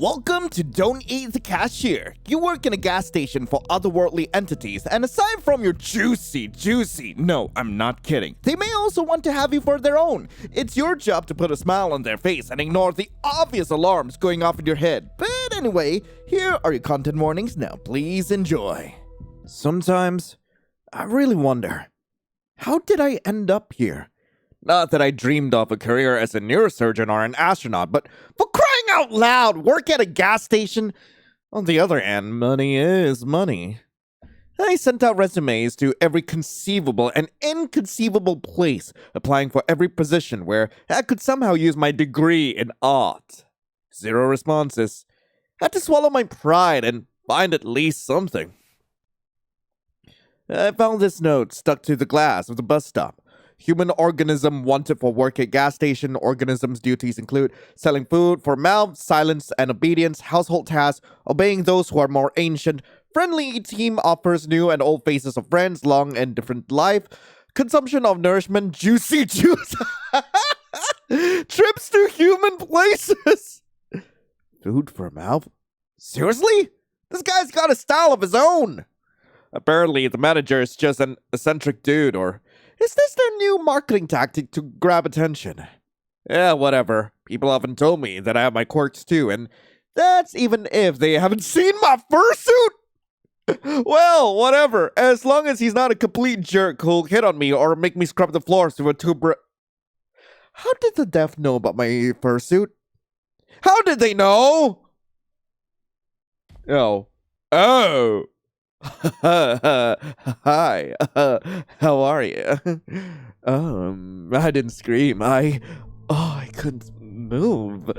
Welcome to Don't Eat the Cashier. You work in a gas station for otherworldly entities, and aside from your juicy, no, I'm not kidding, they may also want to have you for their own. It's your job to put a smile on their face and ignore the obvious alarms going off in your head. But anyway, here are your content warnings. Now please enjoy. Sometimes, I really wonder, how did I end up here? Not that I dreamed of a career as a neurosurgeon or an astronaut, but for crying out loud, work at a gas station? On the other hand, money is money. I sent out resumes to every conceivable and inconceivable place, applying for every position where I could somehow use my degree in art. 0 responses. I had to swallow my pride and find at least something. I found this note stuck to the glass of the bus stop. Human organism wanted for work at gas station. Organism's duties include selling food for mouth, silence and obedience, household tasks, obeying those who are more ancient. Friendly team offers new and old faces of friends, long and different life. Consumption of nourishment, juicy juice. Trips to human places. Food for mouth? Seriously? This guy's got a style of his own. Apparently, the manager is just an eccentric dude, or is this their new marketing tactic to grab attention? Yeah, whatever. People often told me that I have my quirks too, and that's even if they haven't seen my fursuit! Well, whatever. As long as he's not a complete jerk who'll hit on me or make me scrub the floors with a tube. How did the deaf know about my fursuit? How did they know? Oh. Hi, how are you? I didn't scream. I couldn't move.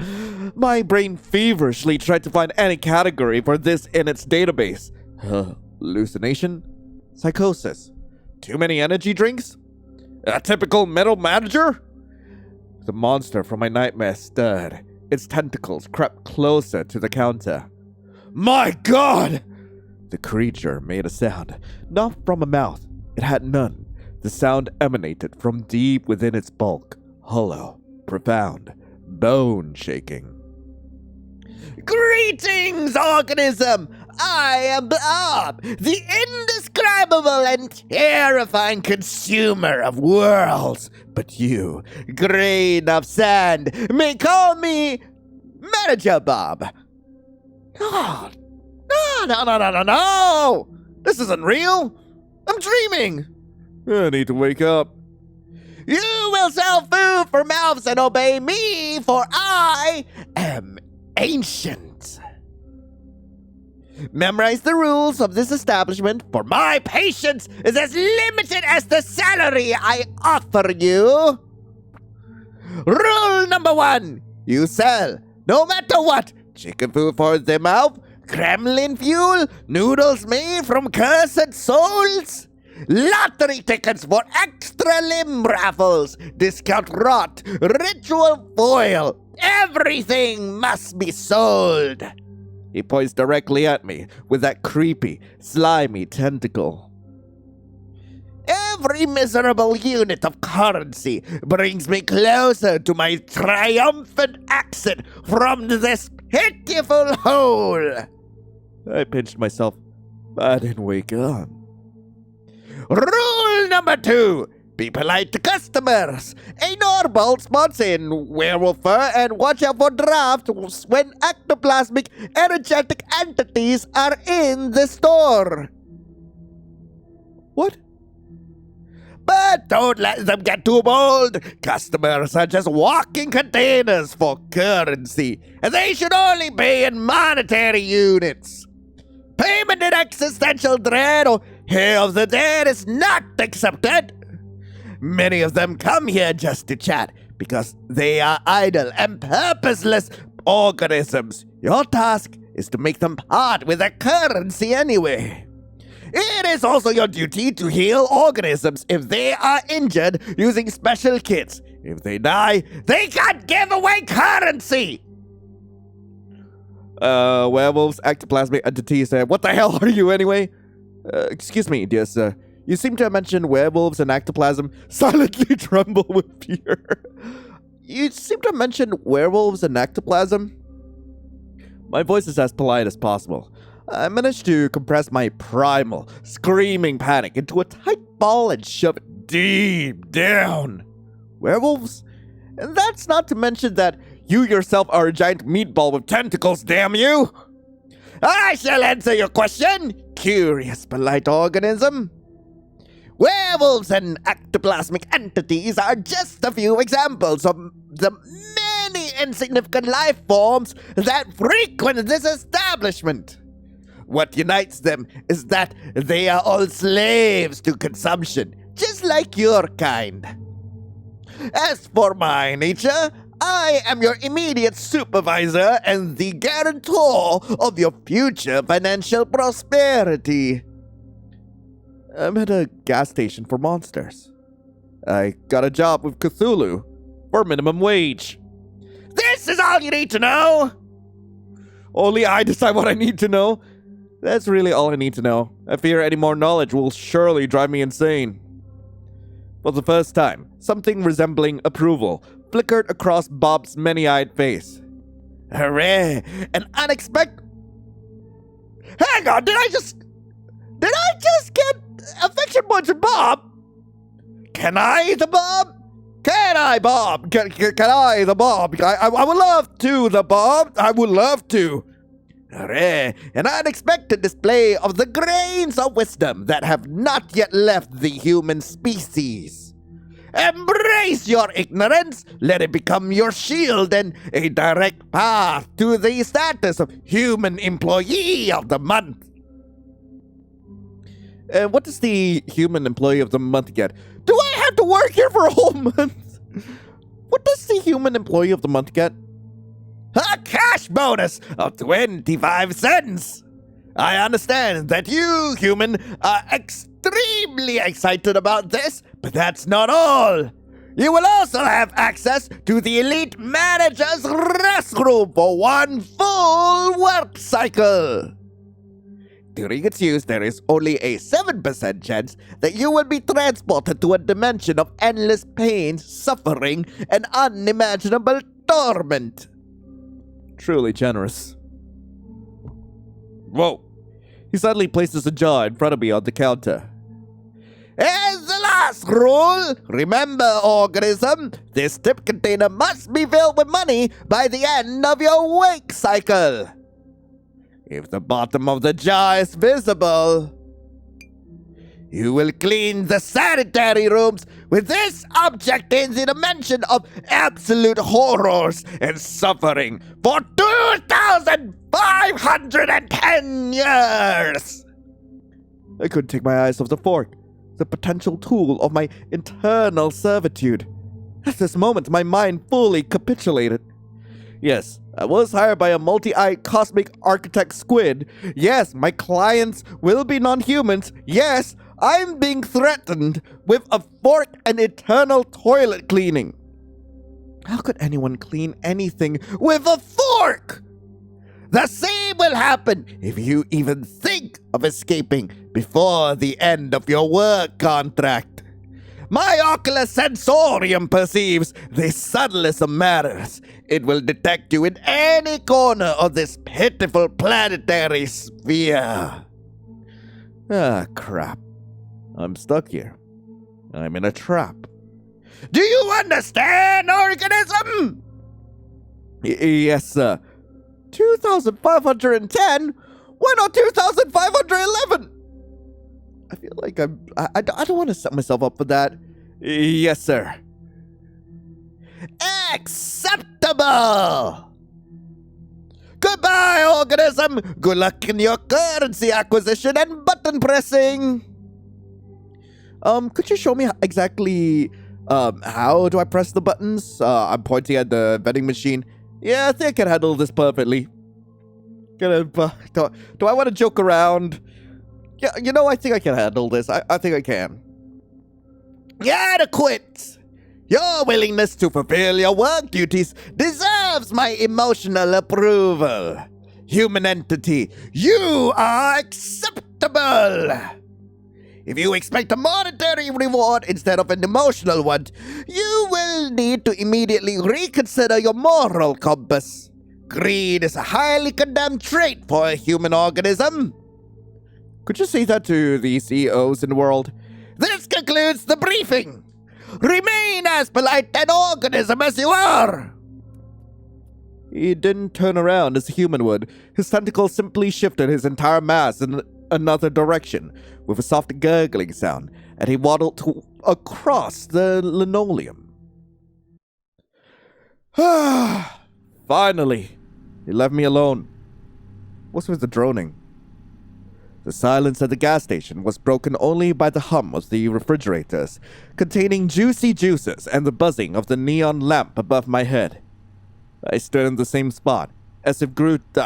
My brain feverishly tried to find any category for this in its database. Hallucination? Psychosis? Too many energy drinks? A typical middle manager? The monster from my nightmare stirred. Its tentacles crept closer to the counter. My God! The creature made a sound, not from a mouth. It had none. The sound emanated from deep within its bulk, hollow, profound, bone-shaking. Greetings, organism! I am Bob, the indescribable and terrifying consumer of worlds. But you, grain of sand, may call me Manager Bob. God. No! This isn't real! I'm dreaming! I need to wake up. You will sell food for mouths and obey me, for I am ancient. Memorize the rules of this establishment, for my patience is as limited as the salary I offer you. Rule number 1. You sell, no matter what, chicken food for the mouth, Kremlin fuel, noodles made from cursed souls, lottery tickets for extra limb raffles, discount rot, ritual foil, everything must be sold. He points directly at me with that creepy, slimy tentacle. Every miserable unit of currency brings me closer to my triumphant exit from this pitiful hole. I pinched myself. I didn't wake up. Rule number 2. Be polite to customers. Ignore bald spots in werewolf fur and watch out for drafts when ectoplasmic energetic entities are in the store. What? But don't let them get too bold. Customers are just walking containers for currency, and they should only pay in monetary units. Payment in existential dread or hair of the dead is not accepted. Many of them come here just to chat because they are idle and purposeless organisms. Your task is to make them part with their currency anyway. It is also your duty to heal organisms if they are injured using special kits. If they die, they can't give away currency! Werewolves, ectoplasmic entities, what the hell are you anyway? Excuse me, dear sir. You seem to have mentioned werewolves and ectoplasm. Silently tremble with fear. You seem to have mentioned werewolves and ectoplasm. My voice is as polite as possible. I managed to compress my primal, screaming panic into a tight ball and shove it deep down. Werewolves? And that's not to mention that you yourself are a giant meatball with tentacles, damn you! I shall answer your question, curious polite organism. Werewolves and ectoplasmic entities are just a few examples of the many insignificant life forms that frequent this establishment. What unites them is that they are all slaves to consumption, just like your kind. As for my nature, I am your immediate supervisor and the guarantor of your future financial prosperity. I'm at a gas station for monsters. I got a job with Cthulhu for minimum wage. This is all you need to know! Only I decide what I need to know. That's really all I need to know. I fear any more knowledge will surely drive me insane. For the first time, something resembling approval flickered across Bob's many-eyed face. Hooray! An unexpected... Hang on, did I just get affection points from Bob? Can I, the Bob? Can I, Bob? Can I, the Bob? I would love to, the Bob. I would love to. Hooray! An unexpected display of the grains of wisdom that have not yet left the human species. Embrace your ignorance, let it become your shield and a direct path to the status of Human Employee of the Month. What does the Human Employee of the Month get? Do I have to work here for a whole month? What does the Human Employee of the Month get? A cash bonus of 25 cents. I understand that you, human, are extremely excited about this, but that's not all. You will also have access to the elite manager's restroom for one full work cycle. During its use, there is only a 7% chance that you will be transported to a dimension of endless pain, suffering, and unimaginable torment. Truly generous. Whoa. He suddenly places a jar in front of me on the counter. As the last rule, remember, organism, this tip container must be filled with money by the end of your wake cycle. If the bottom of the jar is visible, you will clean the sanitary rooms with this object in the dimension of absolute horrors and suffering for 2,510 years. I couldn't take my eyes off the fork, the potential tool of my internal servitude. At this moment, my mind fully capitulated. Yes, I was hired by a multi-eyed cosmic architect squid. Yes, my clients will be non-humans. Yes, I'm being threatened with a fork and eternal toilet cleaning. How could anyone clean anything with a fork? The same will happen if you even think of escaping before the end of your work contract. My ocular sensorium perceives the subtlest of matters. It will detect you in any corner of this pitiful planetary sphere. Ah, crap. I'm stuck here. I'm in a trap. Do you understand, organism? Yes, sir. 2,510? Why not 2,511? I feel like I don't want to set myself up for that. Yes, sir. Acceptable! Goodbye, organism! Good luck in your currency acquisition and button pressing! Could you show me exactly, how do I press the buttons? I'm pointing at the vending machine. Yeah, I think I can handle this perfectly. Do I want to joke around? Yeah, you know, I think I can handle this. I think I can. Adequate! Your willingness to fulfill your work duties deserves my emotional approval. Human entity, you are acceptable! If you expect a monetary reward instead of an emotional one, you will need to immediately reconsider your moral compass. Greed is a highly condemned trait for a human organism. Could you say that to the CEOs in the world? This concludes the briefing. Remain as polite an organism as you are. He didn't turn around as a human would. His tentacles simply shifted his entire mass in another direction with a soft gurgling sound, and he waddled across the linoleum. Finally, he left me alone. What's with the droning? The silence at the gas station was broken only by the hum of the refrigerators, containing juicy juices and the buzzing of the neon lamp above my head. I stood in the same spot, as if rooted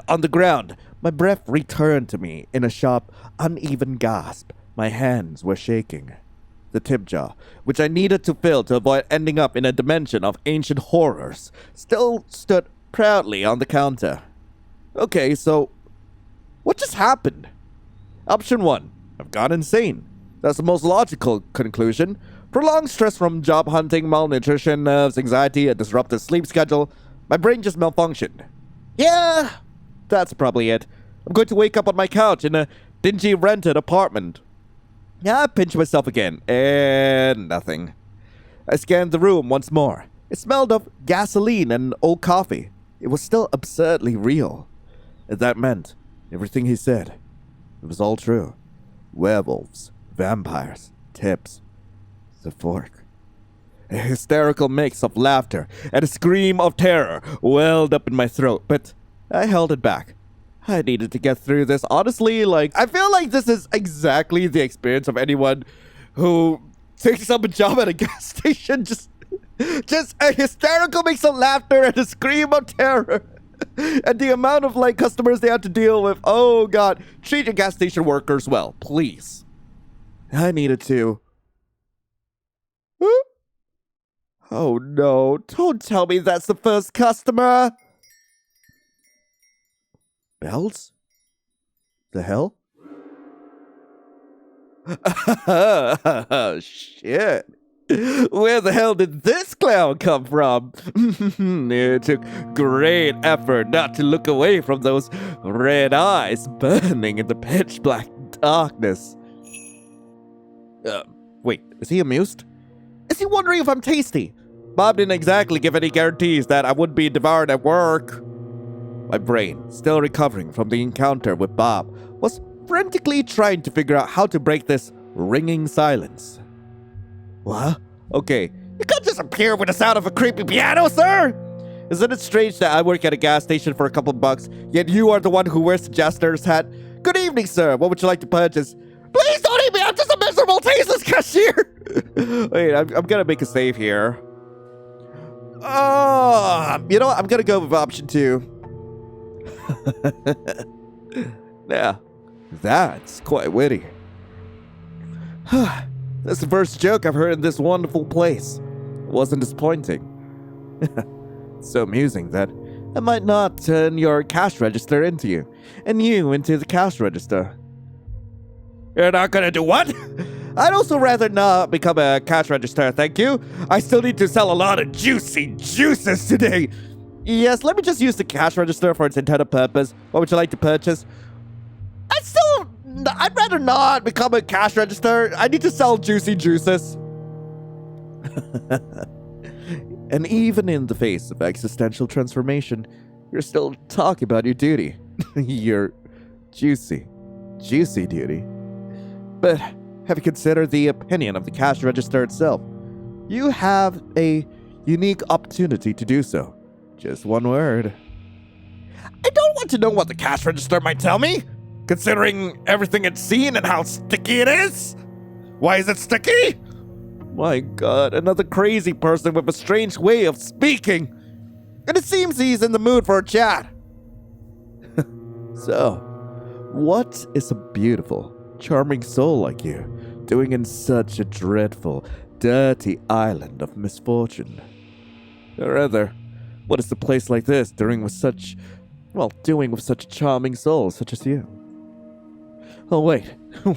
on the ground. My breath returned to me in a sharp, uneven gasp. My hands were shaking. The tip jar, which I needed to fill to avoid ending up in a dimension of ancient horrors, still stood proudly on the counter. Okay, so what just happened? Option 1. I've gone insane. That's the most logical conclusion. Prolonged stress from job hunting, malnutrition, nerves, anxiety, a disrupted sleep schedule. My brain just malfunctioned. Yeah, that's probably it. I'm going to wake up on my couch in a dingy rented apartment. Yeah, I pinched myself again, and nothing. I scanned the room once more. It smelled of gasoline and old coffee. It was still absurdly real. And that meant everything he said. It was all true. Werewolves, vampires, tips, the fork. A hysterical mix of laughter and a scream of terror welled up in my throat, but I held it back. I needed to get through this. Honestly, I feel like this is exactly the experience of anyone who takes up a job at a gas station. Just a hysterical mix of laughter and a scream of terror. And the amount of, customers they have to deal with. Oh, God. Treat your gas station workers well, please. I needed to. Huh? Oh, no. Don't tell me that's the first customer. Bells? The hell? Shit. Where the hell did this clown come from? It took great effort not to look away from those red eyes burning in the pitch black darkness. Wait, is he amused? Is he wondering if I'm tasty? Bob didn't exactly give any guarantees that I would be devoured at work. My brain, still recovering from the encounter with Bob, was frantically trying to figure out how to break this ringing silence. What? Okay, you can't just appear with the sound of a creepy piano, sir! Isn't it strange that I work at a gas station for a couple bucks, yet you are the one who wears the jester's hat? Good evening, sir. What would you like to purchase? Please don't eat me! I'm just a miserable, tasteless cashier! Wait, I'm gonna make a save here. You know what? I'm gonna go with option 2. Yeah, that's quite witty. That's the first joke I've heard in this wonderful place. It wasn't disappointing. So amusing that I might not turn your cash register into you, and you into the cash register. You're not gonna do what? I'd also rather not become a cash register, thank you. I still need to sell a lot of juicy juices today. Yes, let me just use the cash register for its intended purpose. What would you like to purchase? I'd rather not become a cash register. I need to sell juicy juices. And even in the face of existential transformation, you're still talking about your duty. Your juicy duty. But have you considered the opinion of the cash register itself? You have a unique opportunity to do so. Just one word. I don't want to know what the cash register might tell me, considering everything it's seen and how sticky it is. Why is it sticky? My God, another crazy person with a strange way of speaking. And it seems he's in the mood for a chat. So, what is a beautiful, charming soul like you doing in such a dreadful, dirty island of misfortune? Or rather, what is a place like this doing with such a charming soul such as you? Oh wait,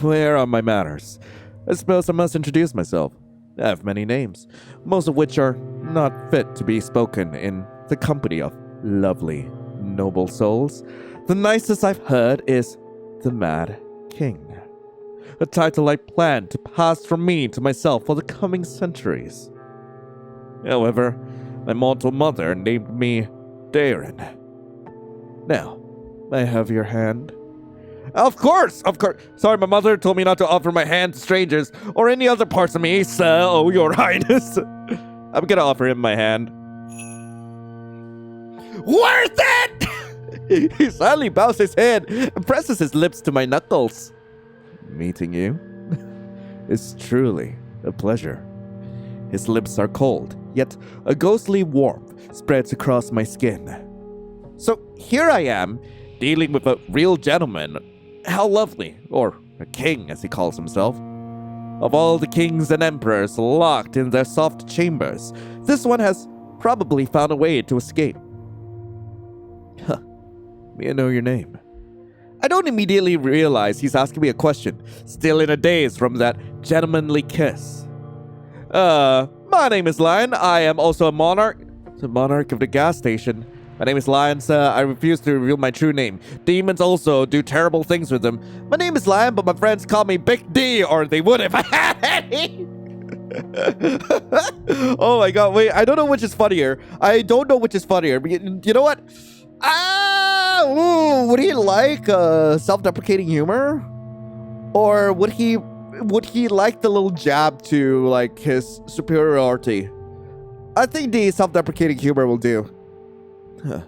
where are my manners? I suppose I must introduce myself. I have many names, most of which are not fit to be spoken in the company of lovely, noble souls. The nicest I've heard is the Mad King, a title I plan to pass from me to myself for the coming centuries. However, my mortal mother named me Darren. Now, may I have your hand? Of course! Sorry, my mother told me not to offer my hand to strangers or any other parts of me, so, your highness. I'm gonna offer him my hand. Worth it! He suddenly bows his head and presses his lips to my knuckles. Meeting you is truly a pleasure. His lips are cold, yet a ghostly warmth spreads across my skin. So here I am, dealing with a real gentleman. How lovely, or a king as he calls himself. Of all the kings and emperors locked in their soft chambers, this one has probably found a way to escape. Huh. May I know your name? I don't immediately realize he's asking me a question, still in a daze from that gentlemanly kiss. My name is Lion. I am also a monarch. The monarch of the gas station. My name is Lion, sir. I refuse to reveal my true name. Demons also do terrible things with them. My name is Lion, but my friends call me Big D, or they would if I had any. Oh my god, wait, I don't know which is funnier. You know what? Would he like self-deprecating humor? Or would he like the little jab to like his superiority? I think the self-deprecating humor will do. Huh.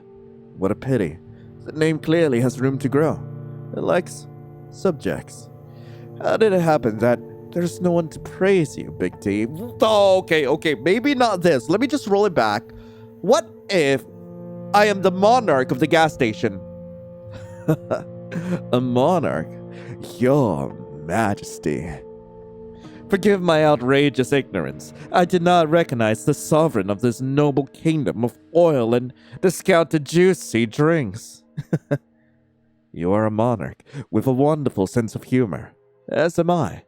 What a pity. The name clearly has room to grow. It likes subjects. How did it happen that there's no one to praise you, Big T? Oh, okay, maybe not this. Let me just roll it back. What if I am the monarch of the gas station? A monarch? Your Majesty. Forgive my outrageous ignorance. I did not recognize the sovereign of this noble kingdom of oil and discounted juicy drinks. You are a monarch with a wonderful sense of humor, as am I.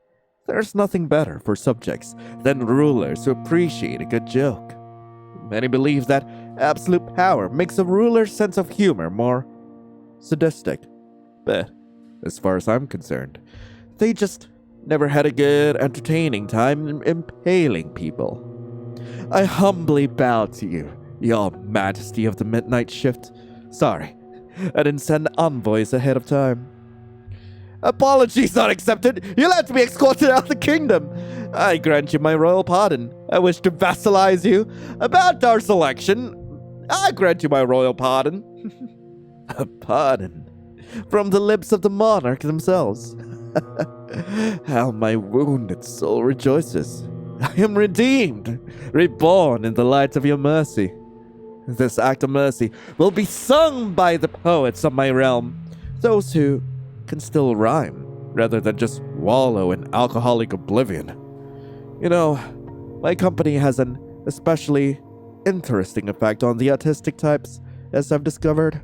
There's nothing better for subjects than rulers who appreciate a good joke. Many believe that absolute power makes a ruler's sense of humor more sadistic. But, as far as I'm concerned, they just never had a good, entertaining time impaling people. I humbly bow to you, your Majesty of the Midnight Shift. Sorry, I didn't send envoys ahead of time. Apologies not accepted. You'll have to be escorted out of the kingdom. I grant you my royal pardon. I wish to vassalize you. About our selection, I grant you my royal pardon. A pardon from the lips of the monarch themselves. How my wounded soul rejoices. I am redeemed, reborn in the light of your mercy. This act of mercy will be sung by the poets of my realm, those who can still rhyme, rather than just wallow in alcoholic oblivion. You know, my company has an especially interesting effect on the autistic types, as I've discovered.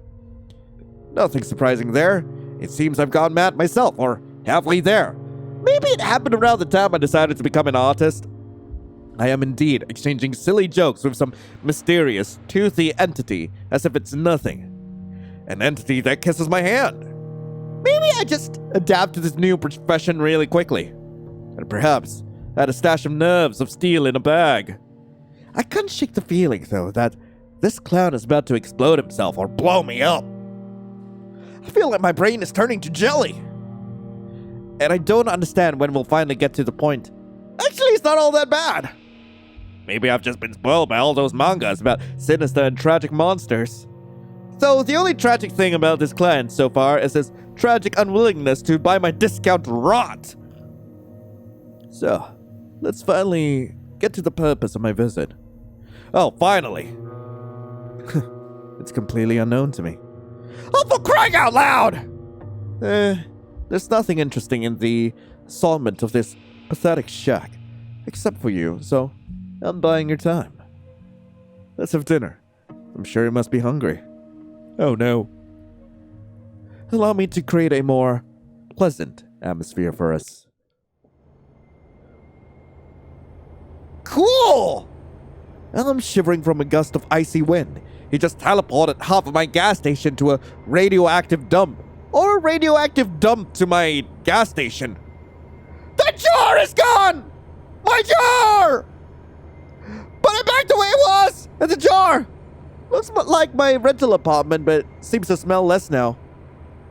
Nothing surprising there. It seems I've gone mad myself, or halfway there. Maybe it happened around the time I decided to become an artist. I am indeed exchanging silly jokes with some mysterious, toothy entity as if it's nothing. An entity that kisses my hand. Maybe I just adapt to this new profession really quickly. And perhaps I had a stash of nerves of steel in a bag. I couldn't shake the feeling, though, that this clown is about to explode himself or blow me up. I feel like my brain is turning to jelly. And I don't understand when we'll finally get to the point. Actually, it's not all that bad. Maybe I've just been spoiled by all those mangas about sinister and tragic monsters. So the only tragic thing about this client so far is his tragic unwillingness to buy my discount rot. So, let's finally get to the purpose of my visit. Oh, finally. It's completely unknown to me. Oh, for crying out loud! There's nothing interesting in the assortment of this pathetic shack, except for you, so I'm buying your time. Let's have dinner. I'm sure you must be hungry. Oh no. Allow me to create a more pleasant atmosphere for us. Cool! I'm shivering from a gust of icy wind. He just teleported half of my gas station to a radioactive dump. Or a radioactive dump to my gas station. The jar is gone! My jar! Put it back the way it was! And the jar! Looks like my rental apartment, but seems to smell less now.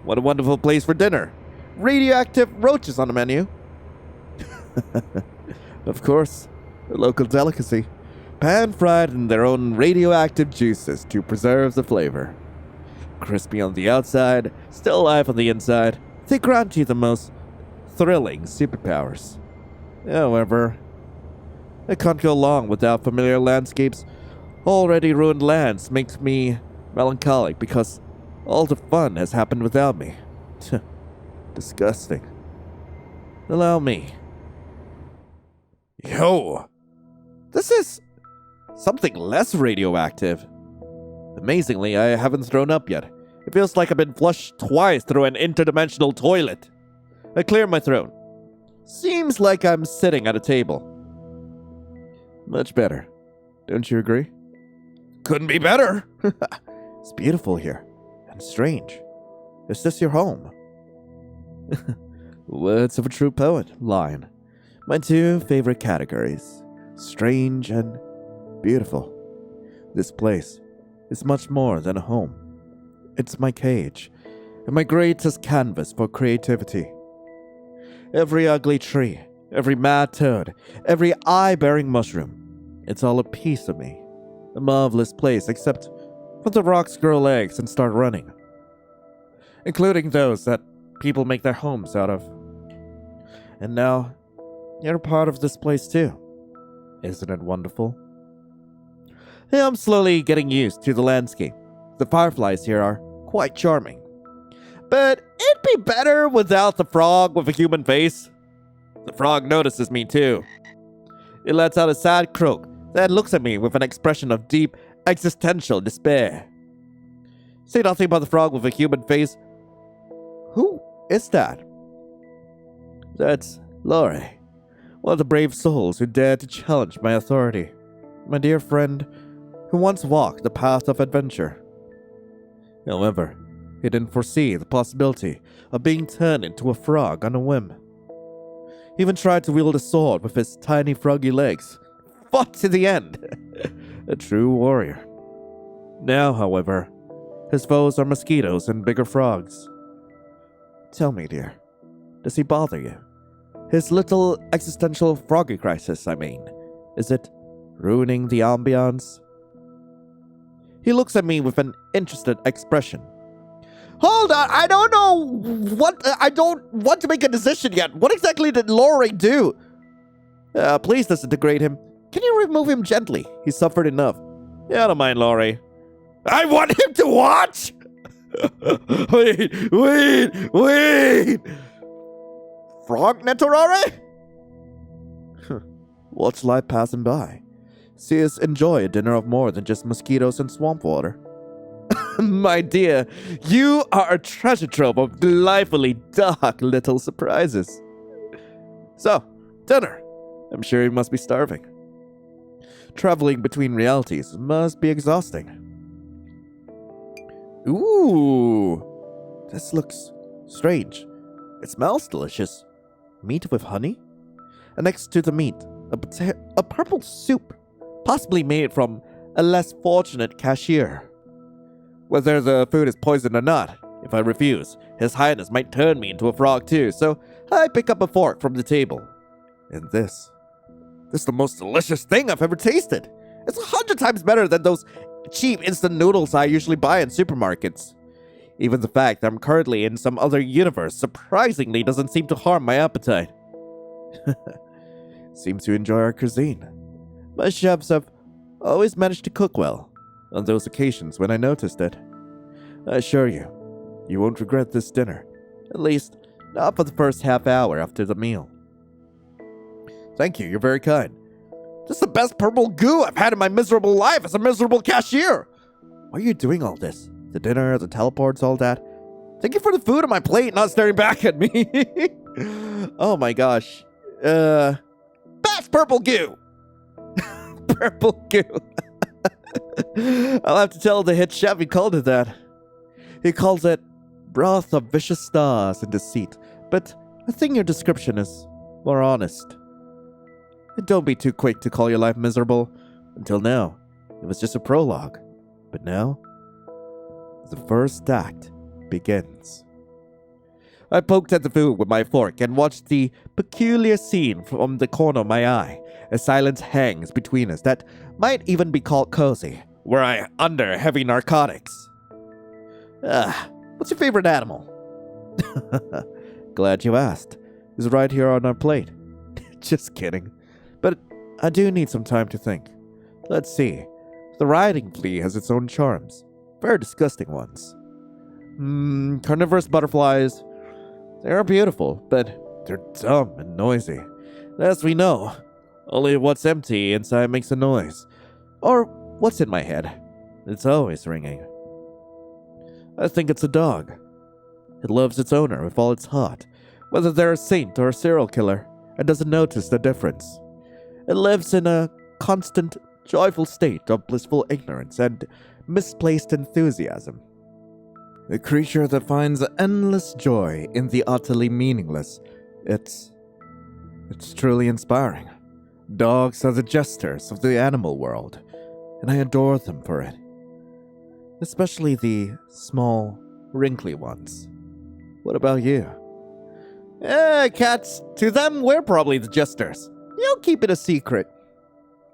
What a wonderful place for dinner. Radioactive roaches on the menu. Of course, a local delicacy. Pan-fried in their own radioactive juices to preserve the flavor. Crispy on the outside, still alive on the inside, they grant you the most thrilling superpowers. However, I can't go long without familiar landscapes. Already ruined lands makes me melancholic because all the fun has happened without me. Disgusting. Allow me. Yo! This is something less radioactive. Amazingly, I haven't thrown up yet. It feels like I've been flushed twice through an interdimensional toilet. I clear my throat. Seems like I'm sitting at a table. Much better. Don't you agree? Couldn't be better. It's beautiful here. And strange. Is this your home? Words of a true poet. Line. My two favorite categories. Strange and beautiful. This place is much more than a home. It's my cage, and my greatest canvas for creativity. Every ugly tree, every mad toad, every eye-bearing mushroom, it's all a piece of me. A marvelous place, except when the rocks grow legs and start running. Including those that people make their homes out of. And now, you're part of this place too. Isn't it wonderful? I'm slowly getting used to the landscape. The fireflies here are quite charming. But it'd be better without the frog with a human face. The frog notices me too. It lets out a sad croak, then looks at me with an expression of deep, existential despair. Say nothing about the frog with a human face. Who is that? That's Laurie, one of the brave souls who dared to challenge my authority. My dear friend, who once walked the path of adventure. However, he didn't foresee the possibility of being turned into a frog on a whim. He even tried to wield a sword with his tiny froggy legs. Fought to the end. A true warrior. Now, however, his foes are mosquitoes and bigger frogs. Tell me, dear, does he bother you? His little existential froggy crisis, I mean. Is it ruining the ambiance? He looks at me with an interested expression. Hold on, I don't want to make a decision yet. What exactly did Laurie do? Please disintegrate him. Can you remove him gently? He suffered enough. Yeah, I don't mind, Laurie. I want him to watch! Wait! Frog Netorare? Watch life passing by. See us enjoy a dinner of more than just mosquitoes and swamp water. My dear, you are a treasure trove of delightfully dark little surprises. So, dinner. I'm sure you must be starving. Traveling between realities must be exhausting. Ooh, this looks strange. It smells delicious. Meat with honey? And next to the meat, a purple soup, possibly made from a less fortunate cashier. Whether the food is poisoned or not, if I refuse, His Highness might turn me into a frog too, so I pick up a fork from the table. And this is the most delicious thing I've ever tasted. It's 100 times better than those cheap instant noodles I usually buy in supermarkets. Even the fact that I'm currently in some other universe surprisingly doesn't seem to harm my appetite. Seems to enjoy our cuisine. My chefs have always managed to cook well, on those occasions when I noticed it. I assure you, you won't regret this dinner. At least, not for the first half hour after the meal. Thank you, you're very kind. This is the best purple goo I've had in my miserable life as a miserable cashier. Why are you doing all this? The dinner, the teleports, all that? Thank you for the food on my plate, not staring back at me. Oh my gosh. That's purple goo. Purple goo. I'll have to tell the head chef he called it that. He calls it broth of vicious stars and deceit, but I think your description is more honest. And don't be too quick to call your life miserable. Until now, it was just a prologue. But now, the first act begins. I poked at the food with my fork and watched the peculiar scene from the corner of my eye. A silence hangs between us that might even be called cozy, were I under heavy narcotics. What's your favorite animal? Glad you asked. It's right here on our plate. Just kidding. But I do need some time to think. Let's see. The riding flea has its own charms. Very disgusting ones. Carnivorous butterflies. They are beautiful, but they're dumb and noisy. As we know, only what's empty inside makes a noise. Or what's in my head. It's always ringing. I think it's a dog. It loves its owner with all its heart, whether they're a saint or a serial killer, and doesn't notice the difference. It lives in a constant, joyful state of blissful ignorance and misplaced enthusiasm. A creature that finds endless joy in the utterly meaningless. It's truly inspiring. Dogs are the jesters of the animal world, and I adore them for it. Especially the small, wrinkly ones. What about you? Cats, to them, we're probably the jesters. You keep it a secret.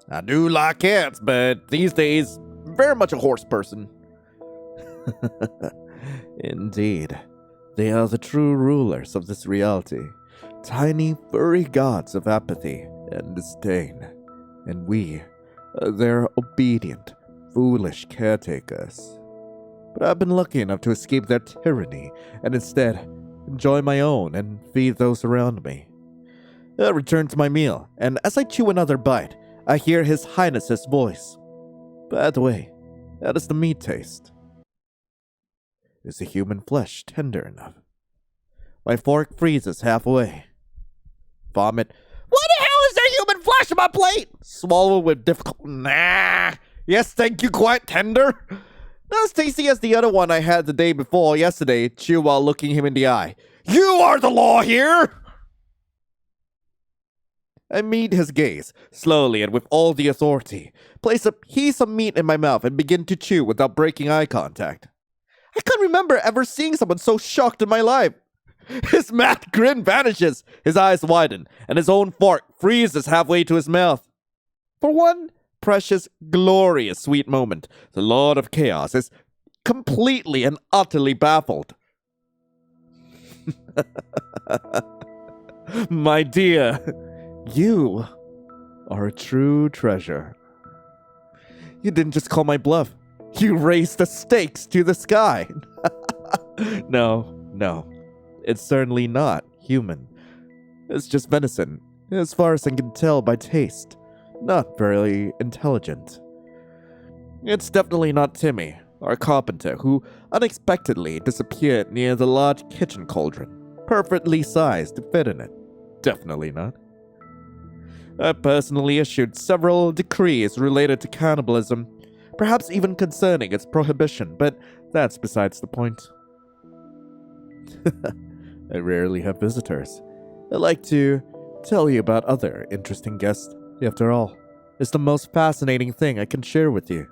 I do like cats, but these days, very much a horse person. Indeed. They are the true rulers of this reality. Tiny, furry gods of apathy and disdain. And we are their obedient, foolish caretakers. But I've been lucky enough to escape their tyranny and instead enjoy my own and feed those around me. I return to my meal, and as I chew another bite, I hear His Highness's voice. By the way, how does the meat taste? Is the human flesh tender enough? My fork freezes halfway. Vomit. What the hell is there human flesh on my plate? Swallow with difficulty. Nah. Yes, thank you, quite tender. Not as tasty as the other one I had the day before yesterday. Chew while looking him in the eye. You are the law here! I meet his gaze, slowly and with all the authority, place a piece of meat in my mouth and begin to chew without breaking eye contact. I can't remember ever seeing someone so shocked in my life. His mad grin vanishes, his eyes widen, and his own fork freezes halfway to his mouth. For one precious, glorious, sweet moment, the Lord of Chaos is completely and utterly baffled. My dear, you are a true treasure. You didn't just call my bluff. You raised the stakes to the sky. No. It's certainly not human. It's just venison, as far as I can tell by taste. Not very intelligent. It's definitely not Timmy, our carpenter, who unexpectedly disappeared near the large kitchen cauldron, perfectly sized to fit in it. Definitely not. I personally issued several decrees related to cannibalism, perhaps even concerning its prohibition, but that's besides the point. I rarely have visitors. I like to tell you about other interesting guests. After all, it's the most fascinating thing I can share with you.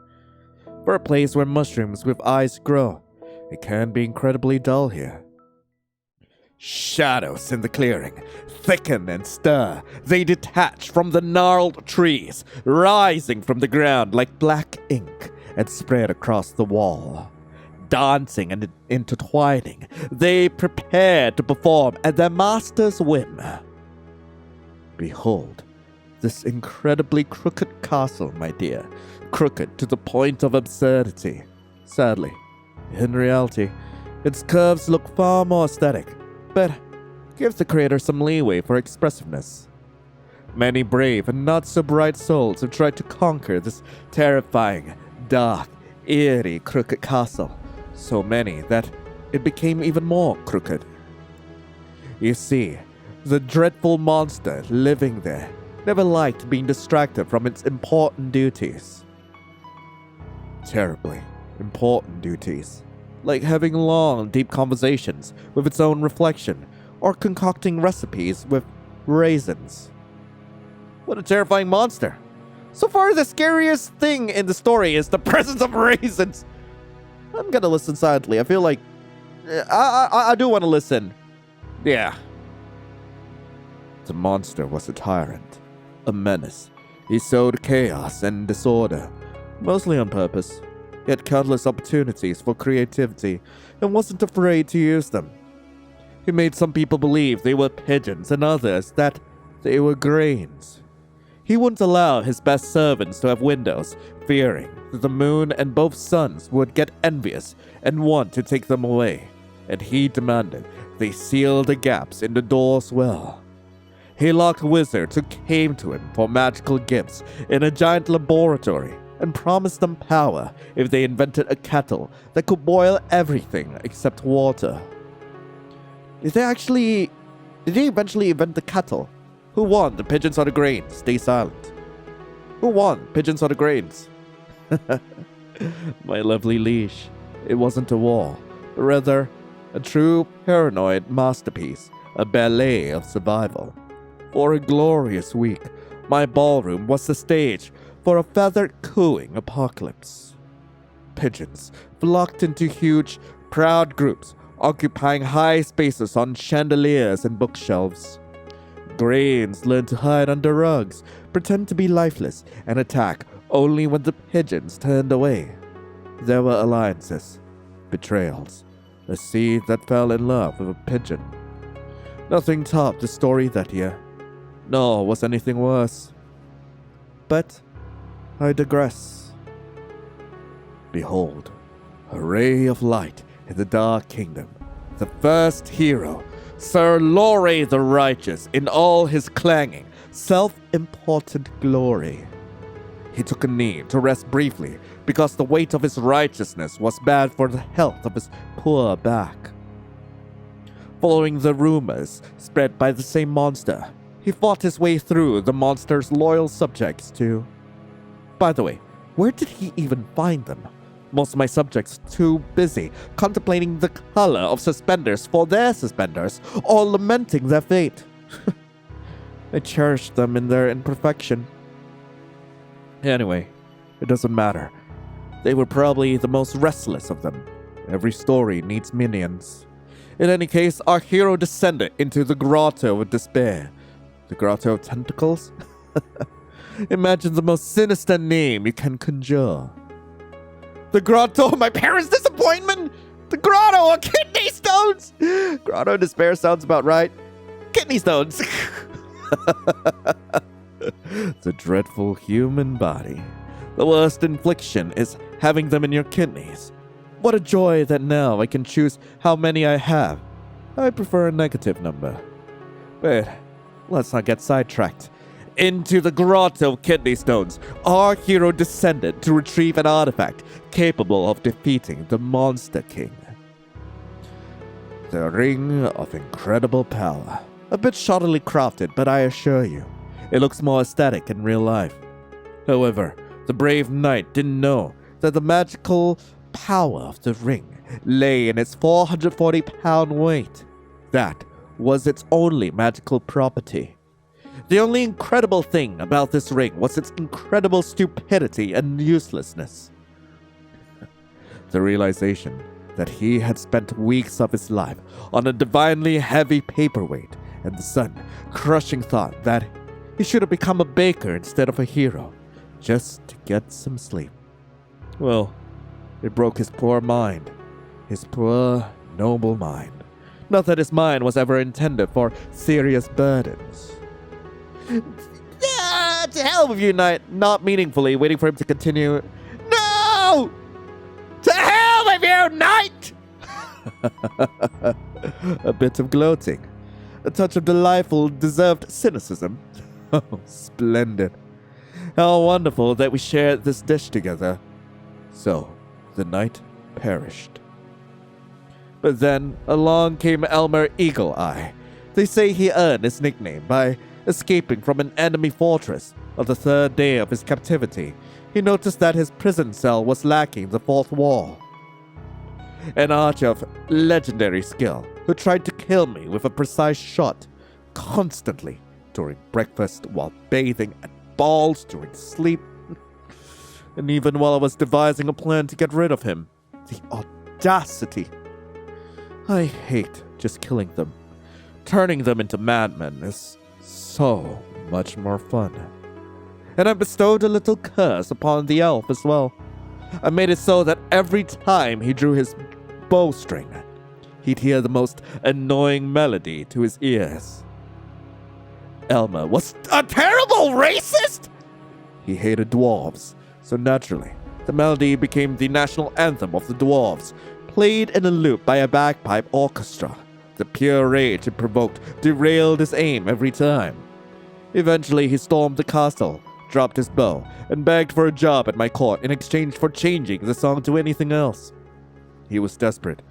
For a place where mushrooms with eyes grow, it can be incredibly dull here. Shadows in the clearing thicken and stir. They detach from the gnarled trees, rising from the ground like black ink and spread across the wall. Dancing and intertwining, they prepare to perform at their master's whim. Behold, this incredibly crooked castle, my dear. Crooked to the point of absurdity. Sadly, in reality, its curves look far more aesthetic, but give the creator some leeway for expressiveness. Many brave and not-so-bright souls have tried to conquer this terrifying, dark, eerie, crooked castle. So many that it became even more crooked. You see, the dreadful monster living there never liked being distracted from its important duties. terribly important duties, like having long, deep conversations with its own reflection, or concocting recipes with raisins. What a terrifying monster. So far, the scariest thing in the story is the presence of raisins. I'm gonna listen silently. I feel like I do want to listen. Yeah. The monster was a tyrant, a menace. He sowed chaos and disorder, mostly on purpose. He had countless opportunities for creativity and wasn't afraid to use them. He made some people believe they were pigeons and others that they were grains. He wouldn't allow his best servants to have windows, fearing that the moon and both suns would get envious and want to take them away, and he demanded they seal the gaps in the doors well. He locked wizards who came to him for magical gifts in a giant laboratory and promised them power if they invented a kettle that could boil everything except water. Did they eventually invent the kettle? Who won, the pigeons or the grains? Stay silent. Who won, pigeons or the grains? My lovely leash. It wasn't a war, but rather a true paranoid masterpiece, a ballet of survival. For a glorious week, my ballroom was the stage for a feathered cooing apocalypse. Pigeons flocked into huge, proud groups, occupying high spaces on chandeliers and bookshelves. Grains learned to hide under rugs, pretend to be lifeless, and attack only when the pigeons turned away. There were alliances, betrayals, a seed that fell in love with a pigeon. Nothing topped the story that year, nor was anything worse. But I digress. Behold, a ray of light in the Dark Kingdom, the first hero, Sir Lorre the Righteous, in all his clanging, self-important glory. He took a knee to rest briefly because the weight of his righteousness was bad for the health of his poor back. Following the rumors spread by the same monster, he fought his way through the monster's loyal subjects too. By the way, where did he even find them? Most of my subjects too busy contemplating the color of suspenders for their suspenders or lamenting their fate. I cherished them in their imperfection. Anyway, it doesn't matter. They were probably the most restless of them. Every story needs minions. In any case, our hero descended into the Grotto of Despair. The Grotto of Tentacles? Imagine the most sinister name you can conjure. The Grotto of my parents' disappointment? The Grotto of Kidney Stones? Grotto of Despair sounds about right. Kidney Stones. The dreadful human body. The worst infliction is having them in your kidneys. What a joy that now I can choose how many I have. I prefer a negative number. But let's not get sidetracked. Into the Grotto of Kidney Stones, our hero descended to retrieve an artifact capable of defeating the Monster King. The Ring of Incredible Power. A bit shoddily crafted, but I assure you, it looks more aesthetic in real life. However, the brave knight didn't know that the magical power of the ring lay in its 440-pound weight. That was its only magical property. The only incredible thing about this ring was its incredible stupidity and uselessness. The realization that he had spent weeks of his life on a divinely heavy paperweight, and the sun-crushing thought that he should have become a baker instead of a hero, just to get some sleep. Well, it broke his poor mind. His poor, noble mind. Not that his mind was ever intended for serious burdens. To hell with you, knight. Not meaningfully, waiting for him to continue. No! To hell with you, knight! A bit of gloating. A touch of delightful, deserved cynicism. Oh, splendid. How wonderful that we shared this dish together. So, the knight perished. But then, along came Elmer Eagle Eye. They say he earned his nickname by escaping from an enemy fortress On the 3rd day of his captivity, he noticed that his prison cell was lacking the 4th wall. An archer of legendary skill who tried to kill me with a precise shot constantly during breakfast, while bathing, and balls during sleep. And even while I was devising a plan to get rid of him. The audacity. I hate just killing them. Turning them into madmen is so much more fun. And I bestowed a little curse upon the elf as well. I made it so that every time he drew his bowstring, he'd hear the most annoying melody to his ears. Imma was a terrible racist! He hated dwarves, so naturally, the melody became the national anthem of the dwarves, played in a loop by a bagpipe orchestra. The pure rage it provoked derailed his aim every time. Eventually, he stormed the castle, dropped his bow, and begged for a job at my court in exchange for changing the song to anything else. He was desperate,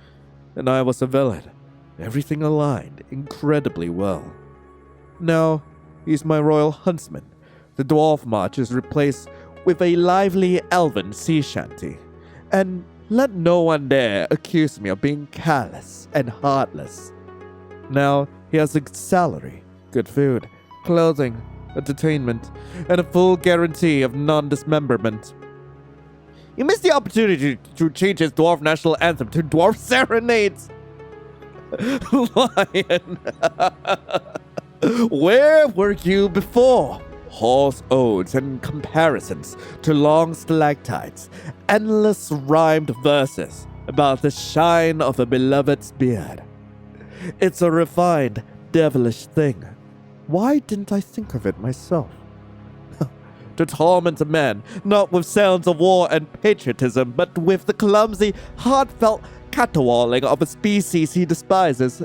and I was a villain. Everything aligned incredibly well. Now, he's my royal huntsman. The dwarf march is replaced with a lively elven sea shanty. And let no one dare accuse me of being callous and heartless. Now, he has a salary, good food, clothing, entertainment, and a full guarantee of non-dismemberment. You missed the opportunity to change his dwarf national anthem to Dwarf Serenades. Lion. Where were you before? Horse odes and comparisons to long stalactites, endless rhymed verses about the shine of a beloved's beard. It's a refined, devilish thing. Why didn't I think of it myself? To torment a man, not with sounds of war and patriotism, but with the clumsy, heartfelt caterwauling of a species he despises.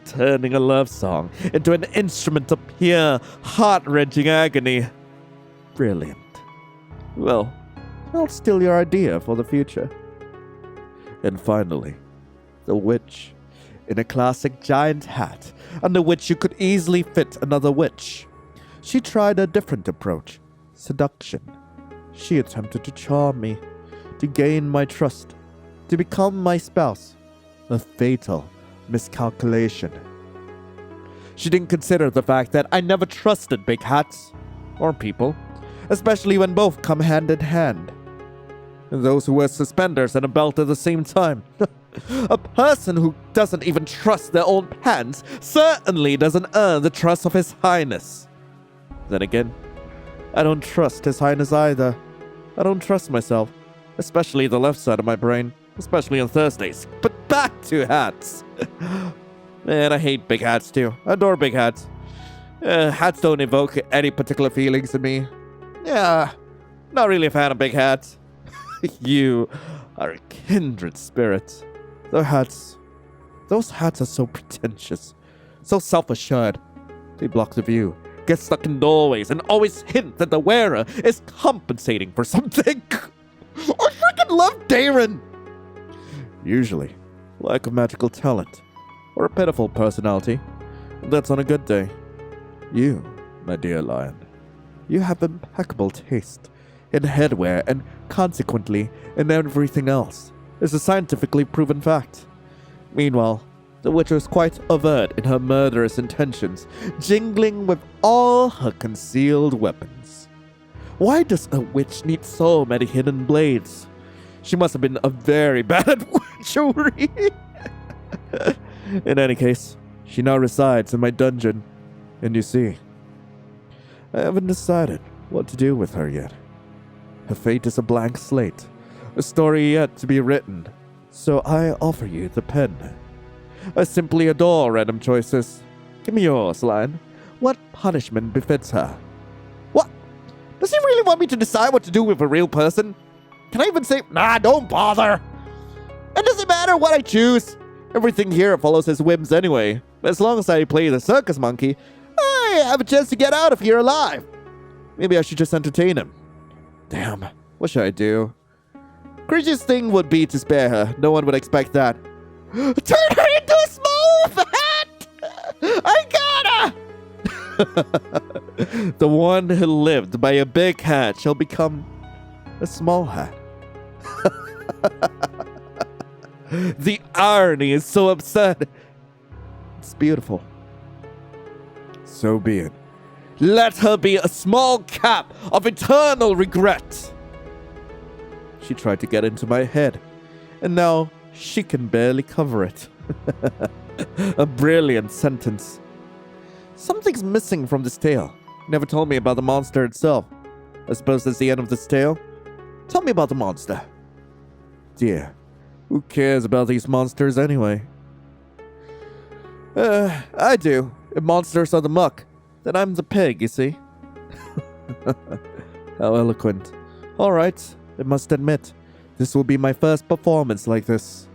Turning a love song into an instrument of pure, heart-wrenching agony. Brilliant. Well, I'll steal your idea for the future. And finally, the witch, in a classic giant hat, under which you could easily fit another witch. She tried a different approach, seduction. She attempted to charm me, to gain my trust, to become my spouse. A fatal miscalculation. She didn't consider the fact that I never trusted big hats, or people, especially when both come hand in hand. And those who wear suspenders and a belt at the same time. A person who doesn't even trust their own pants certainly doesn't earn the trust of His Highness. Then again, I don't trust His Highness either. I don't trust myself, especially the left side of my brain, especially on Thursdays. But back to hats. Man, I hate big hats too. I adore big hats. Hats don't evoke any particular feelings in me. Yeah, not really a fan of big hats. You are a kindred spirit. Those hats are so pretentious, so self-assured. They block the view, get stuck in doorways, and always hint that the wearer is compensating for something. I freaking love Darren! Usually, lack of magical talent, or a pitiful personality. That's on a good day. You, my dear lion, you have impeccable taste in headwear and consequently in everything else. It's a scientifically proven fact. Meanwhile, the witch was quite overt in her murderous intentions, jingling with all her concealed weapons. Why does a witch need so many hidden blades? She must have been a very bad at witchery. In any case, she now resides in my dungeon. And you see, I haven't decided what to do with her yet. Her fate is a blank slate, a story yet to be written. So I offer you the pen. I simply adore random choices. Give me yours, Lion. What punishment befits her? What? Does he really want me to decide what to do with a real person? Can I even say, nah, don't bother? It doesn't matter what I choose. Everything here follows his whims anyway. As long as I play the circus monkey, I have a chance to get out of here alive. Maybe I should just entertain him. Damn, what should I do? Craziest thing would be to spare her. No one would expect that. Turn her into a small hat! I gotta! The one who lived by a big hat shall become a small hat. The irony is so absurd. It's beautiful. So be it. Let her be a small cap of eternal regret. She tried to get into my head, and now she can barely cover it. A brilliant sentence. Something's missing from this tale. Never told me about the monster itself. I suppose that's the end of this tale. Tell me about the monster. Dear, who cares about these monsters anyway? I do. If monsters are the muck, then I'm the pig, you see. How eloquent. Alright, I must admit, this will be my first performance like this.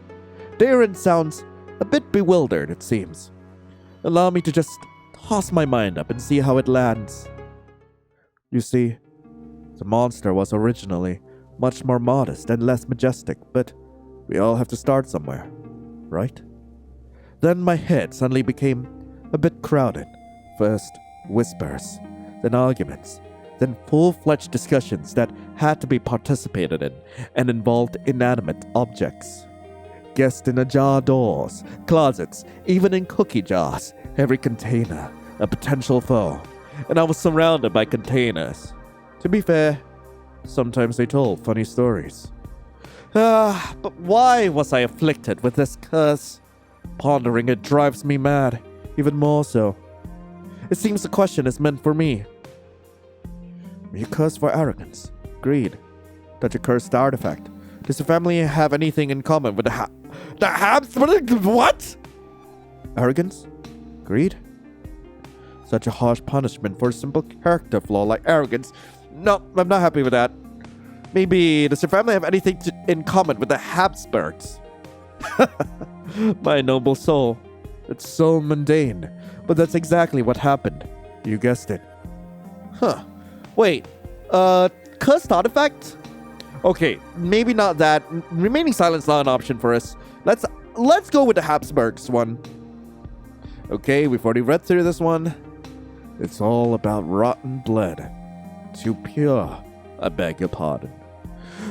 Darren sounds a bit bewildered, it seems. Allow me to just toss my mind up and see how it lands. You see, the monster was originally much more modest and less majestic, but we all have to start somewhere, right? Then my head suddenly became a bit crowded. First, whispers, then arguments, then full-fledged discussions that had to be participated in and involved inanimate objects. Guessed in ajar doors, closets, even in cookie jars, every container, a potential foe, and I was surrounded by containers. To be fair, sometimes they told funny stories. But why was I afflicted with this curse? Pondering it drives me mad, even more so. It seems the question is meant for me. Are you cursed for arrogance, greed, such a cursed artifact? Does the family have anything in common with the what? Arrogance? Greed? Such a harsh punishment for a simple character flaw like arrogance. No, I'm not happy with that. Maybe, does your family have anything in common with the Habsburgs? My noble soul. It's so mundane, but that's exactly what happened. You guessed it. Huh. Wait, cursed artifact? Okay, maybe not that. Remaining silent's not an option for us. Let's go with the Habsburgs one. Okay, we've already read through this one. It's all about rotten blood. Too pure, I beg your pardon.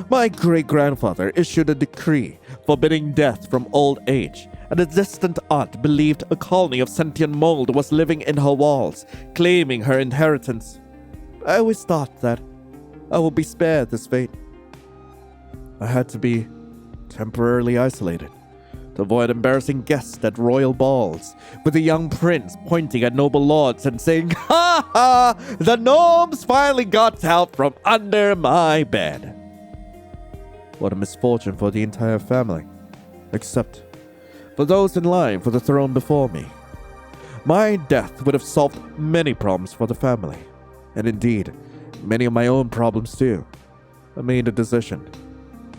My great-grandfather issued a decree forbidding death from old age, and a distant aunt believed a colony of sentient mold was living in her walls, claiming her inheritance. I always thought that I would be spared this fate. I had to be temporarily isolated to avoid embarrassing guests at royal balls, with the young prince pointing at noble lords and saying, "Ha ha! The gnomes finally got out from under my bed." What a misfortune for the entire family, except for those in line for the throne before me. My death would have solved many problems for the family, and indeed, many of my own problems too. I made a decision.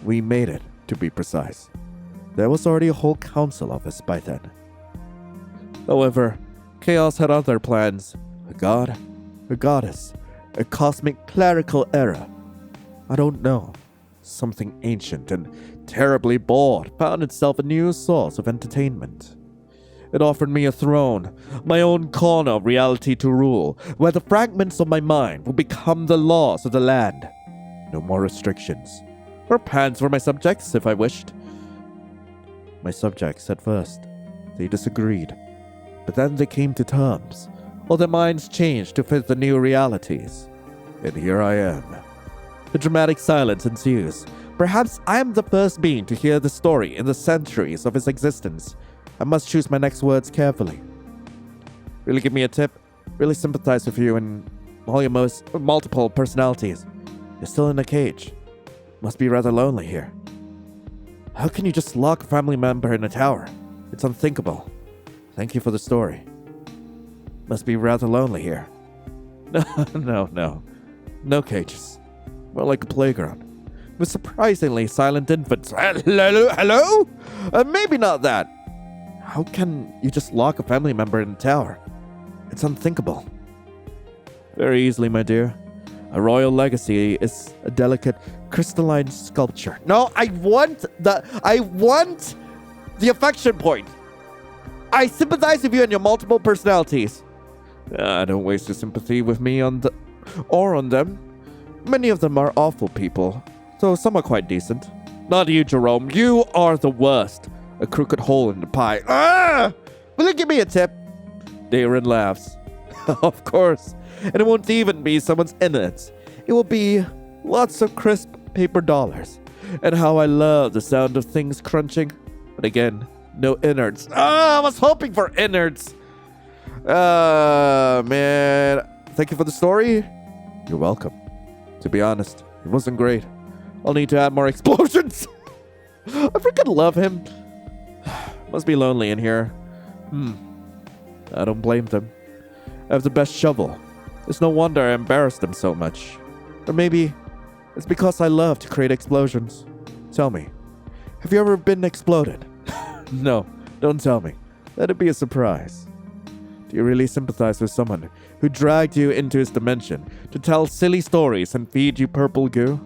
We made it, to be precise. There was already a whole council of us by then. However, Chaos had other plans. A god, a goddess, a cosmic clerical error. I don't know. Something ancient and terribly bored found itself a new source of entertainment. It offered me a throne, my own corner of reality to rule, where the fragments of my mind would become the laws of the land. No more restrictions, or pans for my subjects if I wished. My subjects at first, they disagreed, but then they came to terms, or their minds changed to fit the new realities. And here I am. A dramatic silence ensues. Perhaps I am the first being to hear the story in the centuries of its existence. I must choose my next words carefully. Really give me a tip? Really sympathize with you and all your multiple personalities. You're still in a cage. Must be rather lonely here. How can you just lock a family member in a tower? It's unthinkable. Thank you for the story. Must be rather lonely here. No. No cages. More like a playground. With surprisingly silent infants. Hello? Maybe not that. How can you just lock a family member in a tower? It's unthinkable. Very easily, my dear. A royal legacy is a delicate crystalline sculpture. No, I want the affection point. I sympathize with you and your multiple personalities. Don't waste your sympathy with me on them. Many of them are awful people, though some are quite decent. Not you, Jerome. You are the worst. A crooked hole in the pie. Will you give me a tip? Darren laughs. Of course. And it won't even be someone's innards. It will be lots of crisp paper dollars. And how I love the sound of things crunching. But again, no innards. I was hoping for innards. Man. Thank you for the story. You're welcome. To be honest, it wasn't great. I'll need to add more explosions. I freaking love him. Must be lonely in here. I don't blame them. I have the best shovel. It's no wonder I embarrassed them so much. Or maybe it's because I love to create explosions. Tell me, have you ever been exploded? No, don't tell me. Let it be a surprise. Do you really sympathize with someone who dragged you into his dimension to tell silly stories and feed you purple goo?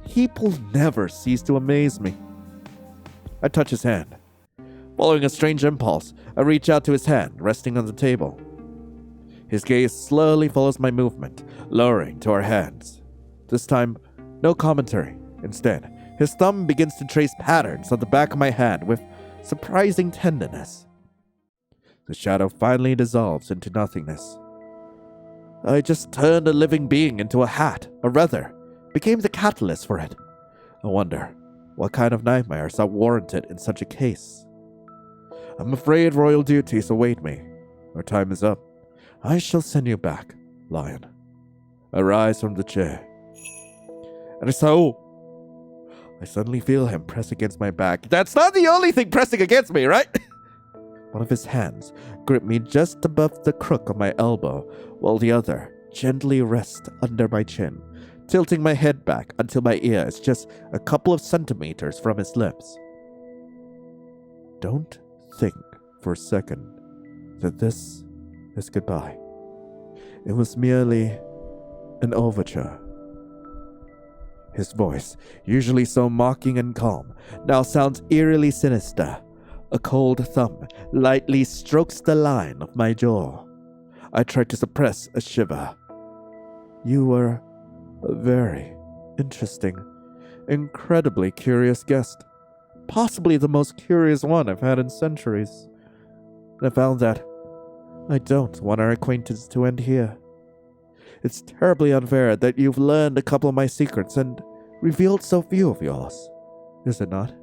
He will never cease to amaze me. I touch his hand. Following a strange impulse, I reach out to his hand, resting on the table. His gaze slowly follows my movement, lowering to our hands. This time, no commentary. Instead, his thumb begins to trace patterns on the back of my hand with surprising tenderness. The shadow finally dissolves into nothingness. I just turned a living being into a hat, or rather, became the catalyst for it. I wonder what kind of nightmares are warranted in such a case. I'm afraid royal duties await me. Our time is up. I shall send you back, Lion. I rise from the chair. And so, I suddenly feel him press against my back. That's not the only thing pressing against me, right? One of his hands gripped me just above the crook of my elbow, while the other gently rests under my chin, tilting my head back until my ear is just a couple of centimeters from his lips. Don't think for a second that this is goodbye. It was merely an overture. His voice, usually so mocking and calm, now sounds eerily sinister. A cold thumb lightly strokes the line of my jaw. I try to suppress a shiver. You were a very interesting, incredibly curious guest. Possibly the most curious one I've had in centuries. And I found that I don't want our acquaintance to end here. It's terribly unfair that you've learned a couple of my secrets and revealed so few of yours. Is it not?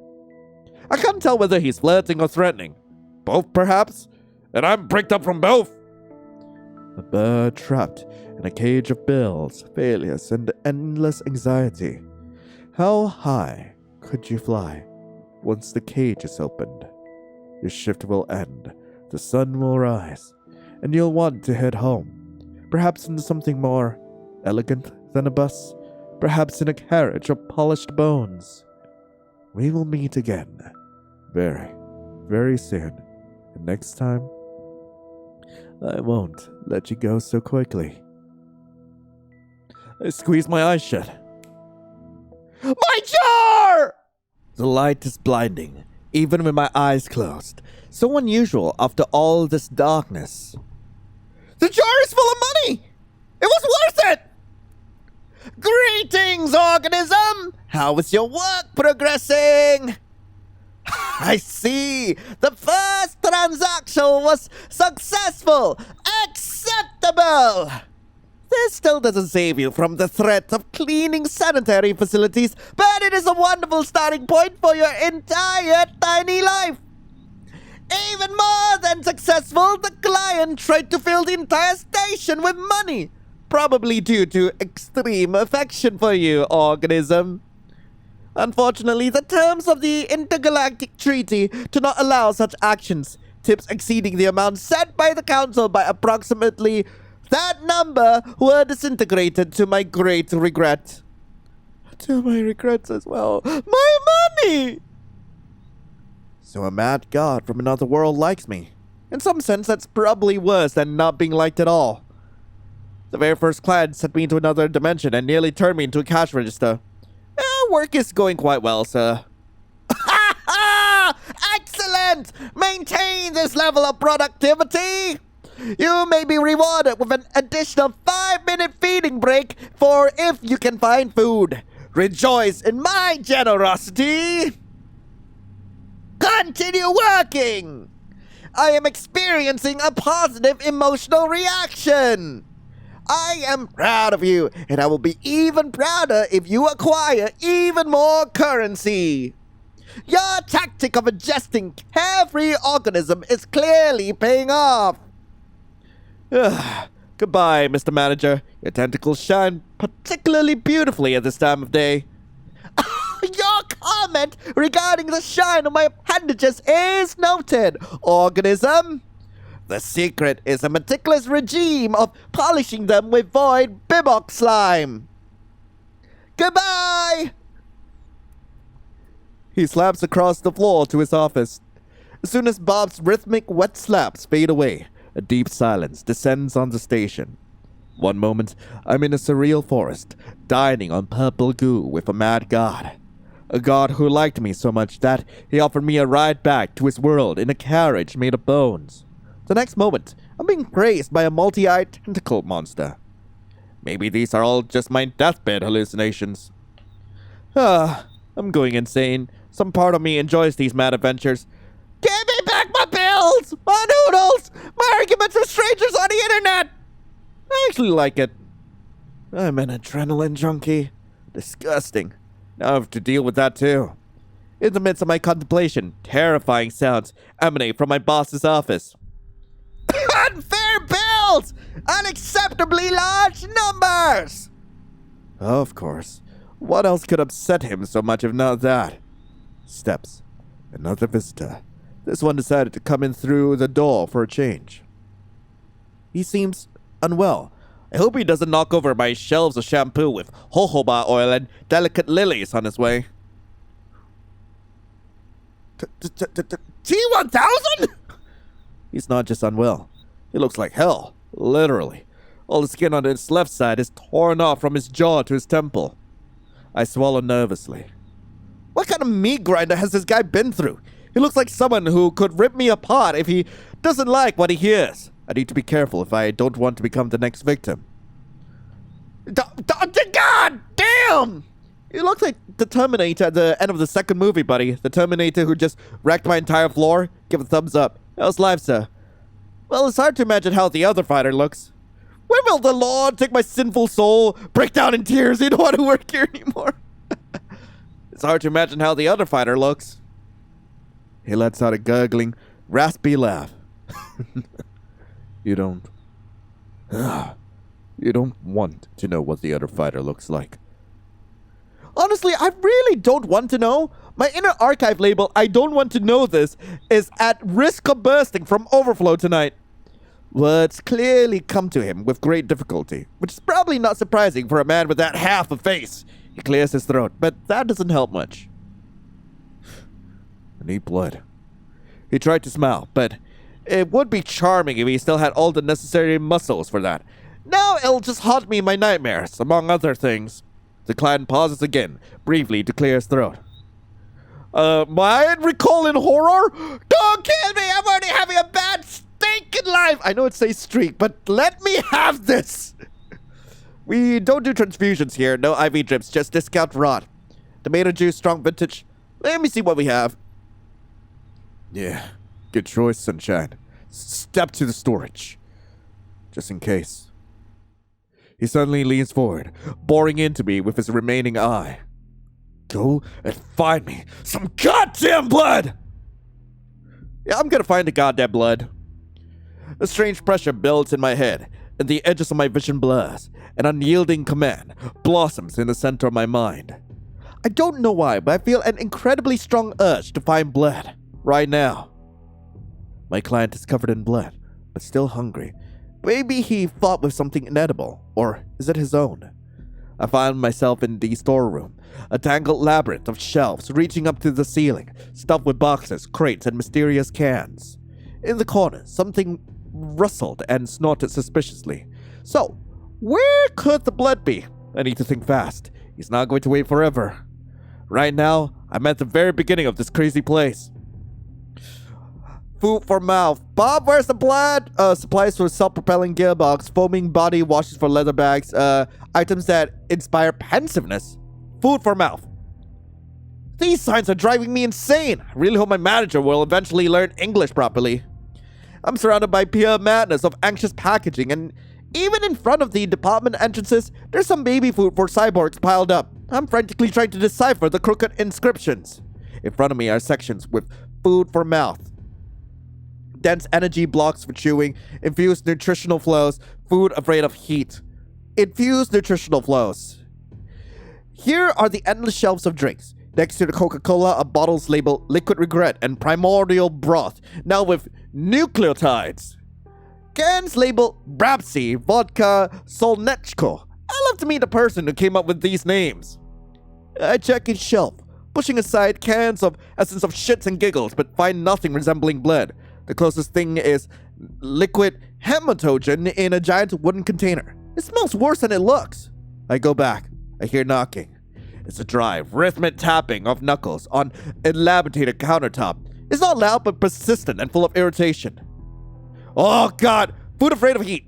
I can't tell whether he's flirting or threatening. Both, perhaps? And I'm bricked up from both. A bird trapped in a cage of bills, failures, and endless anxiety. How high could you fly? Once the cage is opened, your shift will end, the sun will rise, and you'll want to head home. Perhaps in something more elegant than a bus, perhaps in a carriage of polished bones. We will meet again, very, very soon, and next time, I won't let you go so quickly. I squeeze my eyes shut. My jar! The light is blinding, even with my eyes closed. So unusual after all this darkness. The jar is full of money! It was worth it! Greetings, organism! How is your work progressing? I see! The first transaction was successful! Acceptable! This still doesn't save you from the threat of cleaning sanitary facilities, but it is a wonderful starting point for your entire tiny life. Even more than successful, the client tried to fill the entire station with money, probably due to extreme affection for you, organism. Unfortunately, the terms of the intergalactic treaty do not allow such actions, tips exceeding the amount set by the council by approximately that number were disintegrated to my great regret. To my regrets as well. My money! So a mad god from another world likes me. In some sense, that's probably worse than not being liked at all. The very first client sent me into another dimension and nearly turned me into a cash register. Work is going quite well, sir. Ha ha! Excellent! Maintain this level of productivity! You may be rewarded with an additional 5-minute feeding break for if you can find food. Rejoice in my generosity. Continue working. I am experiencing a positive emotional reaction. I am proud of you, and I will be even prouder if you acquire even more currency. Your tactic of ingesting carefree organism is clearly paying off. Goodbye, Mr. Manager. Your tentacles shine particularly beautifully at this time of day. Your comment regarding the shine of my appendages is noted, organism. The secret is a meticulous regime of polishing them with void bibok slime. Goodbye! He slaps across the floor to his office. As soon as Bob's rhythmic wet slaps fade away, a deep silence descends on the station. One moment, I'm in a surreal forest, dining on purple goo with a mad god. A god who liked me so much that he offered me a ride back to his world in a carriage made of bones. The next moment, I'm being praised by a multi-eyed tentacle monster. Maybe these are all just my deathbed hallucinations. I'm going insane. Some part of me enjoys these mad adventures. Give me back my bills, my noodles, my arguments with strangers on the internet. I actually like it. I'm an adrenaline junkie. Disgusting. Now I have to deal with that too. In the midst of my contemplation, terrifying sounds emanate from my boss's office. Unfair bills! Unacceptably large numbers! Of course. What else could upset him so much if not that? Steps. Another visitor. This one decided to come in through the door for a change. He seems unwell. I hope he doesn't knock over my shelves of shampoo with jojoba oil and delicate lilies on his way. T-1000? He's not just unwell. He looks like hell. Literally. All the skin on his left side is torn off from his jaw to his temple. I swallow nervously. What kind of meat grinder has this guy been through? He looks like someone who could rip me apart if he doesn't like what he hears. I need to be careful if I don't want to become the next victim. God damn! You look like the Terminator at the end of the second movie, buddy. The Terminator who just wrecked my entire floor. Give a thumbs up. How's life, sir? Well, it's hard to imagine how the other fighter looks. When will the Lord take my sinful soul, break down in tears? He don't want to work here anymore. It's hard to imagine how the other fighter looks. He lets out a gurgling, raspy laugh. You don't want to know what the other fighter looks like. Honestly, I really don't want to know. My inner archive label, I don't want to know this, is at risk of bursting from overflow tonight. Words clearly come to him with great difficulty, which is probably not surprising for a man with that half a face. He clears his throat, but that doesn't help much. I need blood. He tried to smile, but it would be charming if he still had all the necessary muscles for that. Now it'll just haunt me in my nightmares, among other things. The client pauses again, briefly to clear his throat. Mind recalling horror? Don't kill me! I'm already having a bad stinking life! I know it says streak, but let me have this! We don't do transfusions here, no IV drips, just discount rod. Tomato juice, strong vintage. Let me see what we have. Yeah, good choice, sunshine. Step to the storage. Just in case. He suddenly leans forward, boring into me with his remaining eye. Go and find me some goddamn blood! Yeah, I'm gonna find the goddamn blood. A strange pressure builds in my head, and the edges of my vision blurs. An unyielding command blossoms in the center of my mind. I don't know why, but I feel an incredibly strong urge to find blood. Right now. My client is covered in blood, but still hungry. Maybe he fought with something inedible, or is it his own? I find myself in the storeroom, a tangled labyrinth of shelves reaching up to the ceiling, stuffed with boxes, crates, and mysterious cans. In the corner, something rustled and snorted suspiciously. So, where could the blood be? I need to think fast. He's not going to wait forever. Right now, I'm at the very beginning of this crazy place. Food for mouth. Bob, where's the blood? Supplies for self-propelling gearbox, foaming body washes for leather bags, items that inspire pensiveness. Food for mouth. These signs are driving me insane. I really hope my manager will eventually learn English properly. I'm surrounded by pure madness of anxious packaging, and even in front of the department entrances, there's some baby food for cyborgs piled up. I'm frantically trying to decipher the crooked inscriptions. In front of me are sections with food for mouth, dense energy blocks for chewing, infused nutritional flows, food afraid of heat. Infused nutritional flows. Here are the endless shelves of drinks. Next to the Coca-Cola are bottles labeled Liquid Regret and Primordial Broth, now with nucleotides. Cans labeled Brapsy, Vodka, Solnechko. I love to meet the person who came up with these names. I check each shelf, pushing aside cans of essence of shits and giggles, but find nothing resembling blood. The closest thing is liquid hematogen in a giant wooden container. It smells worse than it looks. I go back. I hear knocking. It's a dry, rhythmic tapping of knuckles on a laminated countertop. It's not loud but persistent and full of irritation. Oh God! Food afraid of heat!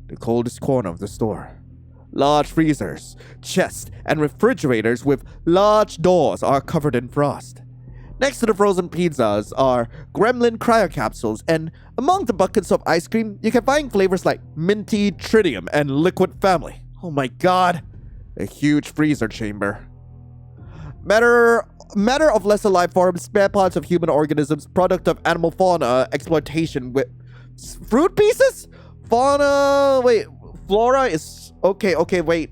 The coldest corner of the store. Large freezers, chests, and refrigerators with large doors are covered in frost. Next to the frozen pizzas are gremlin cryo capsules, and among the buckets of ice cream, you can find flavors like minty tritium and liquid family. Oh my God! A huge freezer chamber. Matter of lesser life forms, spare parts of human organisms, product of animal fauna exploitation with fruit pieces? Fauna, wait, flora is, okay, wait.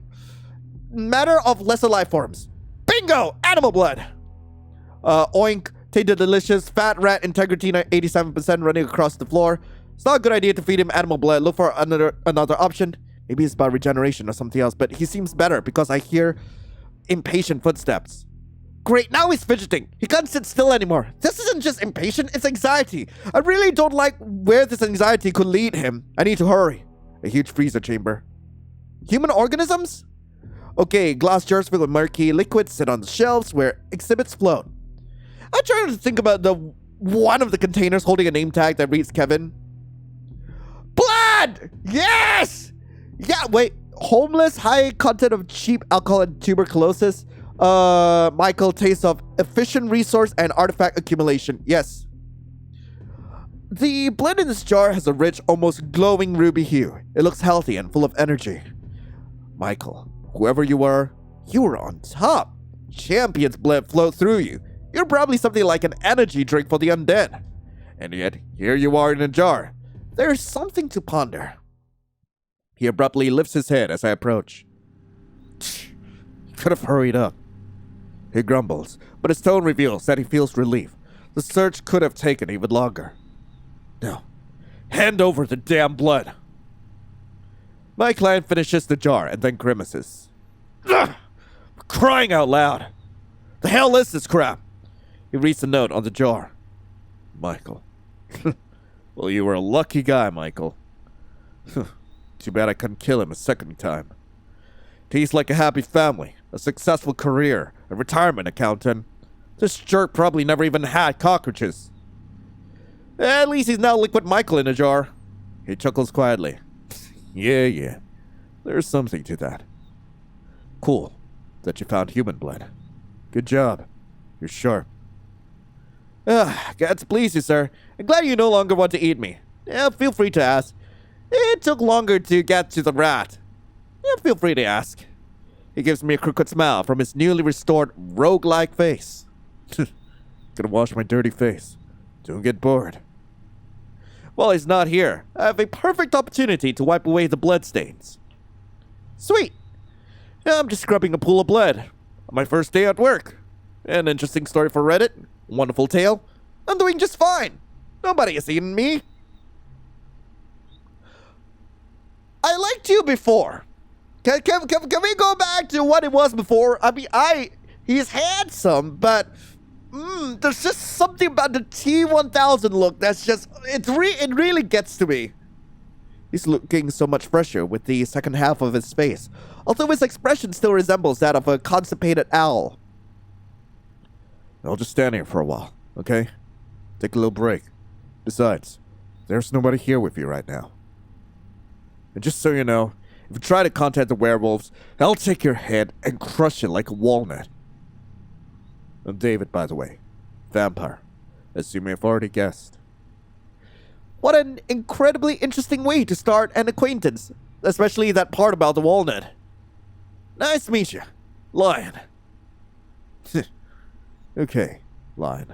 Matter of lesser life forms. Bingo! Animal blood! Oink, tainted delicious, fat rat integrity 87% running across the floor. It's not a good idea to feed him animal blood. Look for another option. Maybe it's about regeneration or something else, but he seems better because I hear impatient footsteps. Great, now he's fidgeting. He can't sit still anymore. This isn't just impatient, it's anxiety. I really don't like where this anxiety could lead him. I need to hurry. A huge freezer chamber. Human organisms? Okay, glass jars filled with murky liquids sit on the shelves where exhibits float. I try to think about the one of the containers holding a name tag that reads Kevin. Blood! Yes! Yeah, wait. Homeless, high content of cheap alcohol and tuberculosis. Michael, taste of efficient resource and artifact accumulation. Yes. The blood in this jar has a rich, almost glowing ruby hue. It looks healthy and full of energy. Michael, whoever you were on top. Champion's blood flowed through you. You're probably something like an energy drink for the undead. And yet, here you are in a jar. There's something to ponder. He abruptly lifts his head as I approach. Could have hurried up. He grumbles, but his tone reveals that he feels relief. The search could have taken even longer. No. Hand over the damn blood. My client finishes the jar and then grimaces. Ugh! Crying out loud. The hell is this crap? He reads the note on the jar. Michael. Well, you were a lucky guy, Michael. Too bad I couldn't kill him a second time. He's like a happy family, a successful career, a retirement account, and this jerk probably never even had cockroaches. At least he's now Liquid Michael in a jar. He chuckles quietly. Yeah. There's something to that. Cool that you found human blood. Good job. You're sharp. God to please you, sir. I'm glad you no longer want to eat me. Yeah, feel free to ask. It took longer to get to the rat. Yeah, feel free to ask. He gives me a crooked smile from his newly restored rogue-like face. Gonna wash my dirty face. Don't get bored. While he's not here, I have a perfect opportunity to wipe away the bloodstains. Sweet. I'm just scrubbing a pool of blood. On my first day at work. An interesting story for Reddit. Wonderful tale. I'm doing just fine. Nobody has eaten me. I liked you before. Can we go back to what it was before? I mean, he's handsome, but there's just something about the T-1000 look that's just, it really gets to me. He's looking so much fresher with the second half of his face, although his expression still resembles that of a constipated owl. I'll just stand here for a while, okay? Take a little break. Besides, there's nobody here with you right now. And just so you know, if you try to contact the werewolves, I'll take your head and crush it like a walnut. I'm David, by the way. Vampire, as you may have already guessed. What an incredibly interesting way to start an acquaintance, especially that part about the walnut. Nice to meet you, Lion. Okay, Lion.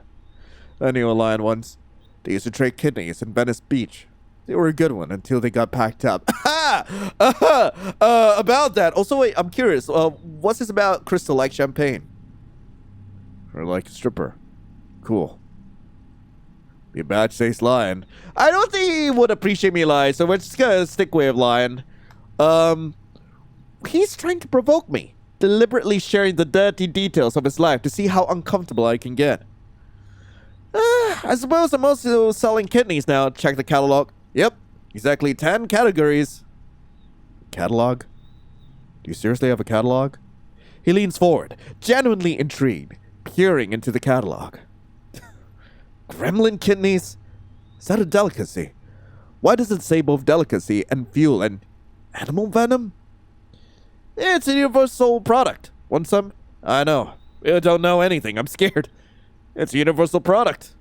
I knew a lion once. They used to trade kidneys in Venice Beach. They were a good one until they got packed up. About that. Also, wait, I'm curious. What's this about Crystal like champagne? Or like a stripper. Cool. Your badge says Lion. I don't think he would appreciate me lying, so we're just gonna stick with Lion. He's trying to provoke me, deliberately sharing the dirty details of his life to see how uncomfortable I can get. I suppose I'm also selling kidneys now. Check the catalog. Yep, exactly 10 categories. Catalog? Do you seriously have a catalog? He leans forward, genuinely intrigued, peering into the catalog. Gremlin kidneys? Is that a delicacy? Why does it say both delicacy and fuel and animal venom? It's a universal product. Want some? I know. You don't know anything. I'm scared. It's a universal product.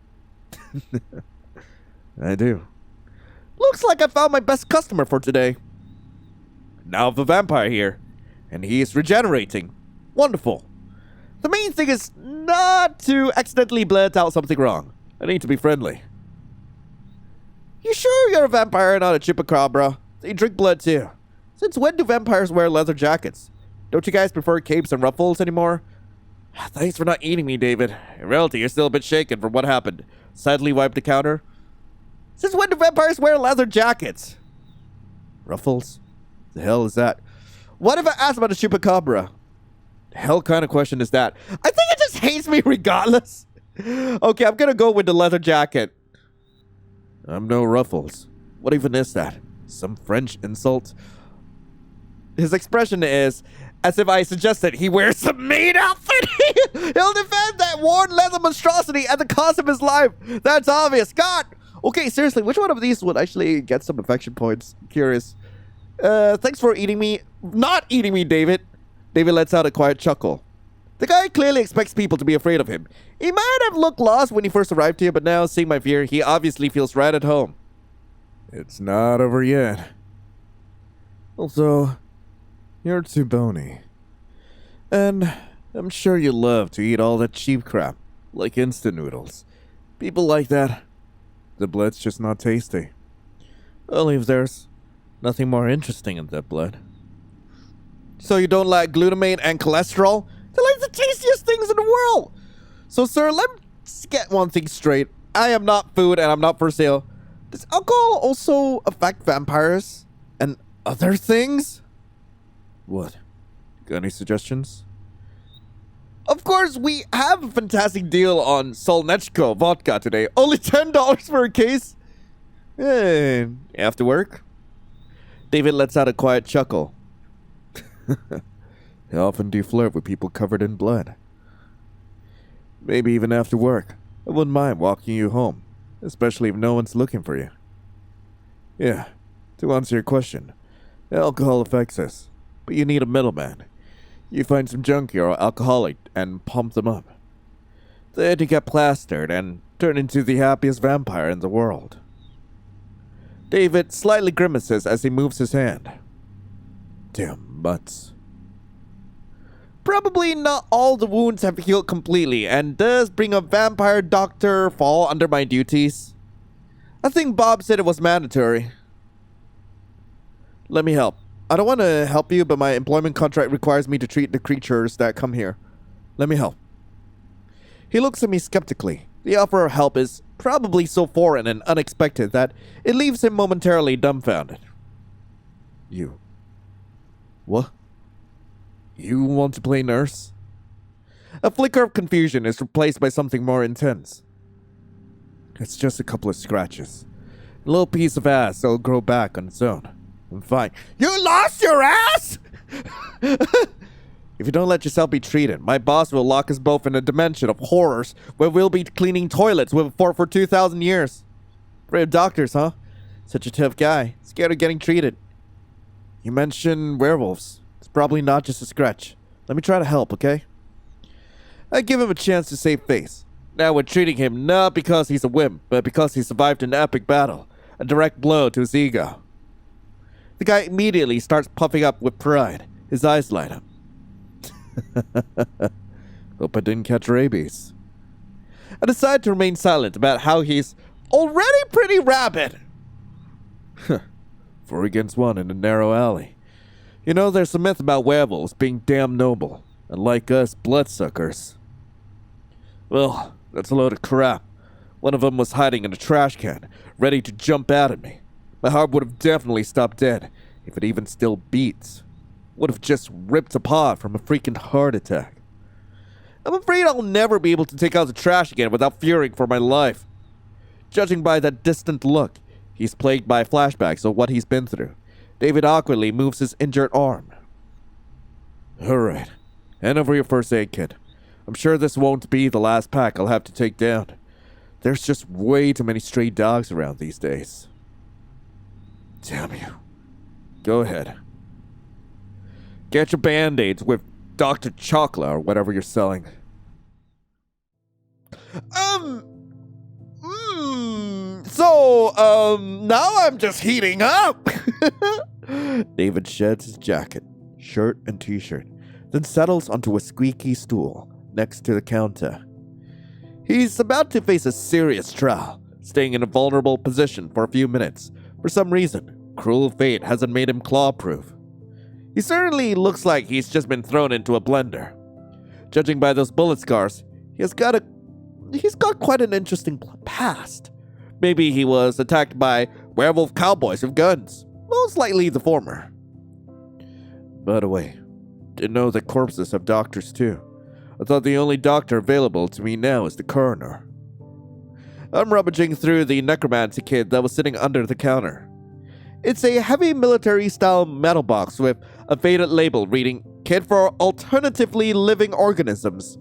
I do. Looks like I found my best customer for today. Now the vampire here, and he is regenerating. Wonderful. The main thing is not to accidentally blurt out something wrong. I need to be friendly. You sure you're a vampire, not a chupacabra? You drink blood too. Since when do vampires wear leather jackets? Don't you guys prefer capes and ruffles anymore? Thanks for not eating me, David. In reality, you're still a bit shaken from what happened. Sadly wiped the counter. Since when do vampires wear leather jackets? Ruffles? The hell is that? What if I asked about a chupacabra? The hell kind of question is that? I think it just hates me regardless. Okay, I'm gonna go with the leather jacket. I'm no Ruffles. What even is that? Some French insult? His expression is as if I suggested he wears some maid outfit. He'll defend that worn leather monstrosity at the cost of his life. That's obvious. God. Okay, seriously, which one of these would actually get some affection points? I'm curious. Thanks for eating me. Not eating me, David. David lets out a quiet chuckle. The guy clearly expects people to be afraid of him. He might have looked lost when he first arrived here, but now, seeing my fear, he obviously feels right at home. It's not over yet. Also, you're too bony. And I'm sure you love to eat all that cheap crap, like instant noodles. People like that. The blood's just not tasty. Only if there's nothing more interesting in that blood. So you don't like glutamate and cholesterol? They're like the tastiest things in the world. So, sir, let's get one thing straight. I am not food and I'm not for sale. Does alcohol also affect vampires and other things? What? Got any suggestions? Of course, we have a fantastic deal on Solnechko vodka today. Only $10 for a case. After work? David lets out a quiet chuckle. How often do you flirt with people covered in blood? Maybe even after work. I wouldn't mind walking you home, especially if no one's looking for you. Yeah, to answer your question, alcohol affects us, but you need a middleman. You find some junkie or alcoholic and pump them up. Then you get plastered and turn into the happiest vampire in the world. David slightly grimaces as he moves his hand. Damn butts. Probably not all the wounds have healed completely, and does being a vampire doctor fall under my duties? I think Bob said it was mandatory. Let me help. I don't want to help you, but my employment contract requires me to treat the creatures that come here. Let me help. He looks at me skeptically. The offer of help is probably so foreign and unexpected that it leaves him momentarily dumbfounded. You. What? You want to play nurse? A flicker of confusion is replaced by something more intense. It's just a couple of scratches. A little piece of ass that'll grow back on its own. I'm fine. You lost your ass?! If you don't let yourself be treated, my boss will lock us both in a dimension of horrors where we'll be cleaning toilets for 2,000 years. Afraid of doctors, huh? Such a tough guy. Scared of getting treated. You mentioned werewolves. It's probably not just a scratch. Let me try to help, okay? I give him a chance to save face. Now we're treating him not because he's a wimp, but because he survived an epic battle. A direct blow to his ego. The guy immediately starts puffing up with pride. His eyes light up. Hope I didn't catch rabies. I decide to remain silent about how he's already pretty rabid. 4 against 1 in a narrow alley. You know, there's a myth about werewolves being damn noble, and like us, bloodsuckers. Well, that's a load of crap. One of them was hiding in a trash can, ready to jump out at me. My heart would have definitely stopped dead, if it even still beats. Would have just ripped apart from a freaking heart attack. I'm afraid I'll never be able to take out the trash again without fearing for my life. Judging by that distant look, he's plagued by flashbacks of what he's been through. David awkwardly moves his injured arm. Alright, hand over your first aid kit. I'm sure this won't be the last pack I'll have to take down. There's just way too many stray dogs around these days. Damn you. Go ahead. Get your band-aids with Dr. Chocolate or whatever you're selling. Now I'm just heating up. David sheds his jacket, shirt, and t-shirt, then settles onto a squeaky stool next to the counter. He's about to face a serious trial, staying in a vulnerable position for a few minutes. For some reason, cruel fate hasn't made him claw-proof. He certainly looks like he's just been thrown into a blender. Judging by those bullet scars, he's got quite an interesting past. Maybe he was attacked by werewolf cowboys with guns. Most likely the former. By the way, didn't know that corpses have doctors too. I thought the only doctor available to me now is the coroner. I'm rummaging through the necromancy kit that was sitting under the counter. It's a heavy military-style metal box with a faded label reading, Kit for Alternatively Living Organisms.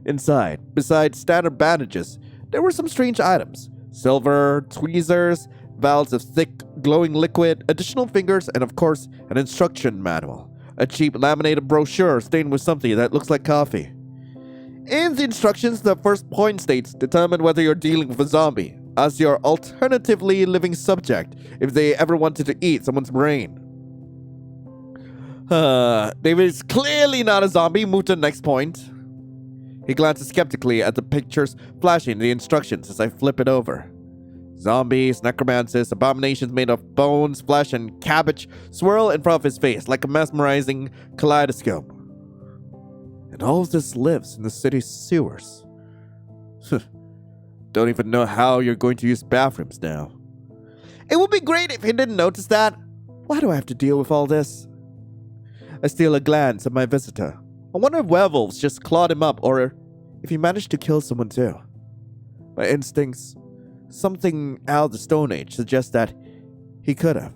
Inside, besides standard bandages, there were some strange items. Silver, tweezers, vials of thick, glowing liquid, additional fingers, and of course, an instruction manual. A cheap laminated brochure stained with something that looks like coffee. In the instructions, the first point states, determine whether you're dealing with a zombie as your alternatively living subject if they ever wanted to eat someone's brain. David is clearly not a zombie. Move to the next point. He glances skeptically at the pictures flashing the instructions as I flip it over. Zombies, necromancers, abominations made of bones, flesh, and cabbage swirl in front of his face like a mesmerizing kaleidoscope. And all of this lives in the city's sewers. Don't even know how you're going to use bathrooms now. It would be great if he didn't notice that. Why do I have to deal with all this? I steal a glance at my visitor. I wonder if werewolves just clawed him up or if he managed to kill someone too. My instincts, something out of the Stone Age, suggest that he could have.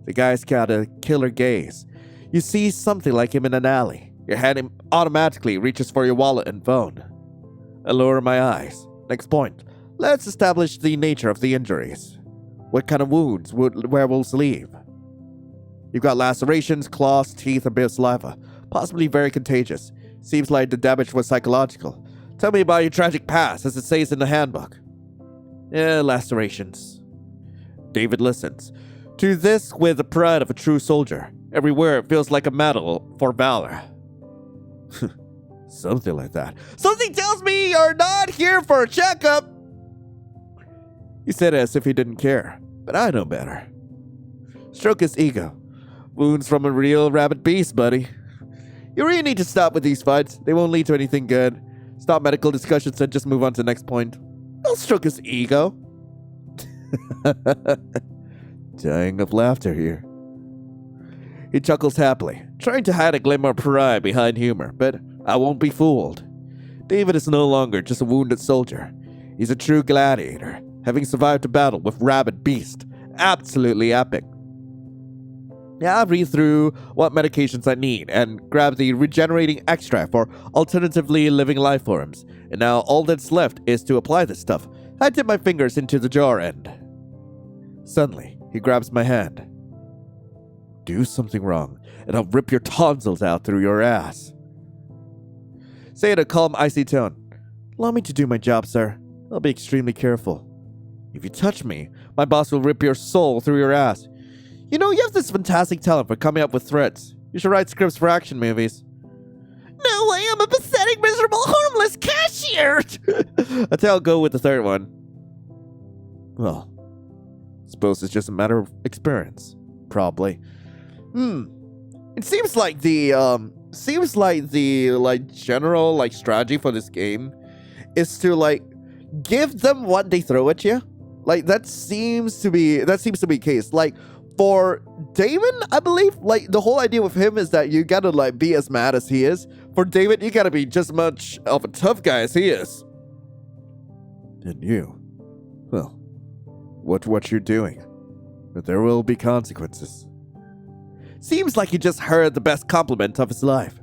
The guy's got a killer gaze. You see something like him in an alley. Your hand automatically reaches for your wallet and phone. I lower my eyes. Next point. Let's establish the nature of the injuries. What kind of wounds would werewolves leave? You've got lacerations, claws, teeth, and bit of saliva. Possibly very contagious. Seems like the damage was psychological. Tell me about your tragic past, as it says in the handbook. Lacerations. David listens. To this with the pride of a true soldier. Every word feels like a medal for valor. Something like that. Something tells me you're not here for a checkup. He said it as if he didn't care, but I know better. Stroke his ego. Wounds from a real rabid beast, buddy. You really need to stop with these fights. They won't lead to anything good. Stop medical discussions and just move on to the next point. Don't stroke his ego. Dying of laughter here. He chuckles happily, trying to hide a glimmer of pride behind humor, but I won't be fooled. David is no longer just a wounded soldier. He's a true gladiator, having survived a battle with rabid beast. Absolutely epic. Now I read through what medications I need and grab the regenerating extract for alternatively living life forms. And now all that's left is to apply this stuff. I dip my fingers into the jar end. Suddenly, he grabs my hand. Do something wrong, and I'll rip your tonsils out through your ass. Say in a calm, icy tone. Allow me to do my job, sir. I'll be extremely careful. If you touch me, my boss will rip your soul through your ass. You know, you have this fantastic talent for coming up with threats. You should write scripts for action movies. No, I am a pathetic, miserable, harmless cashier! I think I'll go with the third one. Well, suppose it's just a matter of experience. Probably. It seems like the general strategy for this game is to give them what they throw at you. That seems to be the case. For Damon, I believe, the whole idea with him is that you gotta be as mad as he is. For David, you gotta be just as much of a tough guy as he is. And you, well, what you're doing, but there will be consequences. Seems like he just heard the best compliment of his life.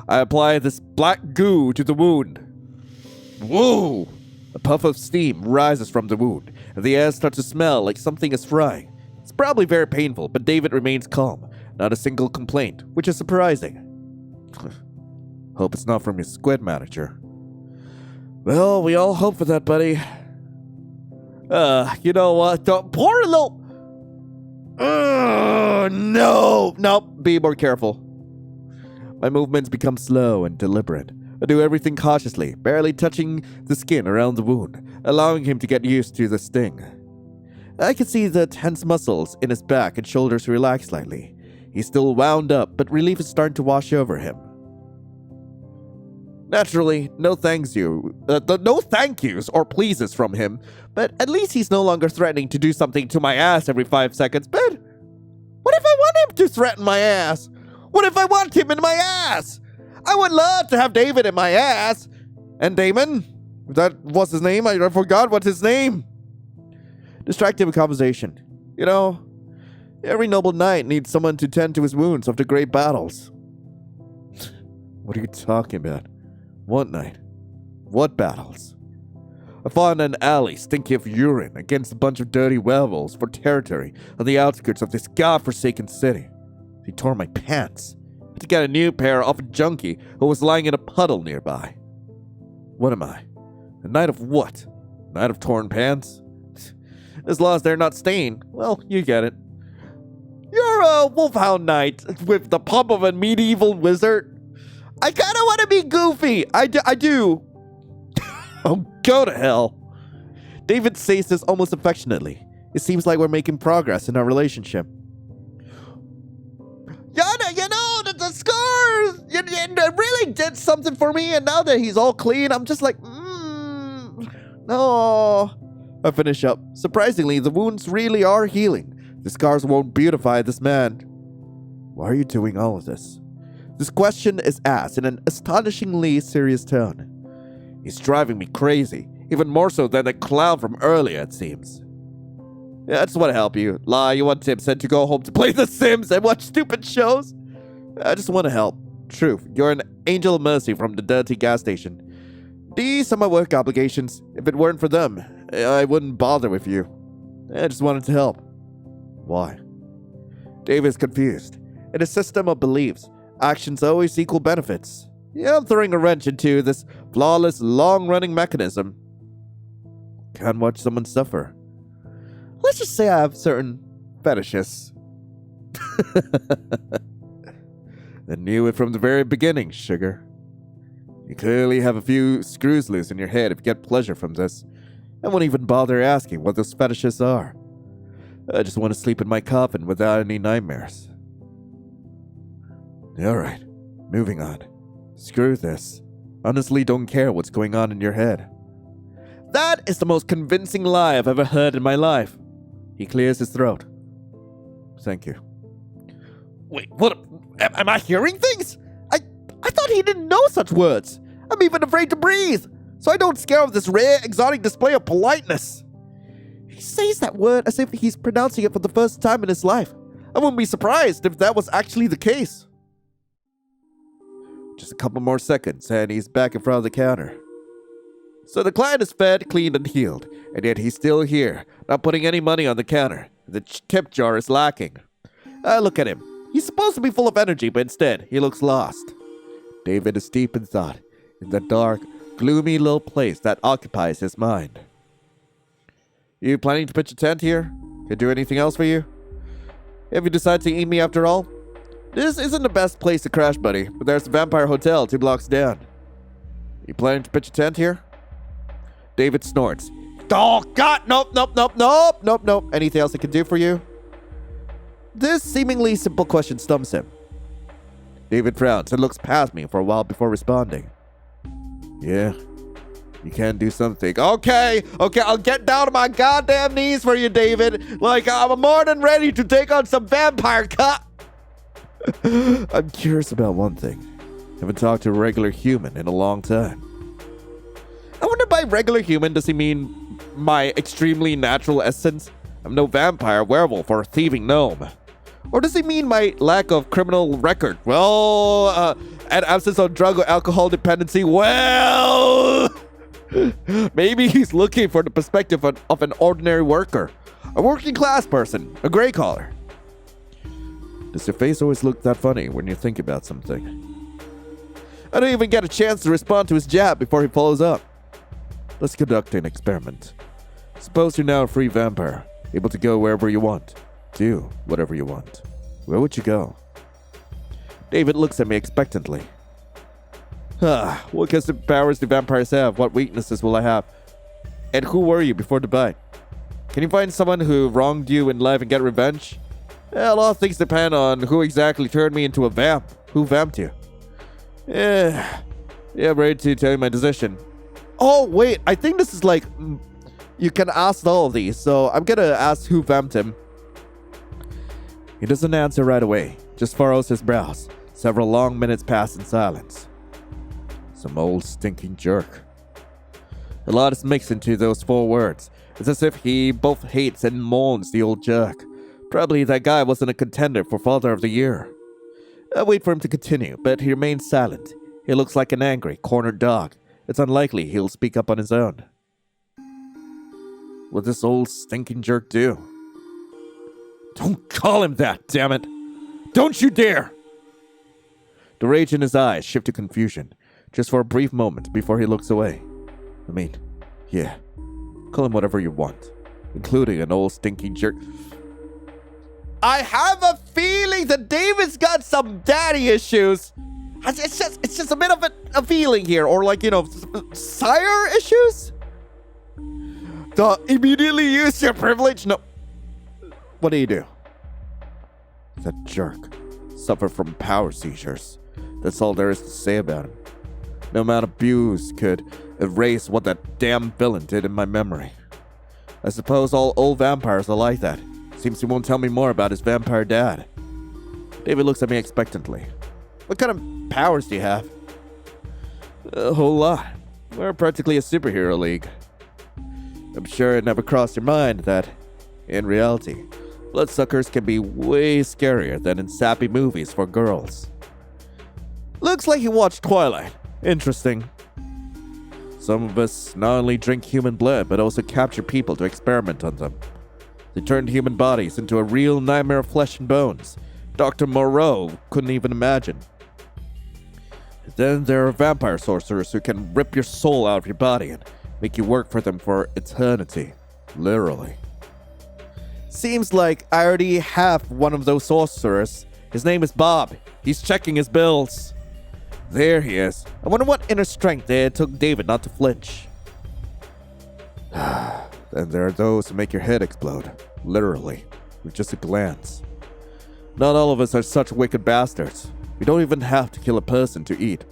I apply this black goo to the wound. Whoa! A puff of steam rises from the wound, and the air starts to smell like something is frying. It's probably very painful, but David remains calm. Not a single complaint, which is surprising. Hope it's not from your squid manager. Well, we all hope for that, buddy. You know what? Poor little... No, be more careful. My movements become slow and deliberate. I do everything cautiously, barely touching the skin around the wound, allowing him to get used to the sting. I can see the tense muscles in his back and shoulders relax slightly. He's still wound up, but relief is starting to wash over him. Naturally, no thank yous or pleases from him, but at least he's no longer threatening to do something to my ass every 5 seconds. But what if I want him to threaten my ass? What if I want him in my ass? I would love to have David in my ass. And Damon? That was his name? I forgot what's his name. Distracting conversation. You know, every noble knight needs someone to tend to his wounds after great battles. What are you talking about? What knight? What battles? I fought in an alley stinky of urine against a bunch of dirty werewolves for territory on the outskirts of this godforsaken city. He tore my pants. I had to get a new pair off a junkie who was lying in a puddle nearby. What am I? A knight of what? Knight of torn pants? As long as they're not stained, well, you get it. You're a wolfhound knight with the pomp of a medieval wizard. I kind of want to be goofy. I do. Oh, go to hell. David says this almost affectionately. It seems like we're making progress in our relationship. Yana, you know, the scars, you really did something for me, and now that he's all clean, I'm just like, no. I finish up. Surprisingly, the wounds really are healing. The scars won't beautify this man. Why are you doing all of this? This question is asked in an astonishingly serious tone. He's driving me crazy, even more so than the clown from earlier, it seems. Yeah, I just want to help you. Lie, you want Tim said to go home to play The Sims and watch stupid shows? I just want to help. Truth, you're an angel of mercy from the dirty gas station. These are my work obligations. If it weren't for them, I wouldn't bother with you. I just wanted to help. Why? Dave is confused. In a system of beliefs, actions always equal benefits. Yeah, I'm throwing a wrench into this flawless, long-running mechanism. Can't watch someone suffer. Let's just say I have certain fetishes. I knew it from the very beginning, sugar. You clearly have a few screws loose in your head if you get pleasure from this. I won't even bother asking what those fetishes are. I just want to sleep in my coffin without any nightmares. Alright, moving on. Screw this. Honestly, don't care what's going on in your head. That is the most convincing lie I've ever heard in my life. He clears his throat. Thank you. Wait, what? Am I hearing things? I thought he didn't know such words. I'm even afraid to breathe, so I don't scare off this rare, exotic display of politeness. He says that word as if he's pronouncing it for the first time in his life. I wouldn't be surprised if that was actually the case. Just a couple more seconds, and he's back in front of the counter. So the client is fed, cleaned, and healed, and yet he's still here, not putting any money on the counter. The tip jar is lacking. Look at him. He's supposed to be full of energy, but instead, he looks lost. David is deep in thought, in the dark, gloomy little place that occupies his mind. You planning to pitch a tent here? Can I do anything else for you? Have you decided to eat me after all? This isn't the best place to crash, buddy, but there's the Vampire Hotel 2 blocks down. You planning to pitch a tent here? David snorts. Oh, God! Nope. Anything else I can do for you? This seemingly simple question stumps him. David frowns and looks past me for a while before responding. Yeah, you can do something. Okay, I'll get down to my goddamn knees for you, David. Like, I'm more than ready to take on some vampire cut. I'm curious about one thing. Haven't talked to a regular human in a long time. I wonder by regular human, does he mean my extremely natural essence? I'm no vampire, werewolf, or thieving gnome. Or does he mean my lack of criminal record? Well, and absence of drug or alcohol dependency? Well, maybe he's looking for the perspective of an ordinary worker, a working class person, a gray collar. Does your face always look that funny when you think about something? I don't even get a chance to respond to his jab before he follows up. Let's conduct an experiment. Suppose you're now a free vampire, able to go wherever you want. Do whatever you want. Where would you go? David looks at me expectantly. What kinds of powers do vampires have? What weaknesses will I have? And who were you before the bite? Can you find someone who wronged you in life and get revenge? A lot of things depend on who exactly turned me into a vamp. Who vamped you? Yeah, I'm ready to tell you my decision. Oh, wait, I think this is like... You can ask all of these, so I'm gonna ask who vamped him. He doesn't answer right away, just furrows his brows. Several long minutes pass in silence. Some old stinking jerk. A lot is mixed into those 4 words. It's as if he both hates and mourns the old jerk. Probably that guy wasn't a contender for Father of the Year. I wait for him to continue, but he remains silent. He looks like an angry, cornered dog. It's unlikely he'll speak up on his own. What'd this old stinking jerk do? Don't call him that, damn it! Don't you dare! The rage in his eyes shifts to confusion, just for a brief moment before he looks away. I mean, yeah, call him whatever you want, including an old stinking jerk. I have a feeling that David's got some daddy issues. It's just a bit of a feeling here, or like, sire issues? Immediately use your privilege? No. What do you do? That jerk suffered from power seizures. That's all there is to say about him. No amount of abuse could erase what that damn villain did in my memory. I suppose all old vampires are like that. Seems he won't tell me more about his vampire dad. David looks at me expectantly. What kind of powers do you have? A whole lot. We're practically a superhero league. I'm sure it never crossed your mind that, in reality, bloodsuckers can be way scarier than in sappy movies for girls. Looks like you watched Twilight. Interesting. Some of us not only drink human blood, but also capture people to experiment on them. They turned human bodies into a real nightmare of flesh and bones. Dr. Moreau couldn't even imagine. Then there are vampire sorcerers who can rip your soul out of your body and make you work for them for eternity. Literally. Seems like I already have one of those sorcerers. His name is Bob. He's checking his bills. There he is. I wonder what inner strength it took David not to flinch. Then there are those who make your head explode. Literally. With just a glance. Not all of us are such wicked bastards. You don't even have to kill a person to eat.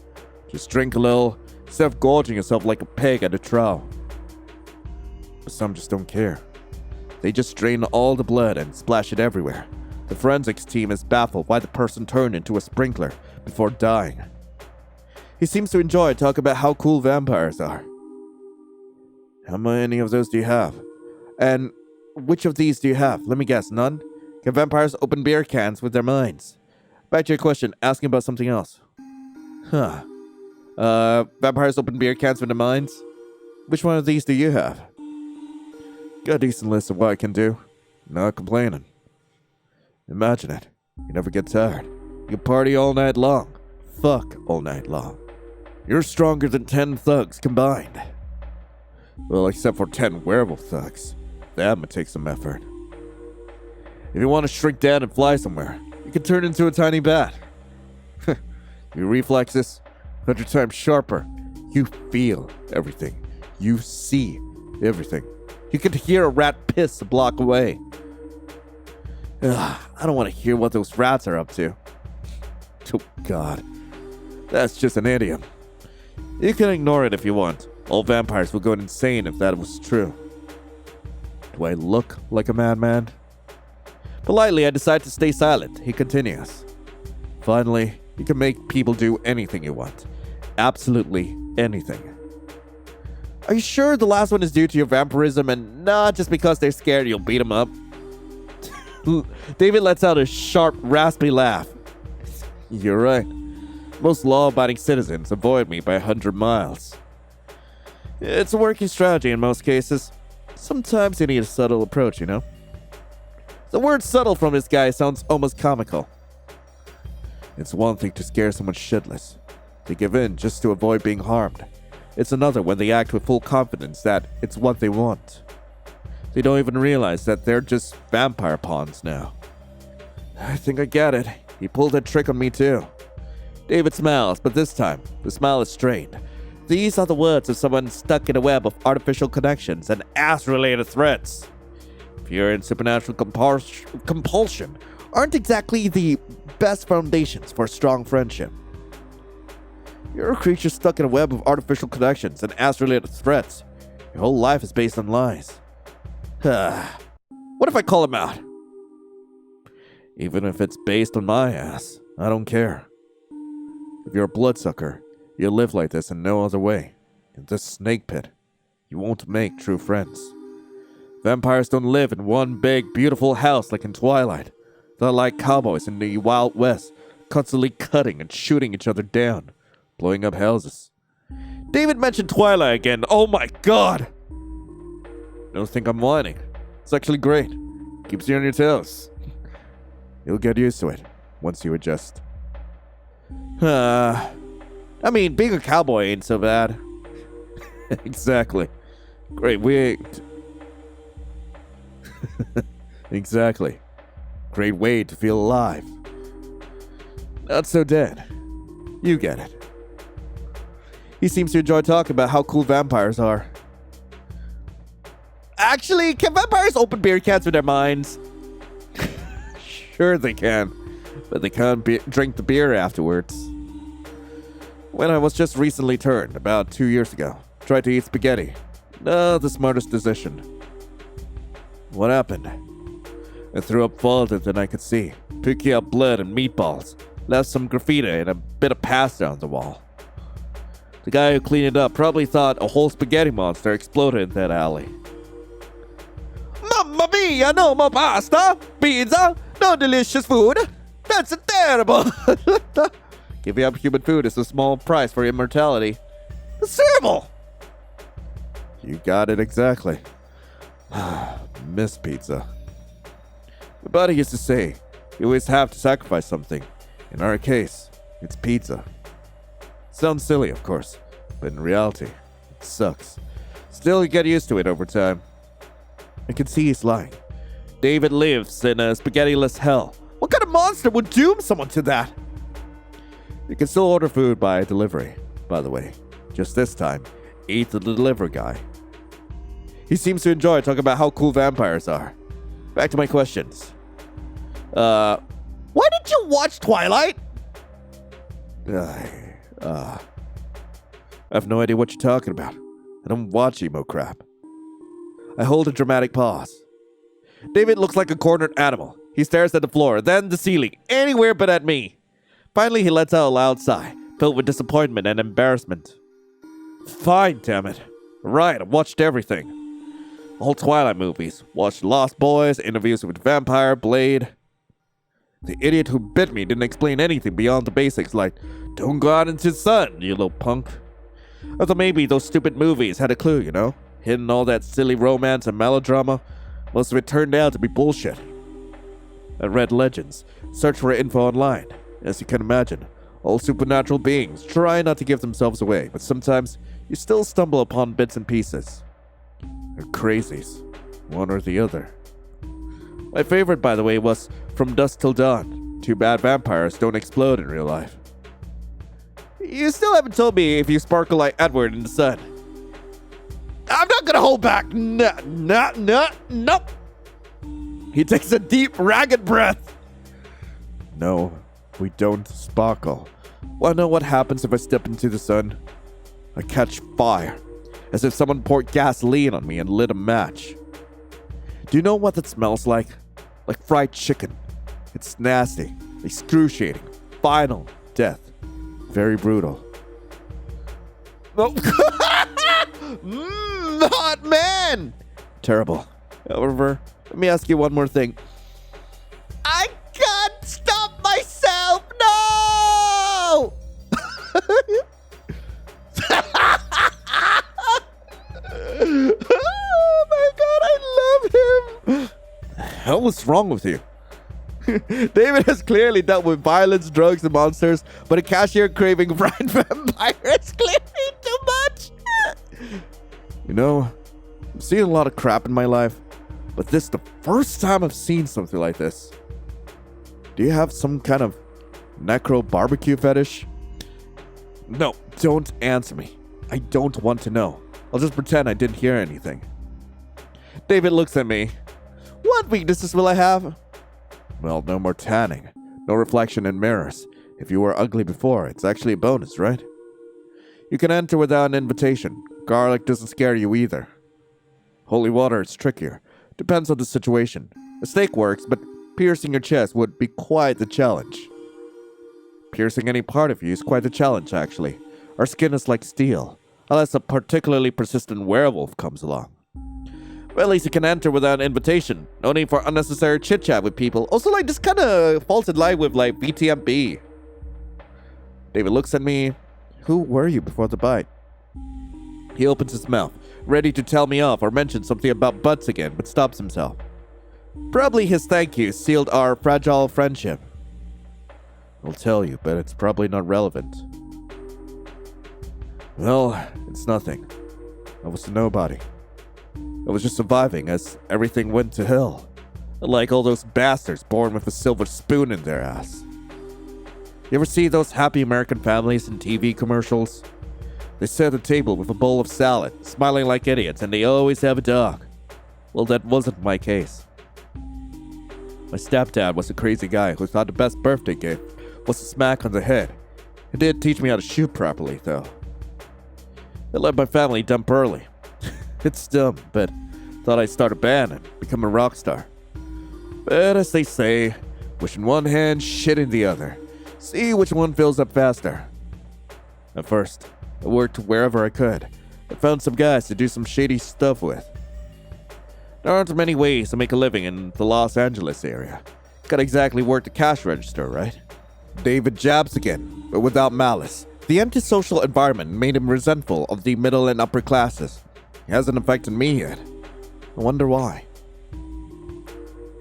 Just drink a little, instead of gorging yourself like a pig at a trough. But some just don't care. They just drain all the blood and splash it everywhere. The forensics team is baffled why the person turned into a sprinkler before dying. He seems to enjoy talking about how cool vampires are. How many of those do you have? And which of these do you have? Let me guess, none? Can vampires open beer cans with their minds? Back to your question, asking about something else. Vampires open beer cans with their minds? Which one of these do you have? Got a decent list of what I can do. Not complaining. Imagine it. You never get tired. You can party all night long. Fuck all night long. You're stronger than 10 thugs combined. Well, except for 10 werewolf thugs. That would take some effort. If you want to shrink down and fly somewhere, you can turn into a tiny bat. Your reflexes, 100 times sharper. You feel everything. You see everything. You can hear a rat piss a block away. Ugh, I don't want to hear what those rats are up to. Oh, God. That's just an idiom. You can ignore it if you want. All vampires will go insane if that was true. Do I look like a madman? Politely, I decide to stay silent. He continues. Finally, you can make people do anything you want. Absolutely anything. Are you sure the last one is due to your vampirism and not just because they're scared you'll beat them up? David lets out a sharp, raspy laugh. You're right. Most law-abiding citizens avoid me by 100 miles. It's a working strategy in most cases. Sometimes you need a subtle approach, you know? The word subtle from this guy sounds almost comical. It's one thing to scare someone shitless. They give in just to avoid being harmed. It's another when they act with full confidence that it's what they want. They don't even realize that they're just vampire pawns now. I think I get it. He pulled that trick on me too. David smiles, but this time, the smile is strained. These are the words of someone stuck in a web of artificial connections and ass-related threats. Fear and supernatural compulsion aren't exactly the best foundations for a strong friendship. You're a creature stuck in a web of artificial connections and ass-related threats. Your whole life is based on lies. What if I call him out? Even if it's based on my ass, I don't care. If you're a bloodsucker, you live like this in no other way. In this snake pit, you won't make true friends. Vampires don't live in one big, beautiful house like in Twilight. They're like cowboys in the Wild West, constantly cutting and shooting each other down, blowing up houses. David mentioned Twilight again. Oh my God! Don't think I'm whining. It's actually great. Keeps you on your toes. You'll get used to it once you adjust. I mean, being a cowboy ain't so bad. Exactly. Great way. Exactly. Great way to feel alive. Not so dead. You get it. He seems to enjoy talking about how cool vampires are. Actually, can vampires open beer cans with their minds? Sure they can, but they can't drink the beer afterwards. When I was just recently turned, about 2 years ago, tried to eat spaghetti. Not the smartest decision. What happened? I threw up farther than I could see, picking up blood and meatballs, left some graffiti and a bit of pasta on the wall. The guy who cleaned it up probably thought a whole spaghetti monster exploded in that alley. Mamma mia, no more pasta, pizza, no delicious food. That's terrible. Giving up human food is a small price for immortality. It's terrible. You got it exactly. Miss pizza. My buddy used to say, you always have to sacrifice something. In our case, it's pizza. Sounds silly, of course, but in reality, it sucks. Still, you get used to it over time. I can see he's lying. David lives in a spaghetti-less hell. What kind of monster would doom someone to that? You can still order food by delivery, by the way. Just this time, eat the delivery guy. He seems to enjoy talking about how cool vampires are. Back to my questions. Why did you watch Twilight? I have no idea what you're talking about. I don't watch emo crap. I hold a dramatic pause. David looks like a cornered animal. He stares at the floor, then the ceiling, anywhere but at me. Finally, he lets out a loud sigh, filled with disappointment and embarrassment. Fine, damn it. Right, I watched everything. All Twilight movies. Watched Lost Boys, Interviews with Vampire, Blade. The idiot who bit me didn't explain anything beyond the basics like, don't go out into the sun, you little punk. I thought maybe those stupid movies had a clue, you know? Hidden all that silly romance and melodrama. Most of it turned out to be bullshit. I read legends, searched for info online. As you can imagine, all supernatural beings try not to give themselves away, but sometimes you still stumble upon bits and pieces. They're crazies, one or the other. My favorite, by the way, was From Dusk Till Dawn. Too bad vampires don't explode in real life. You still haven't told me if you sparkle like Edward in the sun. I'm not gonna hold back. Nope. He takes a deep, ragged breath. No, we don't sparkle. Wanna know what happens if I step into the sun? I catch fire, as if someone poured gasoline on me and lit a match. Do you know what that smells like? Like fried chicken. It's nasty, excruciating, final death. Very brutal. Oh. Hot man! Terrible. However, let me ask you one more thing. I can't stop myself! No! Oh my god, I love him! The hell was wrong with you? David has clearly dealt with violence, drugs, and monsters, but a cashier craving fried vampire is clearly too much. You know, I'm seeing a lot of crap in my life, but this is the first time I've seen something like this. Do you have some kind of necro barbecue fetish? No, don't answer me. I don't want to know. I'll just pretend I didn't hear anything. David looks at me. What weaknesses will I have? Well, no more tanning. No reflection in mirrors. If you were ugly before, it's actually a bonus, right? You can enter without an invitation. Garlic doesn't scare you either. Holy water is trickier. Depends on the situation. A steak works, but piercing your chest would be quite the challenge. Piercing any part of you is quite the challenge, actually. Our skin is like steel, unless a particularly persistent werewolf comes along. But at least you can enter without an invitation. No need for unnecessary chit-chat with people. Also, like, this kind of falls in line with, like, VTMB. David looks at me. Who were you before the bite? He opens his mouth, ready to tell me off or mention something about butts again, but stops himself. Probably his thank you sealed our fragile friendship. I'll tell you, but it's probably not relevant. Well, it's nothing. I was a nobody. I was just surviving as everything went to hell. Like all those bastards born with a silver spoon in their ass. You ever see those happy American families in TV commercials? They sit at the table with a bowl of salad, smiling like idiots, and they always have a dog. Well, that wasn't my case. My stepdad was a crazy guy who thought the best birthday gift was a smack on the head. He did teach me how to shoot properly, though. It let my family dump early. It's dumb, but thought I'd start a band and become a rock star. But as they say, wish in one hand, shit in the other. See which one fills up faster. At first, I worked wherever I could. I found some guys to do some shady stuff with. There aren't many ways to make a living in the Los Angeles area. Gotta exactly work the cash register, right? David jabs again, but without malice. The antisocial environment made him resentful of the middle and upper classes. It hasn't affected me yet. I wonder why.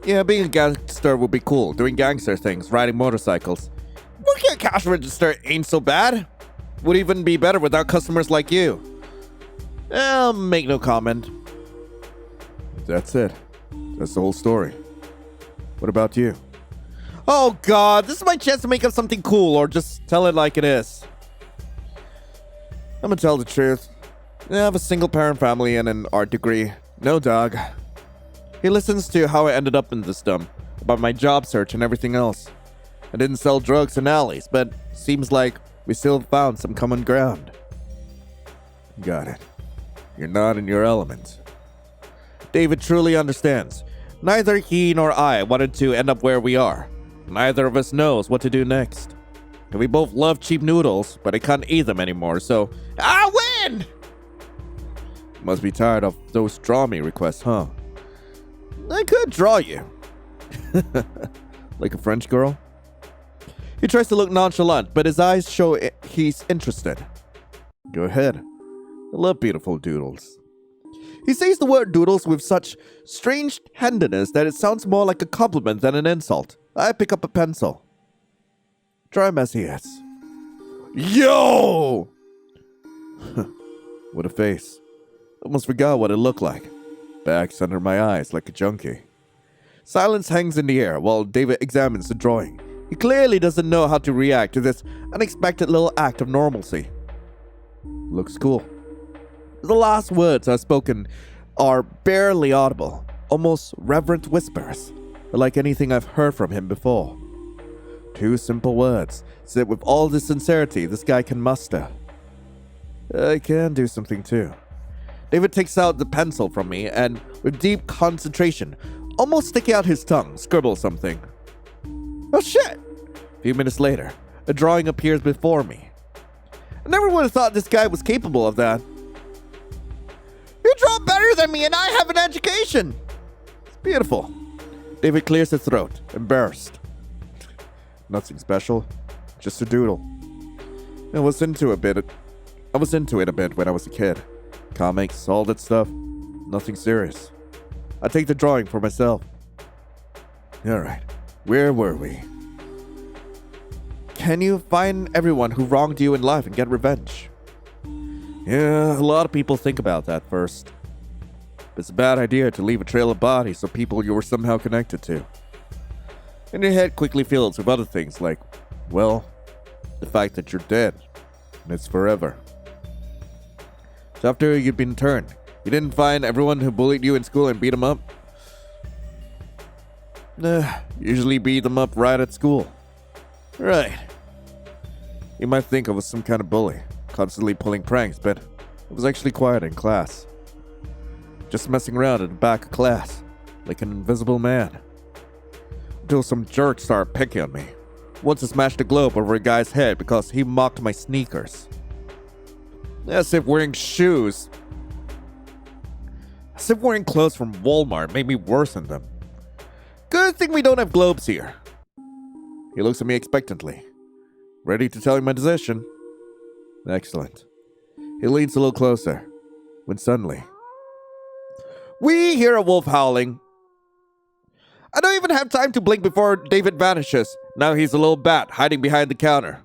Yeah, being a gangster would be cool, doing gangster things, riding motorcycles. Working at cash register ain't so bad. Would even be better without customers like you. I'll make no comment. That's it. That's the whole story. What about you? Oh god, this is my chance to make up something cool or just tell it like it is. I'm gonna tell the truth. I have a single-parent family and an art degree. No dog. He listens to how I ended up in this dump, about my job search and everything else. I didn't sell drugs in alleys, but seems like we still found some common ground. Got it. You're not in your element. David truly understands. Neither he nor I wanted to end up where we are. Neither of us knows what to do next. And we both love cheap noodles, but I can't eat them anymore, so I win! Must be tired of those draw me requests, huh? I could draw you. Like a French girl? He tries to look nonchalant, but his eyes show he's interested. Go ahead. I love beautiful doodles. He says the word doodles with such strange tenderness that it sounds more like a compliment than an insult. I pick up a pencil. Draw him as he is. Yo! What a face. Almost forgot what it looked like. Bags under my eyes like a junkie. Silence hangs in the air while David examines the drawing. He clearly doesn't know how to react to this unexpected little act of normalcy. Looks cool. The last words I've spoken are barely audible, almost reverent whispers, like anything I've heard from him before. 2 simple words, said with all the sincerity this guy can muster. I can do something too. David takes out the pencil from me and, with deep concentration, almost sticking out his tongue, scribbles something. Oh shit! A few minutes later, a drawing appears before me. I never would have thought this guy was capable of that. You draw better than me and I have an education! It's beautiful. David clears his throat, embarrassed. Nothing special, just a doodle. I was into it a bit when I was a kid. Comics, all that stuff. Nothing serious. I take the drawing for myself. Alright, where were we? Can you find everyone who wronged you in life and get revenge? Yeah, a lot of people think about that first. It's a bad idea to leave a trail of bodies of people you were somehow connected to. And your head quickly fills with other things like, well, the fact that you're dead, and it's forever. So after you'd been turned, you didn't find everyone who bullied you in school and beat them up? Usually beat them up right at school. Right. You might think I was some kind of bully, constantly pulling pranks, but I was actually quiet in class. Just messing around at the back of class, like an invisible man. Until some jerk started picking on me. Once I smashed a globe over a guy's head because he mocked my sneakers. As if wearing clothes from Walmart made me worse than them. Good thing we don't have globes here. He looks at me expectantly. Ready to tell me my decision? Excellent. He leans a little closer, when suddenly, we hear a wolf howling. I don't even have time to blink before David vanishes. Now he's a little bat hiding behind the counter.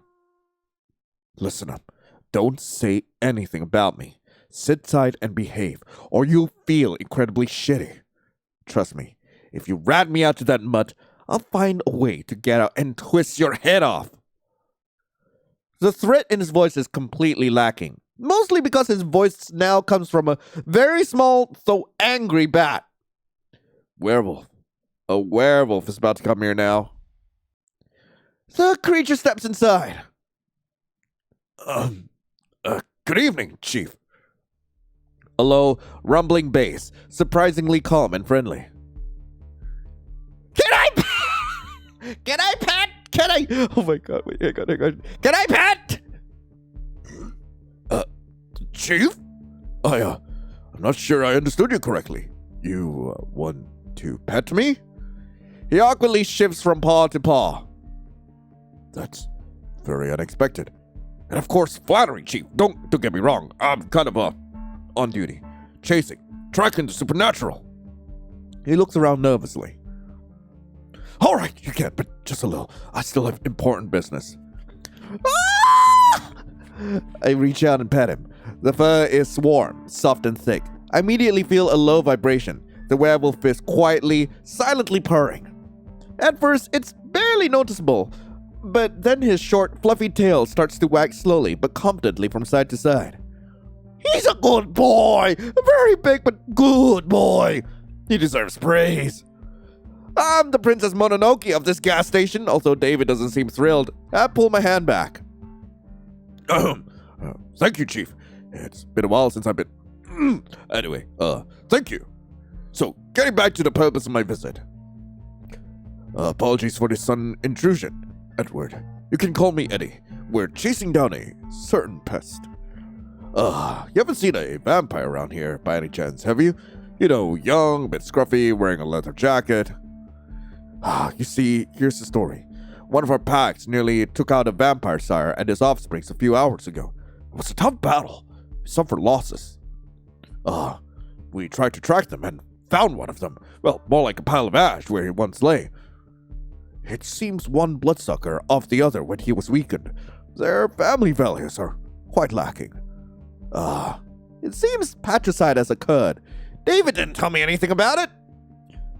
Listen up. Don't say anything about me. Sit tight and behave, or you'll feel incredibly shitty. Trust me, if you rat me out to that mutt, I'll find a way to get out and twist your head off. The threat in his voice is completely lacking, mostly because his voice now comes from a very small, though angry bat. Werewolf. A werewolf is about to come here now. The creature steps inside. Good evening, Chief. A low, rumbling bass, surprisingly calm and friendly. Can I pet? Can I? Oh my god, wait, hang on. Can I pet? Chief? I'm not sure I understood you correctly. You want to pet me? He awkwardly shifts from paw to paw. That's very unexpected. And of course, flattering, Chief. Don't get me wrong. I'm kind of on duty. Chasing. Tracking the supernatural. He looks around nervously. Alright, you can, but just a little. I still have important business. Ah! I reach out and pet him. The fur is warm, soft and thick. I immediately feel a low vibration. The werewolf is quietly, silently purring. At first, it's barely noticeable, but then his short, fluffy tail starts to wag slowly but confidently from side to side. He's a good boy! A very big but good boy! He deserves praise. I'm the Princess Mononoke of this gas station, although David doesn't seem thrilled. I pull my hand back. Thank you, Chief. It's been a while since I've been... Anyway, thank you. So, getting back to the purpose of my visit. Apologies for the sudden intrusion, Edward. You can call me Eddie. We're chasing down a certain pest. You haven't seen a vampire around here by any chance, have you? You know, young, a bit scruffy, wearing a leather jacket. You see, here's the story. One of our packs nearly took out a vampire sire and his offsprings a few hours ago. It was a tough battle. suffered losses. We tried to track them and found one of them. Well, more like a pile of ash where he once lay. It seems one bloodsucker off the other when he was weakened. Their family values are quite lacking. It seems patricide has occurred. David didn't tell me anything about it.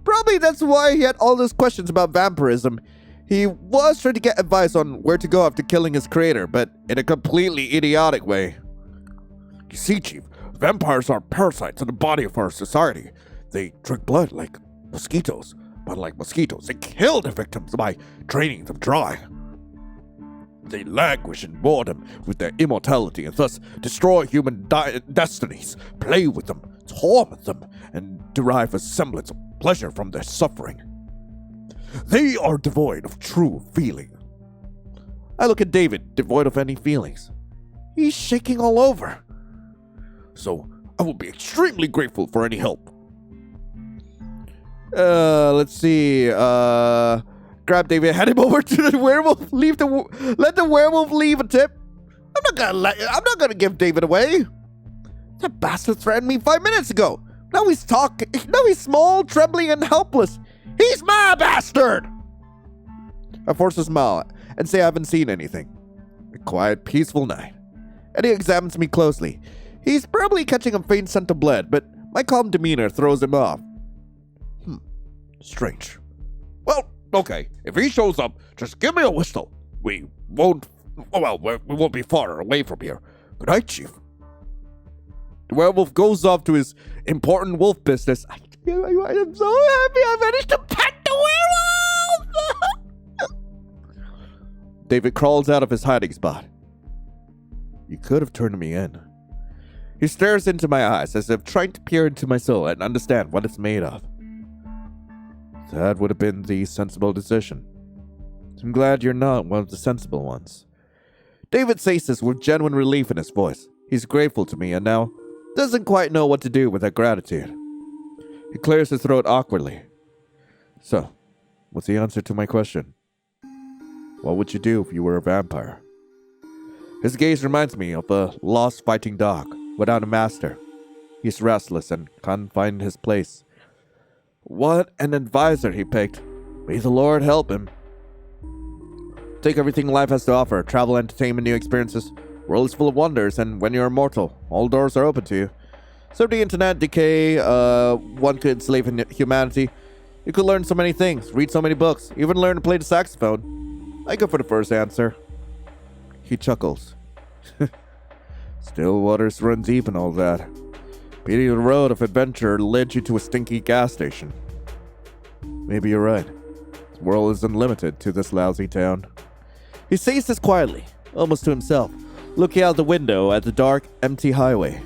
Probably that's why he had all those questions about vampirism. He was trying to get advice on where to go after killing his creator, but in a completely idiotic way. You see, Chief, vampires are parasites in the body of our society. They drink blood like mosquitoes, but like mosquitoes, they kill their victims by draining them dry. They languish in boredom with their immortality and thus destroy human destinies, play with them, torment them, and derive a semblance of pleasure from their suffering. They are devoid of true feeling. I look at David, devoid of any feelings. He's shaking all over. So, I will be extremely grateful for any help. Let's see, grab David, hand him over to the werewolf, let the werewolf leave a tip. I'm not gonna give David away. That bastard threatened me 5 minutes ago. Now he's small, trembling, and helpless. He's my bastard! I force a smile and say I haven't seen anything. A quiet, peaceful night. Eddie examines me closely. He's probably catching a faint scent of blood, but my calm demeanor throws him off. Strange. Well, okay, if he shows up, just give me a whistle. We won't be far away from here. Good night, Chief. The werewolf goes off to his important wolf business. I am so happy I managed to pet the werewolf! David crawls out of his hiding spot. You could have turned me in. He stares into my eyes as if trying to peer into my soul and understand what it's made of. That would have been the sensible decision. I'm glad you're not one of the sensible ones. David says this with genuine relief in his voice. He's grateful to me and now doesn't quite know what to do with that gratitude. He clears his throat awkwardly. So, what's the answer to my question? What would you do if you were a vampire? His gaze reminds me of a lost fighting dog without a master. He's restless and can't find his place. What an advisor he picked. May the Lord help him. Take everything life has to offer. Travel, entertainment, new experiences. World is full of wonders, and when you're immortal, all doors are open to you. So the internet, decay, one could enslave humanity. You could learn so many things, read so many books, even learn to play the saxophone. I go for the first answer. He chuckles. Still waters run deep and all that. Pity the road of adventure led you to a stinky gas station. Maybe you're right. The world is unlimited to this lousy town. He says this quietly, almost to himself, looking out the window at the dark, empty highway.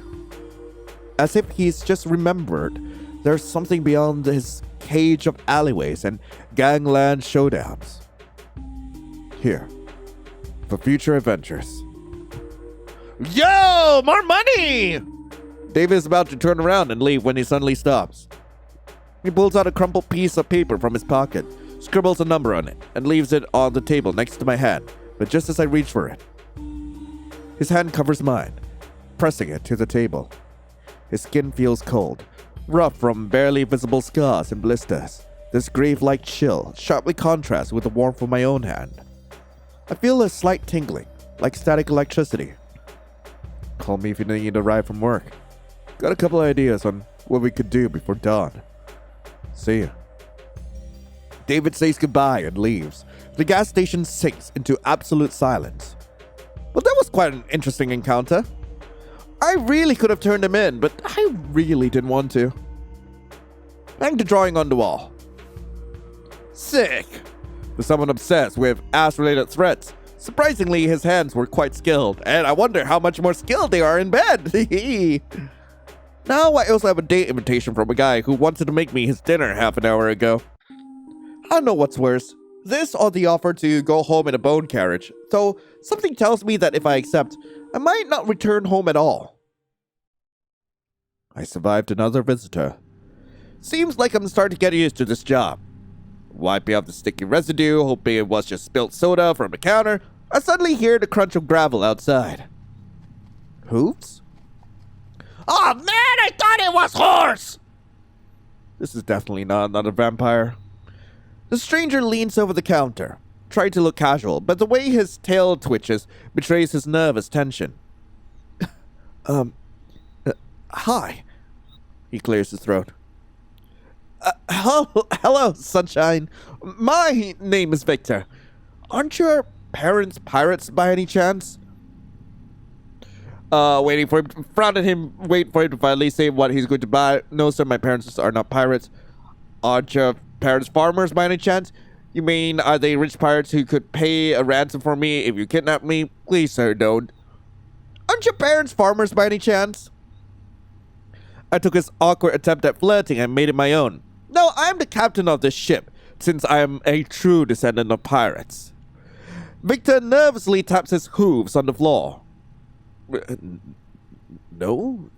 As if he's just remembered there's something beyond his cage of alleyways and gangland showdowns. Here, for future adventures. Yo, more money! David is about to turn around and leave when he suddenly stops. He pulls out a crumpled piece of paper from his pocket, scribbles a number on it, and leaves it on the table next to my hand, but just as I reach for it, his hand covers mine, pressing it to the table. His skin feels cold, rough from barely visible scars and blisters. This grave-like chill sharply contrasts with the warmth of my own hand. I feel a slight tingling, like static electricity. Call me if you need a ride from work. Got a couple ideas on what we could do before dawn. See ya. David says goodbye and leaves. The gas station sinks into absolute silence. Well, that was quite an interesting encounter. I really could have turned him in, but I really didn't want to. Hang the drawing on the wall. Sick. For someone obsessed with ass-related threats, surprisingly his hands were quite skilled, and I wonder how much more skilled they are in bed. Now I also have a date invitation from a guy who wanted to make me his dinner half an hour ago. I don't know what's worse, this or the offer to go home in a bone carriage, though something tells me that if I accept, I might not return home at all. I survived another visitor. Seems like I'm starting to get used to this job. Wiping out the sticky residue, hoping it was just spilt soda from the counter, I suddenly hear the crunch of gravel outside. Hooves? Oh man, I thought it was horse! This is definitely not another vampire. The stranger leans over the counter, trying to look casual, but the way his tail twitches betrays his nervous tension. Hi. He clears his throat. Hello, sunshine. My name is Victor. Aren't your parents pirates by any chance? Waiting for him, frown at him, wait for him to finally say what he's going to buy. No, sir, my parents are not pirates. Aren't your parents farmers by any chance? You mean, are they rich pirates who could pay a ransom for me if you kidnap me? Please, sir, don't. Aren't your parents farmers by any chance? I took his awkward attempt at flirting and made it my own. No, I am the captain of this ship, since I am a true descendant of pirates. Victor nervously taps his hooves on the floor. No.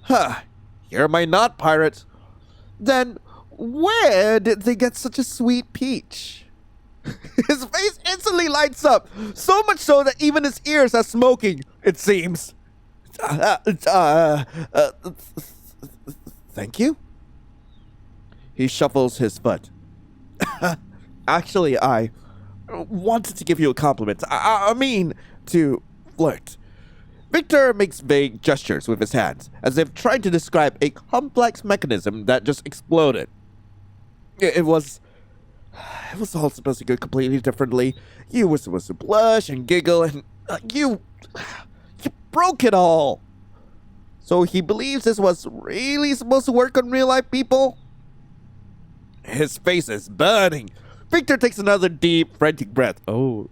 Huh. Here am I not pirates. Then, where did they get such a sweet peach? His face instantly lights up, so much so that even his ears are smoking, it seems. Thank you? He shuffles his foot. Actually, I wanted to give you a compliment. I mean, to flirt. Victor makes vague gestures with his hands, as if trying to describe a complex mechanism that just exploded. It was all supposed to go completely differently. You were supposed to blush and giggle, and you broke it all. So he believes this was really supposed to work on real life people? His face is burning. Victor takes another deep, frantic breath. Oh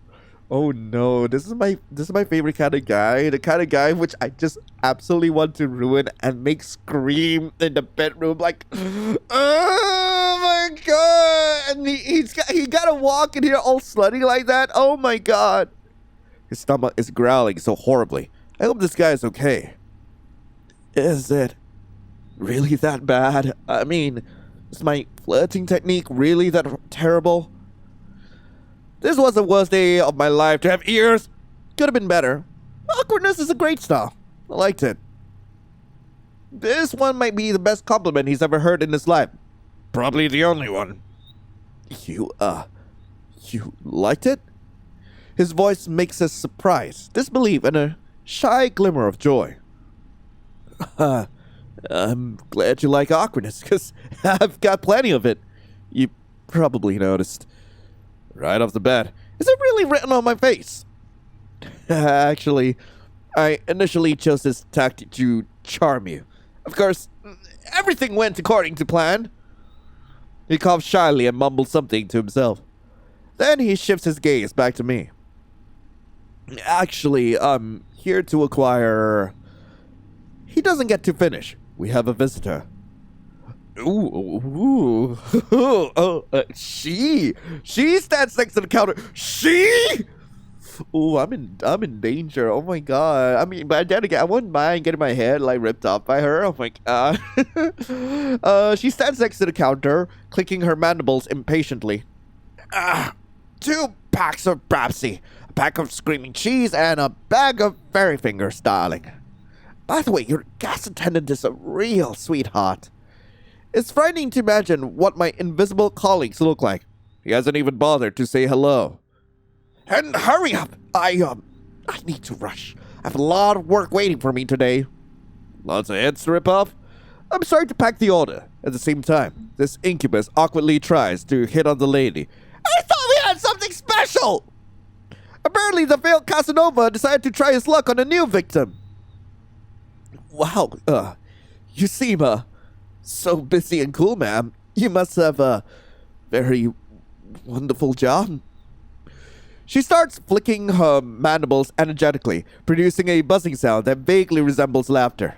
no, this is my favorite kind of guy. The kind of guy which I just absolutely want to ruin and make scream in the bedroom like, oh my god! And he gotta walk in here all slutty like that. Oh my god! His stomach is growling so horribly. I hope this guy is okay. Is it really that bad? I mean, is my flirting technique really that terrible? This was the worst day of my life to have ears. Could have been better. Awkwardness is a great style. I liked it. This one might be the best compliment he's ever heard in his life. Probably the only one. You liked it? His voice makes us surprise, disbelief, and a shy glimmer of joy. I'm glad you like awkwardness, because I've got plenty of it. You probably noticed. Right off the bat. Is it really written on my face? Actually, I initially chose this tactic to charm you. Of course, everything went according to plan. He coughs shyly and mumbles something to himself. Then he shifts his gaze back to me. Actually, I'm here to acquire... He doesn't get to finish. We have a visitor. Ooh. She stands next to the counter. She? Ooh, I'm in danger. Oh my god. I mean, but then again, I wouldn't mind getting my head like ripped off by her. Oh my god. She stands next to the counter, clicking her mandibles impatiently. 2 packs of Brapsy, a pack of screaming cheese, and a bag of fairy fingers, darling. By the way, your gas attendant is a real sweetheart. It's frightening to imagine what my invisible colleagues look like. He hasn't even bothered to say hello. And hurry up! I need to rush. I have a lot of work waiting for me today. Lots of heads to rip off? I'm sorry to pack the order. At the same time, this incubus awkwardly tries to hit on the lady. I thought we had something special! Apparently, the failed Casanova decided to try his luck on a new victim. Wow, you seem, so busy and cool, ma'am. You must have a very wonderful job. She starts flicking her mandibles energetically, producing a buzzing sound that vaguely resembles laughter.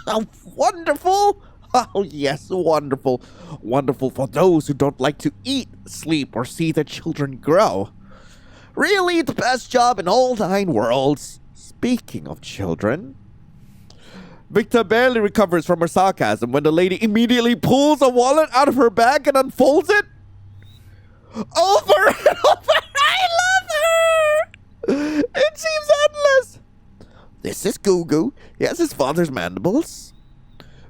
How wonderful! Oh, yes, wonderful. Wonderful for those who don't like to eat, sleep, or see their children grow. Really the best job in all 9 worlds. Speaking of children... Victor barely recovers from her sarcasm when the lady immediately pulls a wallet out of her bag and unfolds it. Over and over! I love her! It seems endless. This is Gugu. He has his father's mandibles.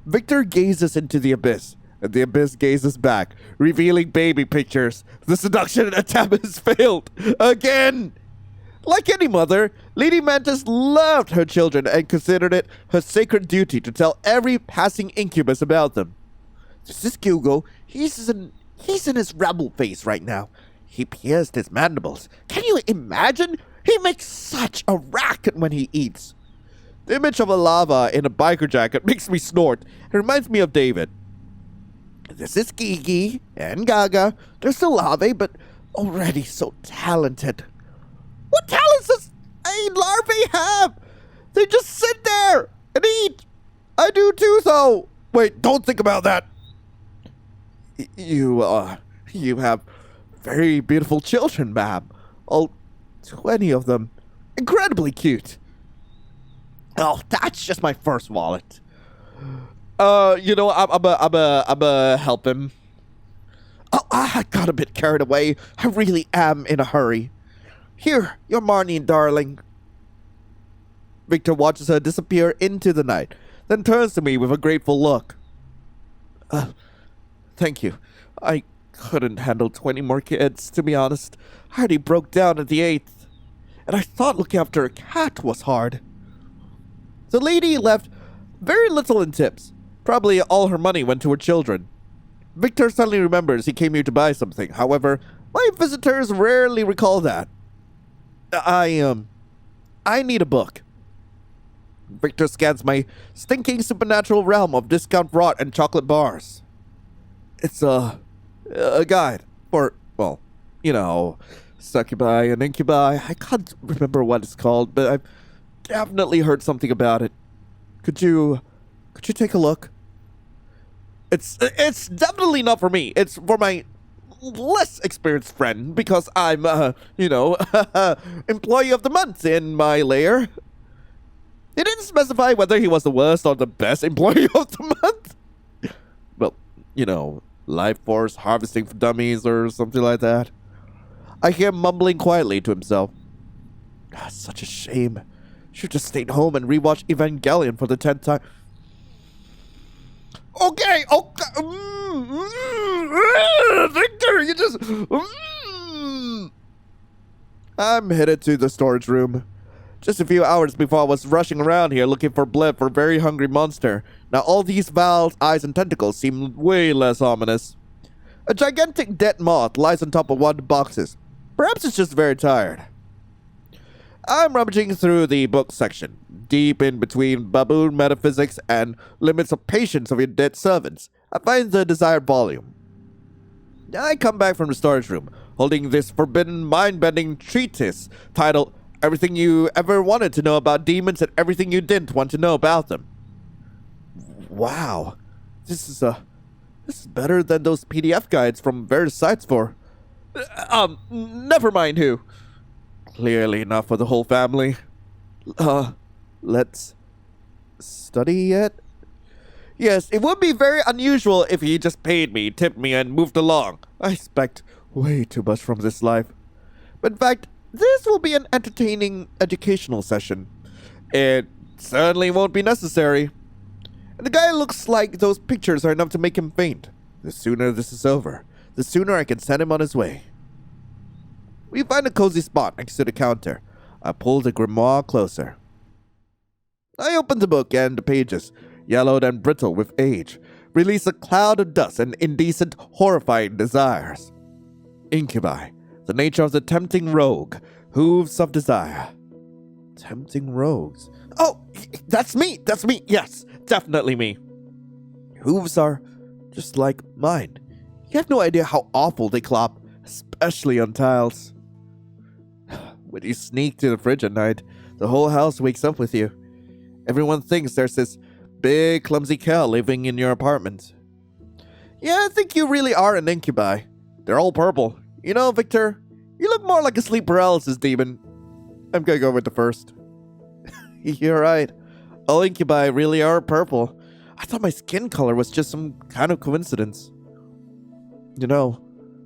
Victor gazes into the abyss, and the abyss gazes back, revealing baby pictures. The seduction attempt has failed again. Like any mother, Lady Mantis loved her children and considered it her sacred duty to tell every passing incubus about them. This is Gugu. He's in his rebel phase right now. He pierced his mandibles. Can you imagine? He makes such a racket when he eats. The image of a lava in a biker jacket makes me snort. It reminds me of David. This is Gigi and Gaga. They're still larvae, but already so talented. What talents does a larvae have? They just sit there and eat. I do too, though. Wait, don't think about that. You have very beautiful children, ma'am. All 20 of them. Incredibly cute. Oh, that's just my first wallet. I'm a help him. Oh, I got a bit carried away. I really am in a hurry. Here, your Marnie, darling. Victor watches her disappear into the night, then turns to me with a grateful look. Thank you. I couldn't handle 20 more kids, to be honest. I already broke down at the 8th. And I thought looking after a cat was hard. The lady left very little in tips. Probably all her money went to her children. Victor suddenly remembers he came here to buy something. However, my visitors rarely recall that. I need a book. Victor scans my stinking supernatural realm of discount rot and chocolate bars. It's a guide for, well, succubi and incubi. I can't remember what it's called, but I've definitely heard something about it. Could you take a look? It's definitely not for me. It's for my less experienced friend because I'm, employee of the month in my lair. He didn't specify whether he was the worst or the best employee of the month. Well, life force harvesting for dummies or something like that. I hear him mumbling quietly to himself. Such a shame. Should just stayed home and rewatch Evangelion for the 10th time. Okay. Victor, you just... I'm headed to the storage room. Just a few hours before I was rushing around here looking for blood for a very hungry monster. Now all these valves, eyes, and tentacles seem way less ominous. A gigantic dead moth lies on top of one of the boxes. Perhaps it's just very tired. I'm rummaging through the book section, deep in between baboon metaphysics and limits of patience of your dead servants. I find the desired volume. I come back from the storage room, holding this forbidden mind-bending treatise titled Everything You Ever Wanted to Know About Demons and Everything You Didn't Want to Know About Them. Wow, this is better than those PDF guides from various sites for... never mind who. Clearly not for the whole family. Let's study it? Yes, it would be very unusual if he just paid me, tipped me, and moved along. I expect way too much from this life. But in fact, this will be an entertaining educational session. It certainly won't be necessary. And the guy looks like those pictures are enough to make him faint. The sooner this is over, the sooner I can send him on his way. We find a cozy spot next to the counter. I pull the grimoire closer. I open the book and the pages, yellowed and brittle with age, release a cloud of dust and indecent, horrifying desires. Incubi, the nature of the tempting rogue, hooves of desire. Tempting rogues. Oh, that's me, yes, definitely me. Hooves are just like mine. You have no idea how awful they clop, especially on tiles. When you sneak to the fridge at night, the whole house wakes up with you. Everyone thinks there's this big, clumsy cow living in your apartment. Yeah, I think you really are an incubi. They're all purple. You know, Victor, you look more like a sleep paralysis demon. I'm gonna go with the first. You're right. All incubi really are purple. I thought my skin color was just some kind of coincidence.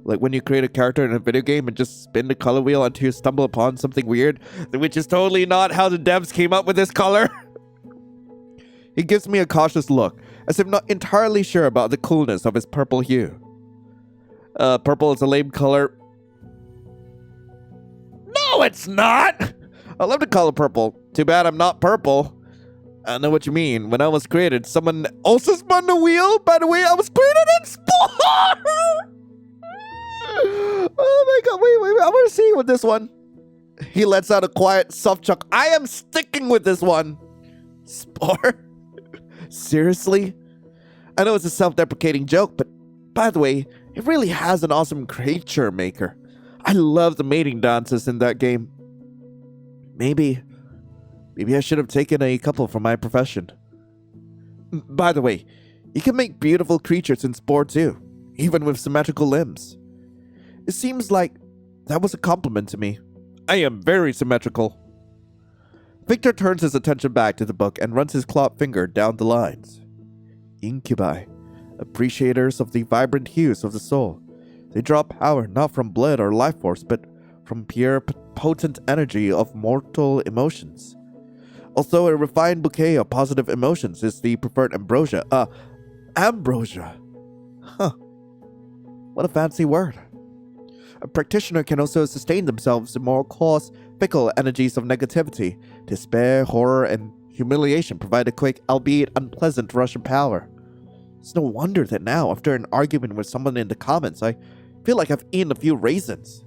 Like when you create a character in a video game and just spin the color wheel until you stumble upon something weird, which is totally not how the devs came up with this color. He gives me a cautious look, as if not entirely sure about the coolness of his purple hue. Purple is a lame color. No, it's not! I love the color purple. Too bad I'm not purple. I know what you mean. When I was created, someone also spun the wheel. By the way, I was created in Spore! Oh my god, wait, I want to see with this one. He lets out a quiet, soft chuckle. I am sticking with this one. Spore? Seriously? I know it's a self-deprecating joke, but by the way, it really has an awesome creature maker. I love the mating dances in that game. Maybe I should have taken a couple for my profession. By the way, you can make beautiful creatures in Spore too, even with symmetrical limbs. It seems like that was a compliment to me. I am very symmetrical. Victor turns his attention back to the book and runs his clawed finger down the lines. Incubi, appreciators of the vibrant hues of the soul. They draw power not from blood or life force, but from pure, potent energy of mortal emotions. Also, a refined bouquet of positive emotions is the preferred ambrosia. Ambrosia. Huh. What a fancy word. A practitioner can also sustain themselves in more coarse, fickle energies of negativity. Despair, horror, and humiliation provide a quick, albeit unpleasant rush of power. It's no wonder that now, after an argument with someone in the comments, I feel like I've eaten a few raisins.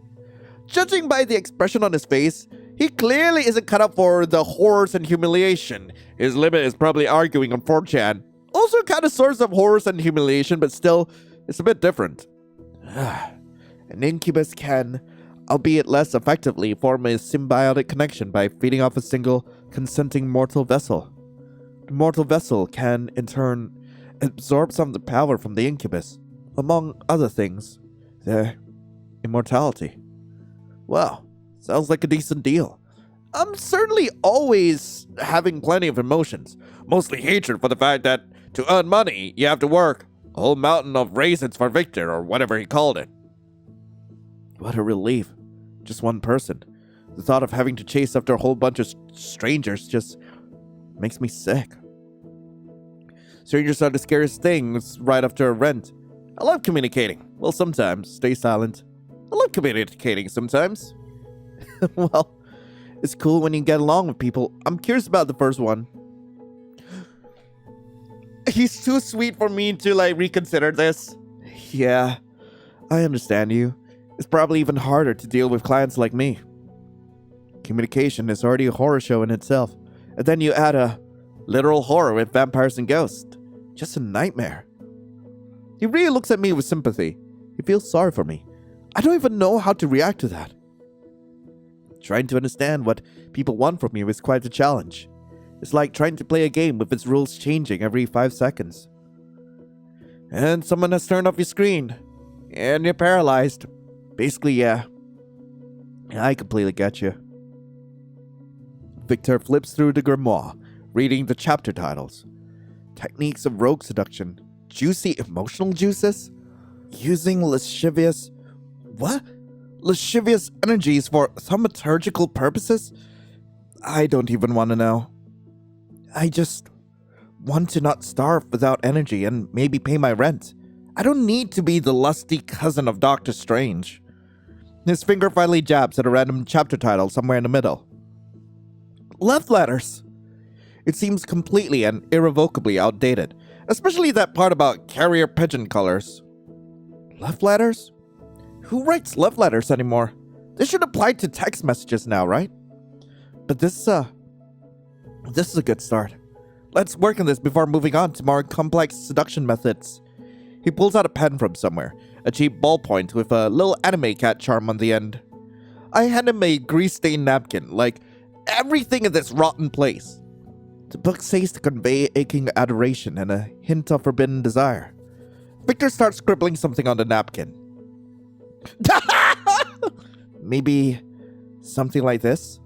Judging by the expression on his face, he clearly isn't cut up for the horrors and humiliation. His limit is probably arguing on 4chan. Also kind of source of horrors and humiliation, but still, it's a bit different. An incubus can, albeit less effectively, form a symbiotic connection by feeding off a single, consenting mortal vessel. The mortal vessel can, in turn, absorb some of the power from the incubus, among other things, their immortality. Well, sounds like a decent deal. I'm certainly always having plenty of emotions, mostly hatred for the fact that to earn money, you have to work a whole mountain of raisins for Victor, or whatever he called it. What a relief. Just one person. The thought of having to chase after a whole bunch of strangers just makes me sick. Strangers are the scariest things right after a rent. I love communicating. Well, sometimes. Stay silent. I love communicating sometimes. Well, it's cool when you get along with people. I'm curious about the first one. He's too sweet for me to, reconsider this. Yeah, I understand you. It's probably even harder to deal with clients like me. Communication is already a horror show in itself. And then you add a literal horror with vampires and ghosts. Just a nightmare. He really looks at me with sympathy. He feels sorry for me. I don't even know how to react to that. Trying to understand what people want from you is quite a challenge. It's like trying to play a game with its rules changing every 5 seconds. And someone has turned off your screen. And you're paralyzed. Basically, yeah. I completely get you. Victor flips through the grimoire, reading the chapter titles. Techniques of rogue seduction. Juicy emotional juices? Using lascivious... What? Lascivious energies for thaumaturgical purposes? I don't even want to know. I just want to not starve without energy and maybe pay my rent. I don't need to be the lusty cousin of Doctor Strange. His finger finally jabs at a random chapter title somewhere in the middle. Love letters. It seems completely and irrevocably outdated, especially that part about carrier pigeon colors. Love letters? Who writes love letters anymore? This should apply to text messages now, right? But this is a good start. Let's work on this before moving on to more complex seduction methods. He pulls out a pen from somewhere, a cheap ballpoint with a little anime cat charm on the end. I hand him a grease-stained napkin, like everything in this rotten place. The book says to convey aching adoration and a hint of forbidden desire. Victor starts scribbling something on the napkin. Maybe something like this?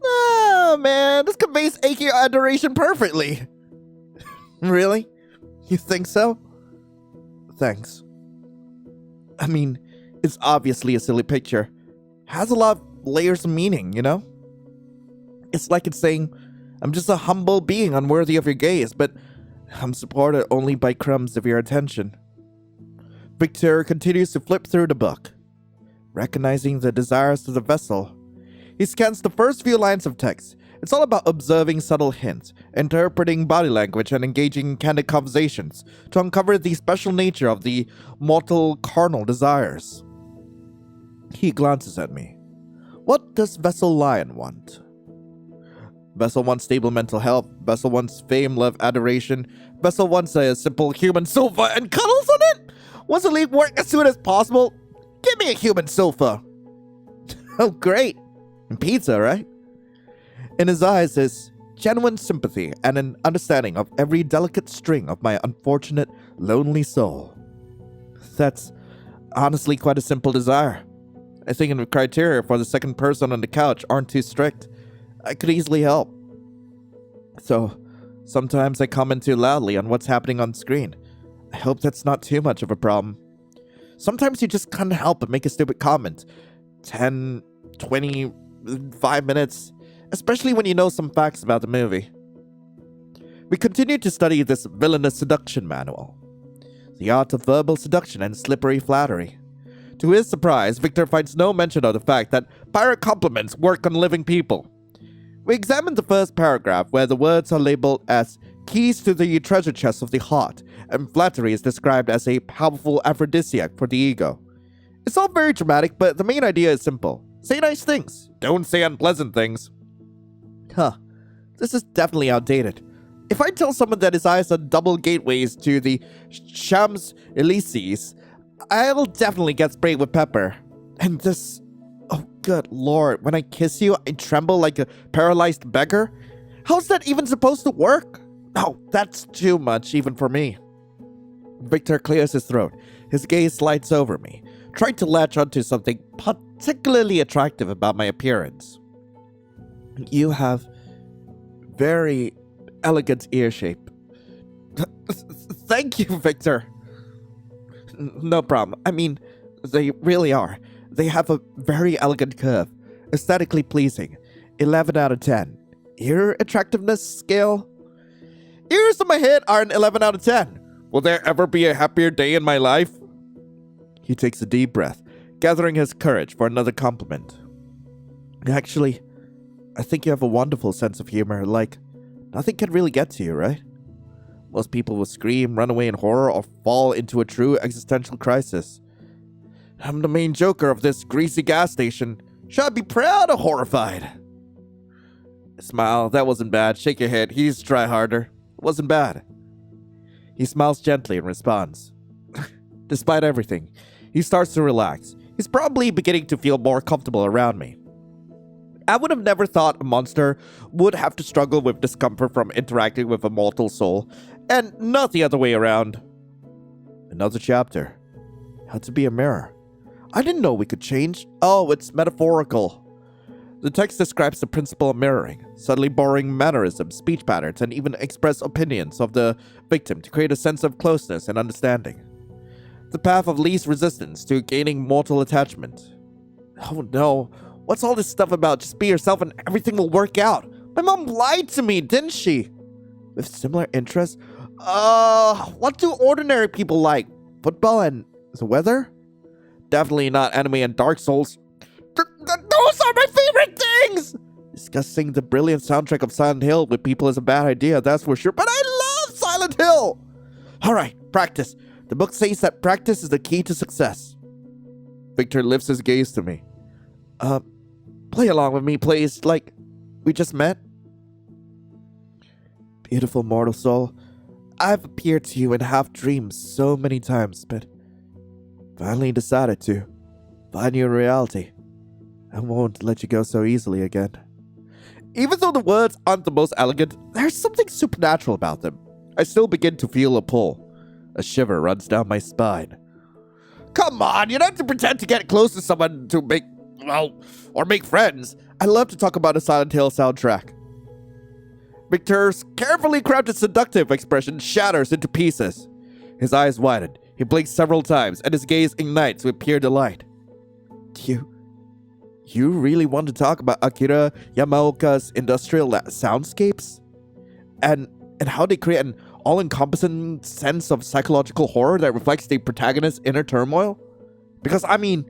Oh man, this conveys aching adoration perfectly. Really? You think so? Thanks. I mean, it's obviously a silly picture. Has a lot of layers of meaning, you know? It's like it's saying, I'm just a humble being unworthy of your gaze, but I'm supported only by crumbs of your attention. Victor continues to flip through the book. Recognizing the desires of the vessel, he scans the first few lines of text. It's all about observing subtle hints, interpreting body language, and engaging in candid conversations to uncover the special nature of the mortal carnal desires. He glances at me. What does Vessel Lion want? Vessel wants stable mental health. Vessel wants fame, love, adoration. Vessel wants a simple human sofa and cuddles on it. Wants to leave work as soon as possible. Give me a human sofa. Oh, great. And pizza, right? In his eyes is genuine sympathy and an understanding of every delicate string of my unfortunate, lonely soul. That's honestly quite a simple desire. I think the criteria for the second person on the couch aren't too strict. I could easily help. So, sometimes I comment too loudly on what's happening on screen. I hope that's not too much of a problem. Sometimes you just can't help but make a stupid comment. 10, 20, 5 minutes. Especially when you know some facts about the movie. We continue to study this villainous seduction manual. The art of verbal seduction and slippery flattery. To his surprise, Victor finds no mention of the fact that pirate compliments work on living people. We examined the first paragraph where the words are labeled as keys to the treasure chest of the heart, and flattery is described as a powerful aphrodisiac for the ego. It's all very dramatic, but the main idea is simple. Say nice things. Don't say unpleasant things. This is definitely outdated. If I tell someone that his eyes are double gateways to the Shams Elysees, I'll definitely get sprayed with pepper. And this... Oh, good lord, when I kiss you, I tremble like a paralyzed beggar? How's that even supposed to work? Oh, that's too much, even for me. Victor clears his throat. His gaze slides over me, trying to latch onto something particularly attractive about my appearance. You have very elegant ear shape. Thank you, Victor. No problem. I mean, they really are. They have a very elegant curve, aesthetically pleasing. 11 out of 10. Ear attractiveness scale? Ears on my head are an 11 out of 10. Will there ever be a happier day in my life? He takes a deep breath, gathering his courage for another compliment. Actually, I think you have a wonderful sense of humor. Like, nothing can really get to you, right? Most people will scream, run away in horror, or fall into a true existential crisis. I'm the main joker of this greasy gas station. Should I be proud or horrified? Smile, that wasn't bad. Shake your head. He's try harder. It wasn't bad. He smiles gently and responds. Despite everything, he starts to relax. He's probably beginning to feel more comfortable around me. I would have never thought a monster would have to struggle with discomfort from interacting with a mortal soul, and not the other way around. Another chapter. How to be a mirror. I didn't know we could change. Oh, it's metaphorical. The text describes the principle of mirroring, subtly borrowing mannerisms, speech patterns, and even express opinions of the victim to create a sense of closeness and understanding. The path of least resistance to gaining mortal attachment. Oh no, what's all this stuff about? Just be yourself and everything will work out. My mom lied to me, didn't she? With similar interests? What do ordinary people like? Football and the weather? Definitely not anime and Dark Souls. Those are my favorite things! Discussing the brilliant soundtrack of Silent Hill with people is a bad idea, that's for sure, but I love Silent Hill! Alright, practice. The book says that practice is the key to success. Victor lifts his gaze to me. Play along with me, please, like we just met. Beautiful mortal soul, I've appeared to you in half dreams so many times, but finally decided to find you in reality. I won't let you go so easily again. Even though the words aren't the most elegant, there's something supernatural about them. I still begin to feel a pull. A shiver runs down my spine. Come on, you don't have to pretend to get close to someone to make friends. I love to talk about a Silent Hill soundtrack. Victor's carefully crafted seductive expression shatters into pieces. His eyes widen. He blinks several times, and his gaze ignites with pure delight. You really want to talk about Akira Yamaoka's industrial soundscapes? And how they create an all-encompassing sense of psychological horror that reflects the protagonist's inner turmoil? Because, I mean,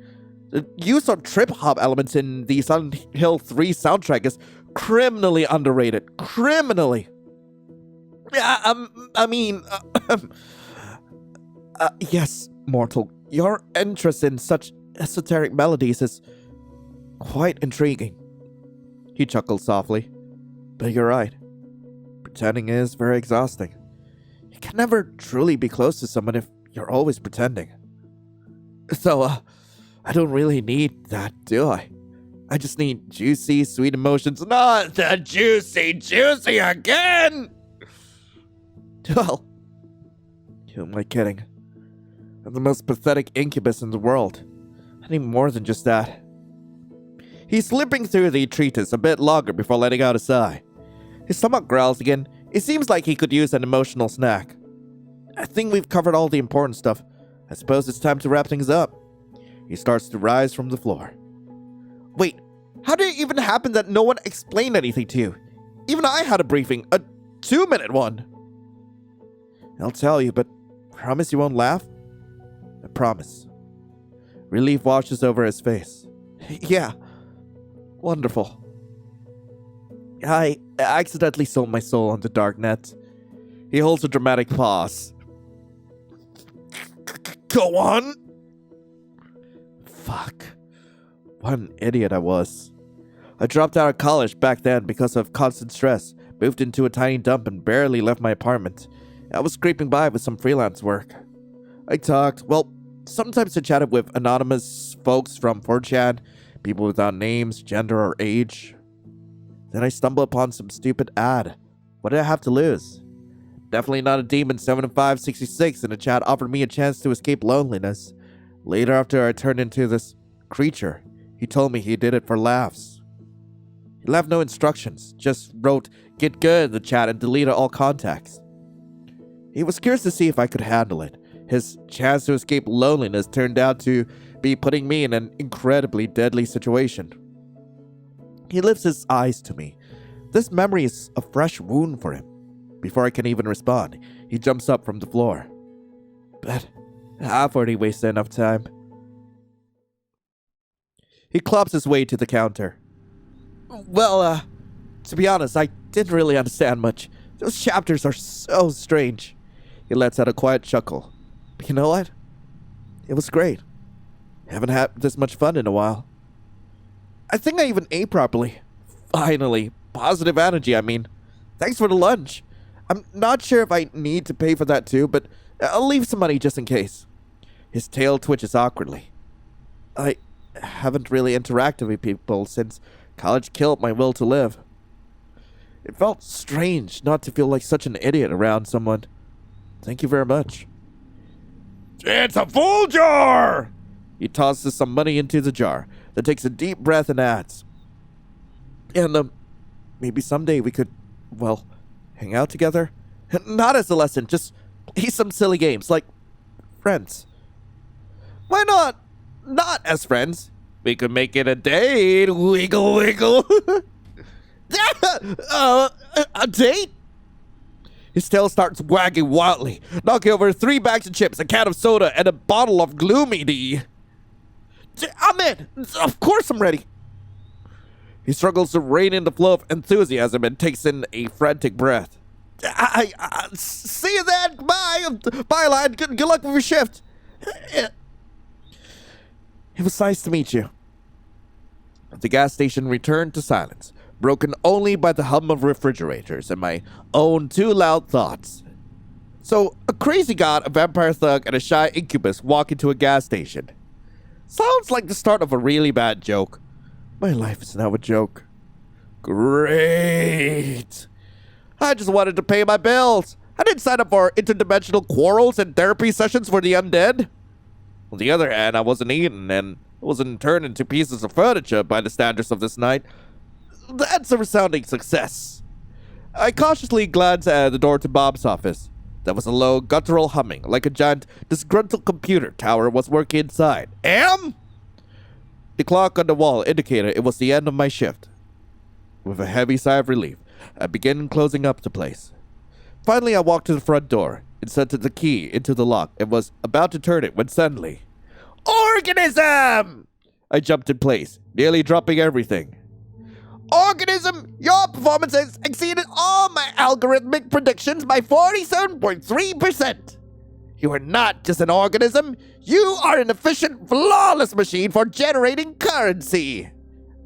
the use of trip-hop elements in the Silent Hill 3 soundtrack is criminally underrated. Criminally. Yes, mortal. Your interest in such esoteric melodies is quite intriguing. He chuckled softly. But you're right. Pretending is very exhausting. You can never truly be close to someone if you're always pretending. So, I don't really need that, do I? I just need juicy, sweet emotions. Not the juicy again! Well, who am I kidding? I'm the most pathetic incubus in the world. I need more than just that. He's slipping through the treatise a bit longer before letting out a sigh. His stomach growls again. It seems like he could use an emotional snack. I think we've covered all the important stuff. I suppose it's time to wrap things up. He starts to rise from the floor. Wait, how did it even happen that no one explained anything to you? Even I had a briefing, a 2-minute one. I'll tell you, but promise you won't laugh? I promise. Relief washes over his face. Yeah, wonderful. I accidentally sold my soul on the darknet. He holds a dramatic pause. Go on! Fuck. What an idiot I was. I dropped out of college back then because of constant stress, moved into a tiny dump and barely left my apartment. I was scraping by with some freelance work. I talked, sometimes I chatted with anonymous folks from 4chan, people without names, gender, or age. Then I stumbled upon some stupid ad. What did I have to lose? Definitely not a demon 7566, and the chat offered me a chance to escape loneliness. Later, after I turned into this creature, he told me he did it for laughs. He left no instructions, just wrote, "Get good" in the chat and deleted all contacts. He was curious to see if I could handle it. His chance to escape loneliness turned out to be putting me in an incredibly deadly situation. He lifts his eyes to me. This memory is a fresh wound for him. Before I can even respond, he jumps up from the floor. But I've already wasted enough time. He clops his way to the counter. Well, to be honest, I didn't really understand much. Those chapters are so strange. He lets out a quiet chuckle. But you know what? It was great. Haven't had this much fun in a while. I think I even ate properly. Finally. Positive energy, I mean. Thanks for the lunch. I'm not sure if I need to pay for that too, but I'll leave some money just in case. His tail twitches awkwardly. I haven't really interacted with people since college killed my will to live. It felt strange not to feel like such an idiot around someone. Thank you very much. It's a full jar! He tosses some money into the jar, then takes a deep breath and adds. And, maybe someday we could, hang out together? Not as a lesson, just play some silly games, like friends. Why not? Not as friends. We could make it a date. Wiggle, wiggle. A date? His tail starts wagging wildly, knocking over 3 bags of chips, a can of soda, and a bottle of gloomy tea. I'm in. Of course I'm ready. He struggles to rein in the flow of enthusiasm and takes in a frantic breath. I see you then. Bye. Bye, lad. Good luck with your shift. It was nice to meet you. The gas station returned to silence, broken only by the hum of refrigerators and my own too loud thoughts. So, a crazy god, a vampire thug, and a shy incubus walk into a gas station. Sounds like the start of a really bad joke. My life is now a joke. Great. I just wanted to pay my bills. I didn't sign up for interdimensional quarrels and therapy sessions for the undead. On the other hand, I wasn't eaten and wasn't turned into pieces of furniture by the standards of this night. That's a resounding success. I cautiously glance at the door to Bob's office. There was a low, guttural humming, like a giant, disgruntled computer tower was working inside. The clock on the wall indicated it was the end of my shift. With a heavy sigh of relief, I began closing up the place. Finally, I walked to the front door, inserted the key into the lock, and was about to turn it when suddenly... Organism! I jumped in place, nearly dropping everything. Organism, your performance has exceeded all my algorithmic predictions by 47.3%. You are not just an organism, you are an efficient, flawless machine for generating currency.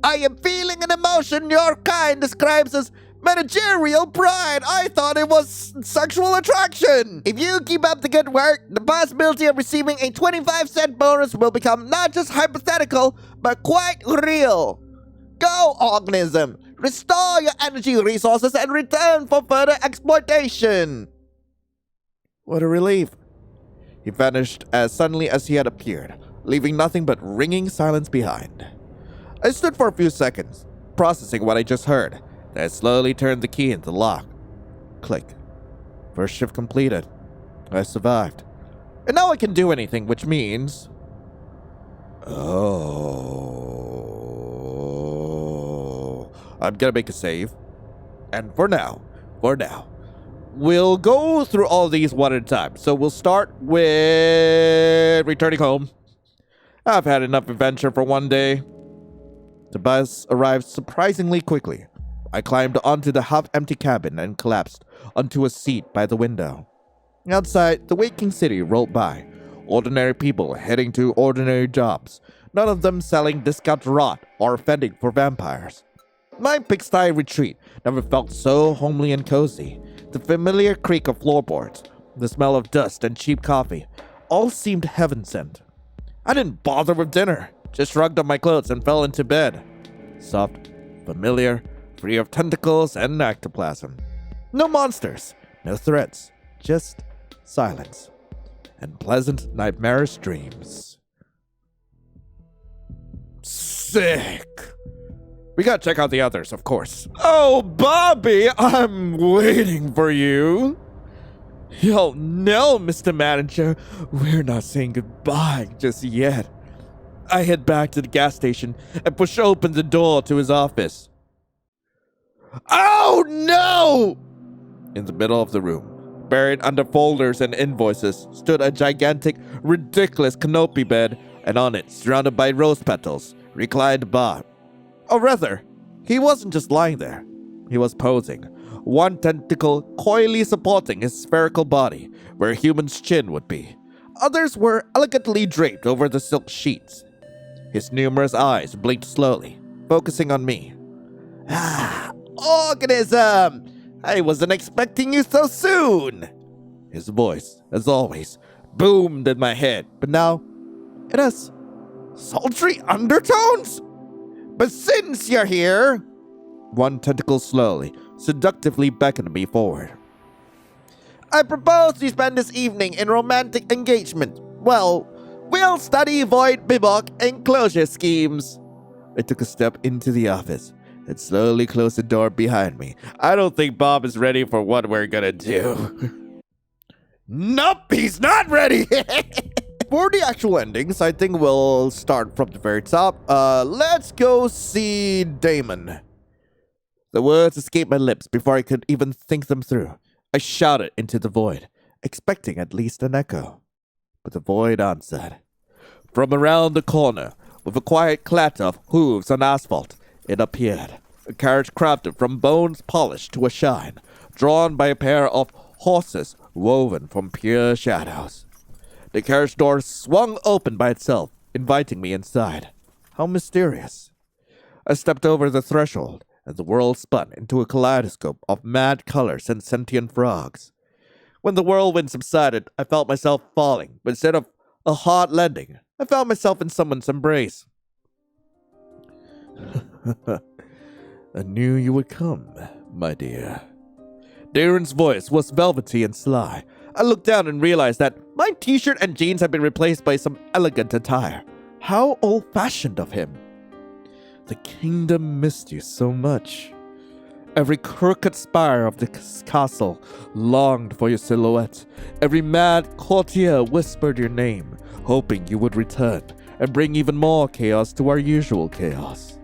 I am feeling an emotion your kind describes as managerial pride. I thought it was sexual attraction. If you keep up the good work, the possibility of receiving a 25-cent bonus will become not just hypothetical, but quite real. Go, organism. Restore your energy resources and return for further exploitation. What a relief. He vanished as suddenly as he had appeared, leaving nothing but ringing silence behind. I stood for a few seconds, processing what I just heard. Then I slowly turned the key into the lock. Click. First shift completed. I survived. And now I can do anything, which means... Oh... I'm gonna make a save. And for now, we'll go through all these one at a time. So we'll start with returning home. I've had enough adventure for one day. The bus arrived surprisingly quickly. I climbed onto the half-empty cabin and collapsed onto a seat by the window. Outside, the waking city rolled by. Ordinary people heading to ordinary jobs, none of them selling discount rot or fending for vampires. My pigsty retreat never felt so homely and cozy. The familiar creak of floorboards, the smell of dust and cheap coffee, all seemed heaven-sent. I didn't bother with dinner, just shrugged up my clothes and fell into bed. Soft, familiar, free of tentacles and ectoplasm. No monsters, no threats, just silence and pleasant nightmarish dreams. Sick! We gotta check out the others, of course. Oh, Bobby, I'm waiting for you. Yo, no, Mr. Manager. We're not saying goodbye just yet. I head back to the gas station and push open the door to his office. Oh, no! In the middle of the room, buried under folders and invoices, stood a gigantic, ridiculous canopy bed, and on it, surrounded by rose petals, reclined Bob. Or rather, he wasn't just lying there. He was posing, one tentacle coyly supporting his spherical body, where a human's chin would be. Others were elegantly draped over the silk sheets. His numerous eyes blinked slowly, focusing on me. Ah, organism! I wasn't expecting you so soon! His voice, as always, boomed in my head, but now it has sultry undertones? But since you're here... One tentacle slowly, seductively beckoned me forward. I propose we spend this evening in romantic engagement. Well, we'll study void bibok enclosure schemes. I took a step into the office and slowly closed the door behind me. I don't think Bob is ready for what we're gonna do. Nope, he's not ready! For the actual endings, I think we'll start from the very top. Let's go see Damon. The words escaped my lips before I could even think them through. I shouted into the void, expecting at least an echo. But the void answered. From around the corner, with a quiet clatter of hooves on asphalt, it appeared. A carriage crafted from bones polished to a shine, drawn by a pair of horses woven from pure shadows. The carriage door swung open by itself, inviting me inside. How mysterious. I stepped over the threshold, and the world spun into a kaleidoscope of mad colors and sentient frogs. When the whirlwind subsided, I felt myself falling, but instead of a hard landing, I found myself in someone's embrace. I knew you would come, my dear. Darren's voice was velvety and sly. I looked down and realized that my t-shirt and jeans had been replaced by some elegant attire. How old-fashioned of him. The kingdom missed you so much. Every crooked spire of the castle longed for your silhouette. Every mad courtier whispered your name, hoping you would return and bring even more chaos to our usual chaos.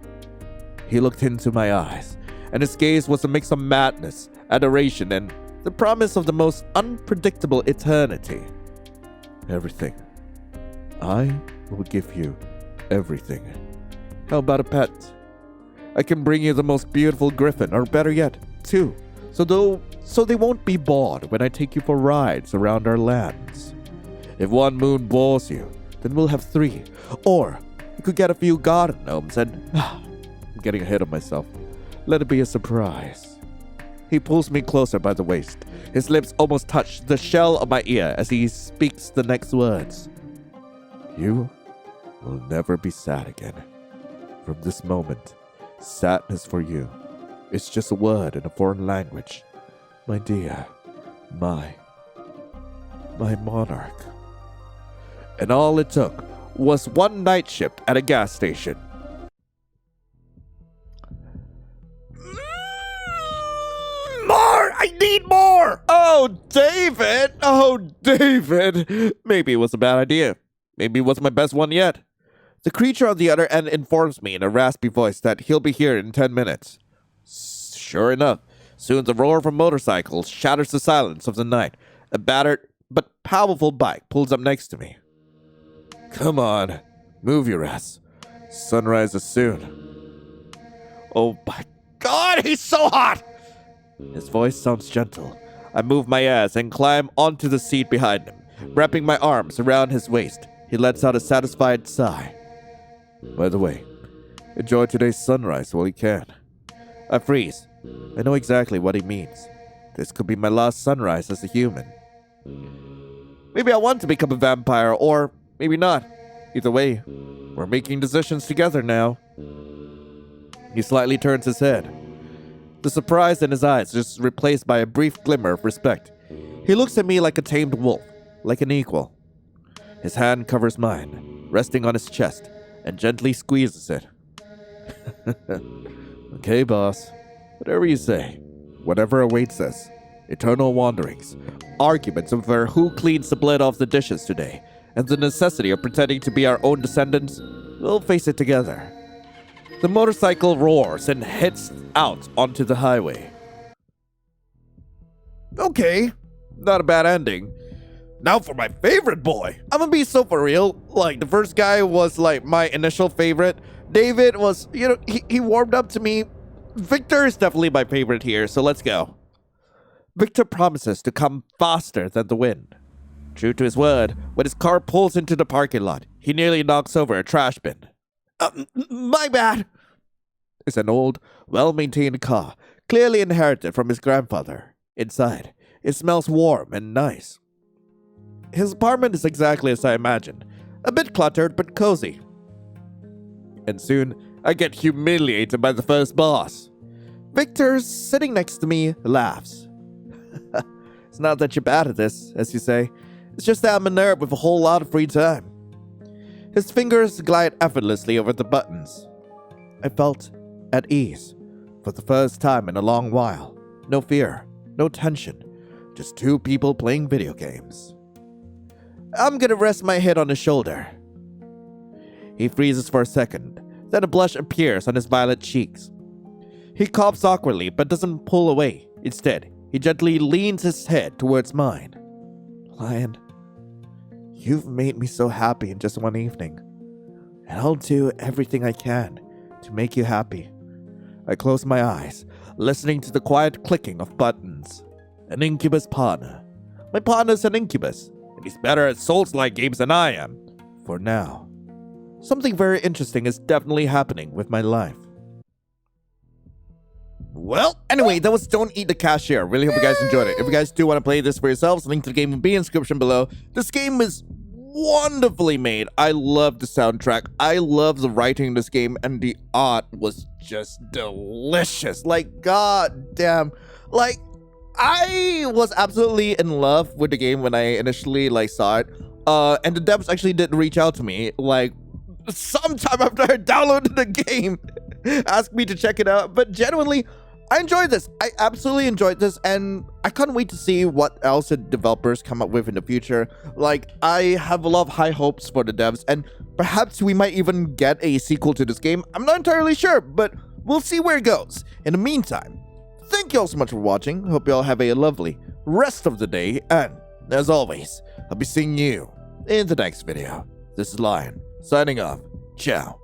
He looked into my eyes, and his gaze was a mix of madness, adoration, and the promise of the most unpredictable eternity. Everything. I will give you everything. How about a pet? I can bring you the most beautiful griffin, or better yet, two, so they won't be bored when I take you for rides around our lands. If one moon bores you, then we'll have three. Or you could get a few garden gnomes and... I'm getting ahead of myself. Let it be a surprise. He pulls me closer by the waist. His lips almost touch the shell of my ear as he speaks the next words. You will never be sad again. From this moment, sadness for you is just a word in a foreign language. My dear, my monarch. And all it took was one night shift at a gas station. More! I need more! Oh, David! Oh, David! Maybe it was a bad idea. Maybe it was my best one yet. The creature on the other end informs me in a raspy voice that he'll be here in 10 minutes. Sure enough, soon the roar of a motorcycle shatters the silence of the night. A battered but powerful bike pulls up next to me. Come on, move your ass. Sunrise is soon. Oh my God, he's so hot! His voice sounds gentle. I move my ass and climb onto the seat behind him, wrapping my arms around his waist. He lets out a satisfied sigh. By the way, enjoy today's sunrise while you can. I freeze. I know exactly what he means. This could be my last sunrise as a human. Maybe I want to become a vampire, or maybe not. Either way, we're making decisions together now. He slightly turns his head. The surprise in his eyes is replaced by a brief glimmer of respect. He looks at me like a tamed wolf, like an equal. His hand covers mine, resting on his chest, and gently squeezes it. Okay, boss. Whatever you say. Whatever awaits us. Eternal wanderings. Arguments over who cleans the blood off the dishes today, and the necessity of pretending to be our own descendants. We'll face it together. The motorcycle roars and heads out onto the highway. Okay. Not a bad ending. Now for my favorite boy. I'm gonna be so for real. Like, the first guy was like my initial favorite. David was, he warmed up to me. Victor is definitely my favorite here, so let's go. Victor promises to come faster than the wind. True to his word, when his car pulls into the parking lot, he nearly knocks over a trash bin. My bad. It's an old, well-maintained car, clearly inherited from his grandfather. Inside, it smells warm and nice. His apartment is exactly as I imagined. A bit cluttered, but cozy. And soon, I get humiliated by the first boss. Victor, sitting next to me, laughs. It's not that you're bad at this, as you say. It's just that I'm a nerd with a whole lot of free time. His fingers glide effortlessly over the buttons. I felt at ease for the first time in a long while. No fear, no tension, just two people playing video games. I'm gonna rest my head on his shoulder. He freezes for a second, then a blush appears on his violet cheeks. He coughs awkwardly but doesn't pull away. Instead, he gently leans his head towards mine. Lion, you've made me so happy in just one evening, and I'll do everything I can to make you happy. I close my eyes, listening to the quiet clicking of buttons. An incubus partner. My partner's an incubus, and he's better at Souls-like games than I am. For now. Something very interesting is definitely happening with my life. Well, anyway, that was Don't Eat the Cashier. Really hope you guys enjoyed it. If you guys do want to play this for yourselves, link to the game will be in the description below. This game is wonderfully made. I love the soundtrack. I love the writing in this game, and the art was just delicious. Like, god damn. Like, I was absolutely in love with the game when I initially saw it. And the devs actually did reach out to me sometime after I downloaded the game, asked me to check it out. But genuinely, I enjoyed this. I absolutely enjoyed this, and I can't wait to see what else the developers come up with in the future. Like, I have a lot of high hopes for the devs, and perhaps we might even get a sequel to this game. I'm not entirely sure, but we'll see where it goes. In the meantime, thank you all so much for watching. Hope you all have a lovely rest of the day, and as always, I'll be seeing you in the next video. This is Lion, signing off. Ciao.